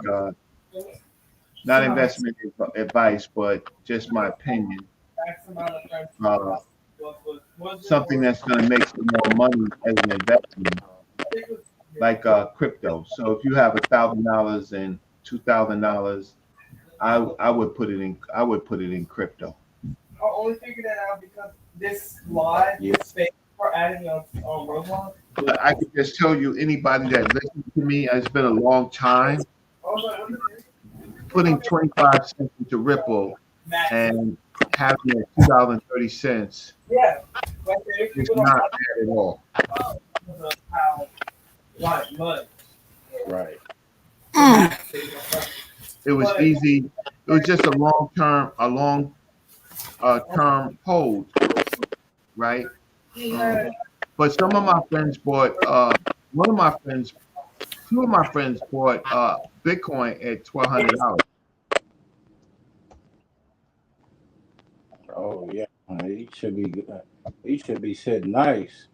not investment advice, but just my opinion. Uh, Something that's going to make some more money as an investment, like crypto. So if you have $1,000 and $2,000, I would put it in crypto. I only figured that out because this live space for adding on Roblox. But I could just tell you, anybody that listens to me, it's been a long time. Putting 25 cents into Ripple and having it $2.30 Yeah, is not bad at all. Right. It was easy. It was just a long term hold, right? But some of my friends bought. Two of my friends bought Bitcoin at $1,200. Oh yeah. He should be good. He should be sitting nice.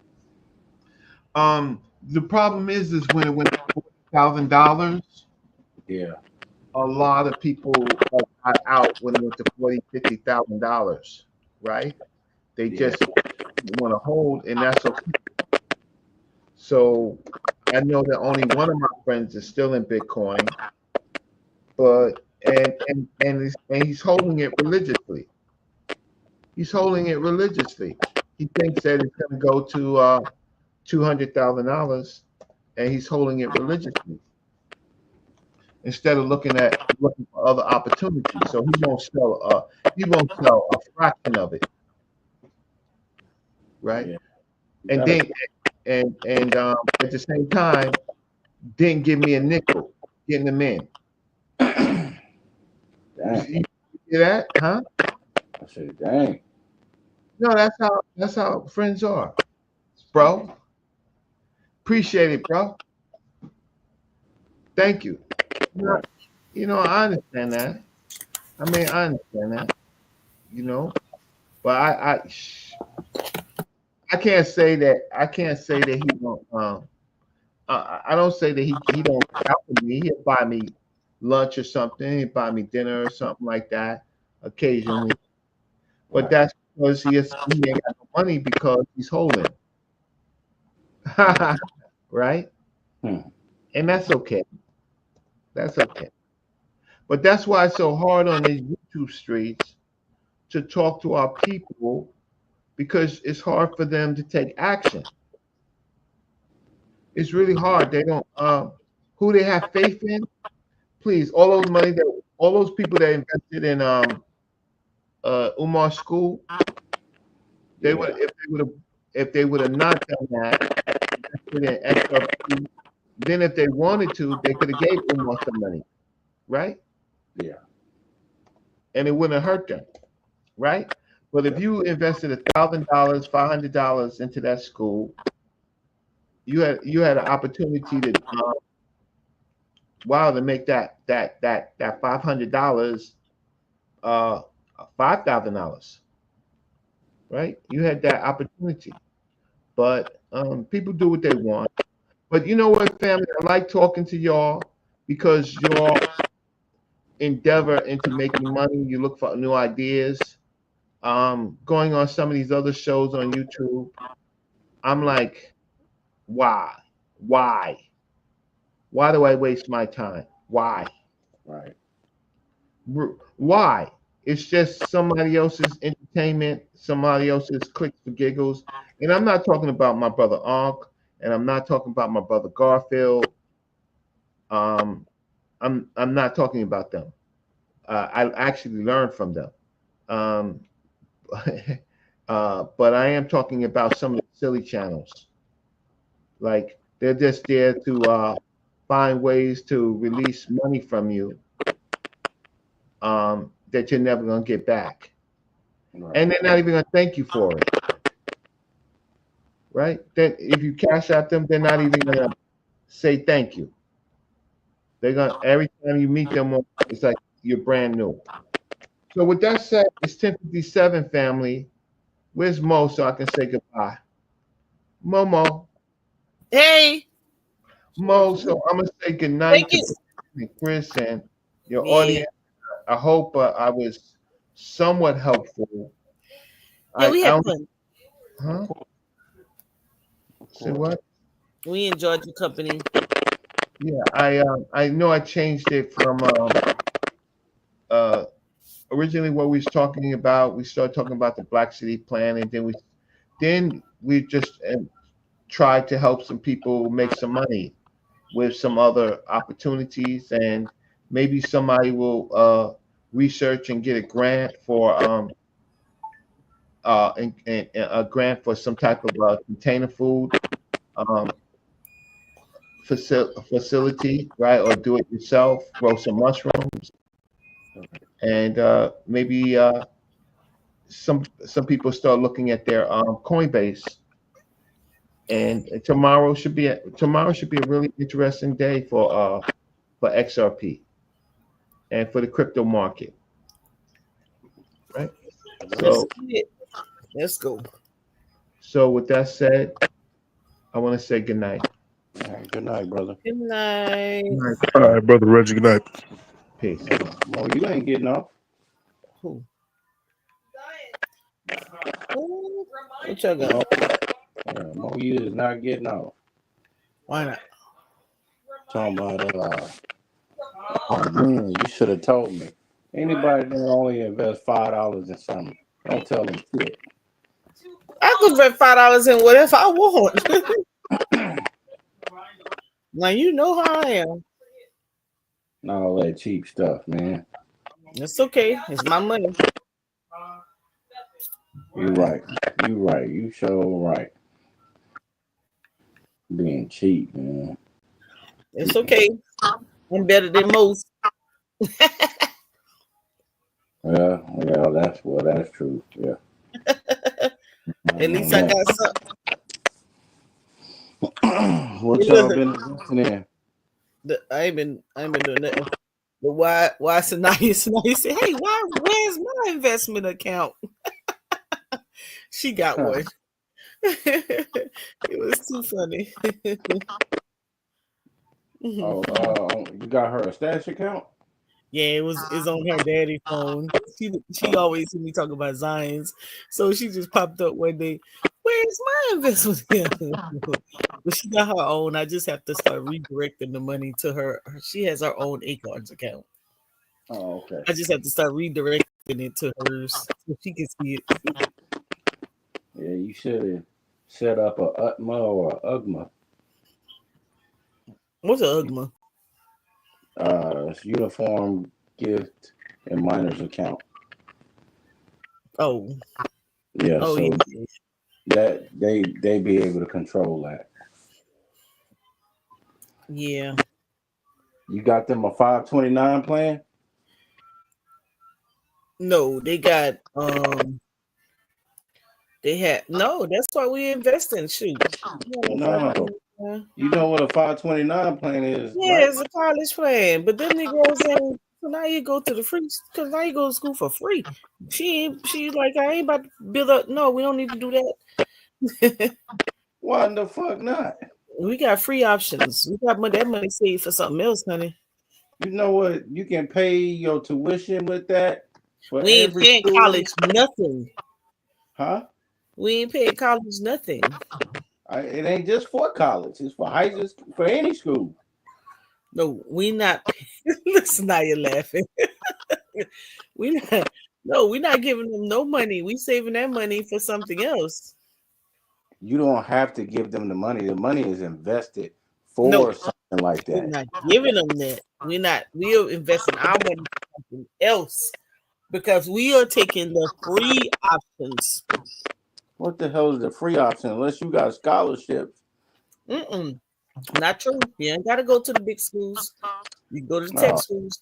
The problem is when it went to $40,000, Yeah. a lot of people got out when it went to $50,000, right? They just want to hold, and that's okay. So I know that only one of my friends is still in Bitcoin, but and he's holding it religiously. He's holding it religiously. He thinks that it's going to go to $200,000 and he's holding it religiously instead of looking for other opportunities. So he won't sell a fraction of it, right? Yeah. And then at the same time, didn't give me a nickel getting them in. Dang. You hear that, huh? I said, dang. No, that's how friends are, bro. Appreciate it, bro. Thank you. You know, I understand that. I mean, I understand that. You know, but I can't say that. I can't say that he don't. I don't say that he don't help me. He'll buy me lunch or something. He'll buy me dinner or something like that occasionally. But that's because he ain't got no money because he's holding. Right? And that's okay. That's okay. But that's why it's so hard on these YouTube streets to talk to our people, because it's hard for them to take action. It's really hard. They don't who they have faith in. Please, all those people that invested in Umar School, they would if they would have not done that, invested in XRP, then if they wanted to, they could have gave Umar some money, right? Yeah. And it wouldn't have hurt them, right? But if you invested $1,000, $500 into that school, you had an opportunity to to make that $500 $5,000, right? You had that opportunity, but people do what they want. But you know what, family? I like talking to y'all because y'all endeavor into making money. You look for new ideas. Going on some of these other shows on YouTube, I'm like, why do I waste my time? Why? Right. Why? It's just somebody else's entertainment, somebody else's clicks for giggles. And I'm not talking about my brother Ankh, and I'm not talking about my brother Garfield. I'm not talking about them. I actually learned from them. But I am talking about some of the silly channels. Like, they're just there to find ways to release money from you that you're never going to get back. Right. And they're not even going to thank you for it. Right? Then if you cash out them, they're not even going to say thank you. They're going to, every time you meet them, it's like you're brand new. So with that said, it's 10:57, family. Where's Mo so I can say goodbye? Momo. Hey. Mo, so I'm going to say goodnight to Chris and your audience. I hope I was somewhat helpful. Yeah, we had fun. Huh? Say what? We enjoyed your company. Yeah, I know I changed it from originally what we was talking about. We started talking about the Black City Plan, and then we just tried to help some people make some money with some other opportunities, and maybe somebody will research and get a grant for and a grant for some type of container food facility, right? Or do it yourself, grow some mushrooms, and maybe some people start looking at their Coinbase. And tomorrow should be a really interesting day for XRP and for the crypto market, right? So let's go. So with that said, I want to say good night. All right, good night, brother. Good night. All right, brother Reggie. Good night. Peace. Mo, you ain't getting off. Who? What y'all got? Mo, you is not getting off. Why not? Talking about oh man, you should have told me. Anybody that only invest $5 in something, don't tell them shit. I could bet $5 in whatever I want. Now you know how I am. Not all that cheap stuff, man. It's okay. It's my money. You right. You right. You sure right. Being cheap, man. It's okay. I'm better than most. Yeah, that's true. Yeah. At least I got something. What y'all been investing in? I ain't been doing nothing. But why Sanaya said, hey, where's my investment account? She got one. It was too funny. Oh, you got her a stash account? Yeah, it's on her daddy's phone. She always hear me talk about Zion's. So she just popped up one day. Where's my investment account? But she got her own. I just have to start redirecting the money to her. She has her own Acorns account. Oh, okay. I just have to start redirecting it to hers so she can see it. Yeah, you should have set up a UTMA or a UGMA. What's a UGMA? It's Uniform Gift and Minors account. Oh. Yeah, Oh, so yeah. that they be able to control that. Yeah. You got them a 529 plan? No, they got they had no, that's why we invest in shoot. No. You know what a 529 plan is? Yeah, right? it's a college plan. But then Negroes saying, so now you go to the free because now you go to school for free. She's like, I ain't about to build up. No, we don't need to do that. Why the fuck not? We got free options. We got that money saved for something else, honey. You know what? You can pay your tuition with that. For We ain't every paying school. college nothing. Huh? We ain't paying college nothing. It ain't just for college. It's for high school, for any school. No, we not. Listen, now you're laughing. We're not giving them no money. We saving that money for something else. You don't have to give them the money. The money is invested for something like that. We're not giving them that. We are investing our money for something else because we are taking the free options. What the hell is the free option? Unless you got scholarships. Not true. You ain't gotta go to the big schools. You go to the tech schools.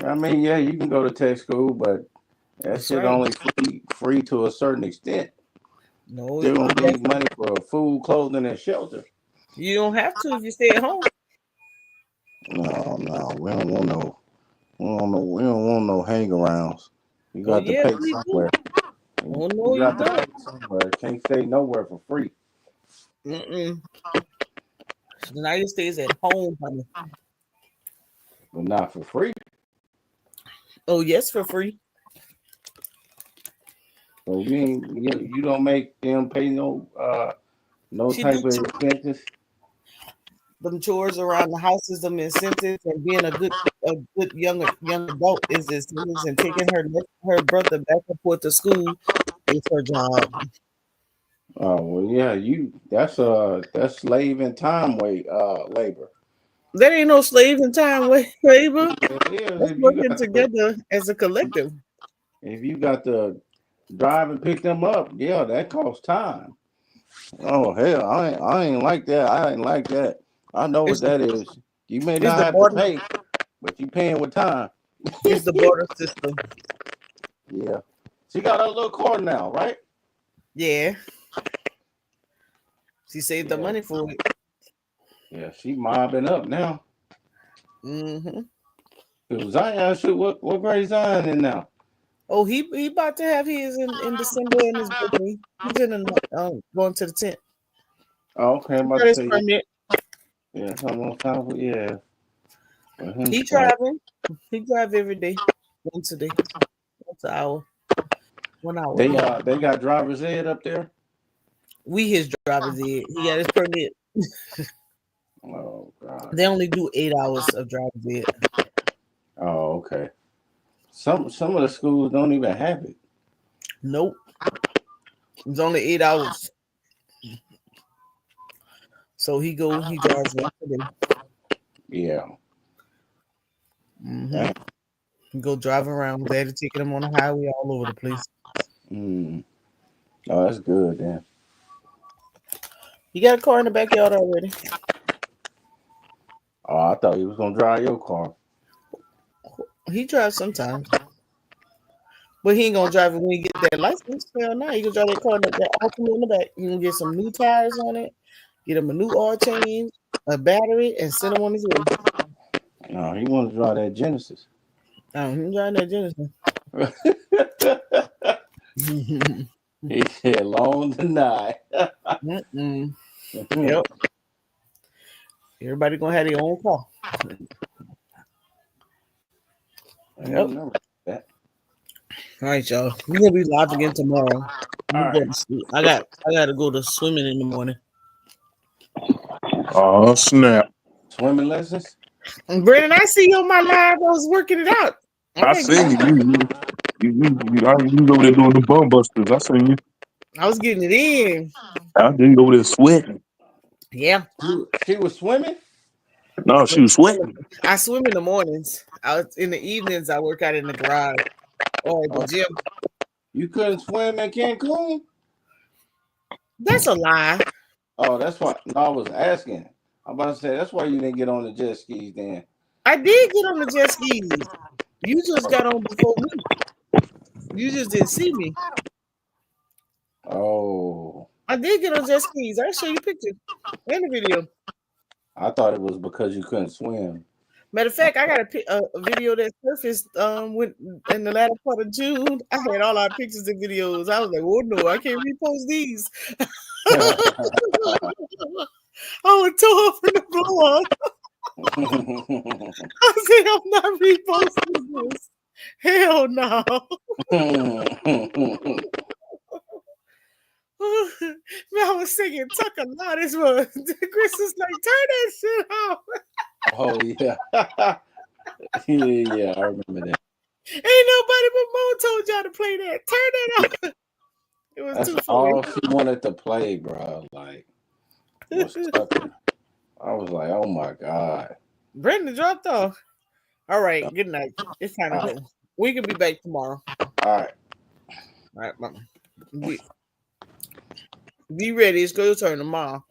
I mean, yeah, you can go to tech school, but that shit only free to a certain extent. No, they're gonna need money for food, clothing, and shelter. You don't have to if you stay at home. No, we don't want no. We don't want no hang-arounds. You got to pay somewhere. Oh no, you don't. Pay somewhere. Can't stay nowhere for free. United States at home, honey. But not for free. Oh yes, for free. So you don't make them pay no type of expenses. Them chores around the houses, them incentives, and being a good young adult is incentives, and taking her brother back and forth to school is her job. Oh well, yeah, that's slave and time labor. That ain't no slave and time labor. That's working together as a collective. If you got to drive and pick them up, yeah, that costs time. Oh hell, I ain't like that. I ain't like that. I know what that is. You may not have to pay, but you paying with time. It's the border system. Yeah. She got her little car now, right? Yeah. She saved the money for it. Yeah, she mobbing up now. Zion, shoot, what grade Zion in now? Oh, he about to have his in December in his birthday. He's in going to the tent. Oh, okay. I'm about to say, yeah, yeah. He driving. He drive every day. Once an hour. 1 hour. They got driver's ed up there? We his driver's ed. He got his permit. Oh God. They only do 8 hours of driver's ed. Oh, okay. Some of the schools don't even have it. Nope. It's only 8 hours. So he drives once a day. Yeah. Mm-hmm. Go drive around. Daddy taking him on the highway all over the place. Mm. Oh, that's good then. You got a car in the backyard already? Oh, I thought he was gonna drive your car. He drives sometimes. But he ain't gonna drive it when he get that license. Hell no, he gonna drive that car in that Altima in the back. He gonna get some new tires on it, get him a new oil change, a battery, and send him on his way. No, he wants to drive that Genesis. Oh, he's driving that Genesis. He said long deny. Mm-mm. Yep. Everybody gonna have their own car. Yep. That. All right, y'all. We're gonna be live again tomorrow. I'm going to sleep. I gotta go to swimming in the morning. Oh snap! Swimming lessons? And Brandon, I see you on my live. I was working it out. I seen you. You over there doing the bum busters. I seen you. I was getting it in. I didn't go there sweating. Yeah. She was swimming? No, she was sweating. I swim in the mornings. In the evenings, I work out in the garage or at the gym. You couldn't swim in Cancun? That's a lie. Oh, that's why. No, I was asking. I'm about to say that's why you didn't get on the jet skis then. I did get on the jet skis. You just got on before me. You just didn't see me. Oh. I did get on jet skis. I'll show you pictures and the video. I thought it was because you couldn't swim. Matter of fact, I got a video that surfaced in the latter part of June. I had all our pictures and videos. I was like, oh no, I can't repost these. I was tore up in the blow up. I said, I'm not reposting this. Hell no. Man, I was singing Tuck a lot. This was Chris was like, turn that shit off. Oh yeah. yeah, I remember that. Ain't nobody but Mo told y'all to play that. Turn that off. It was That's too funny. all she wanted to play, bro. Like, what's up? I was like, oh my God. Brendan dropped off. All right, good night. It's time to go. We can be back tomorrow. All right. All right, mama. Be ready. It's your turn tomorrow.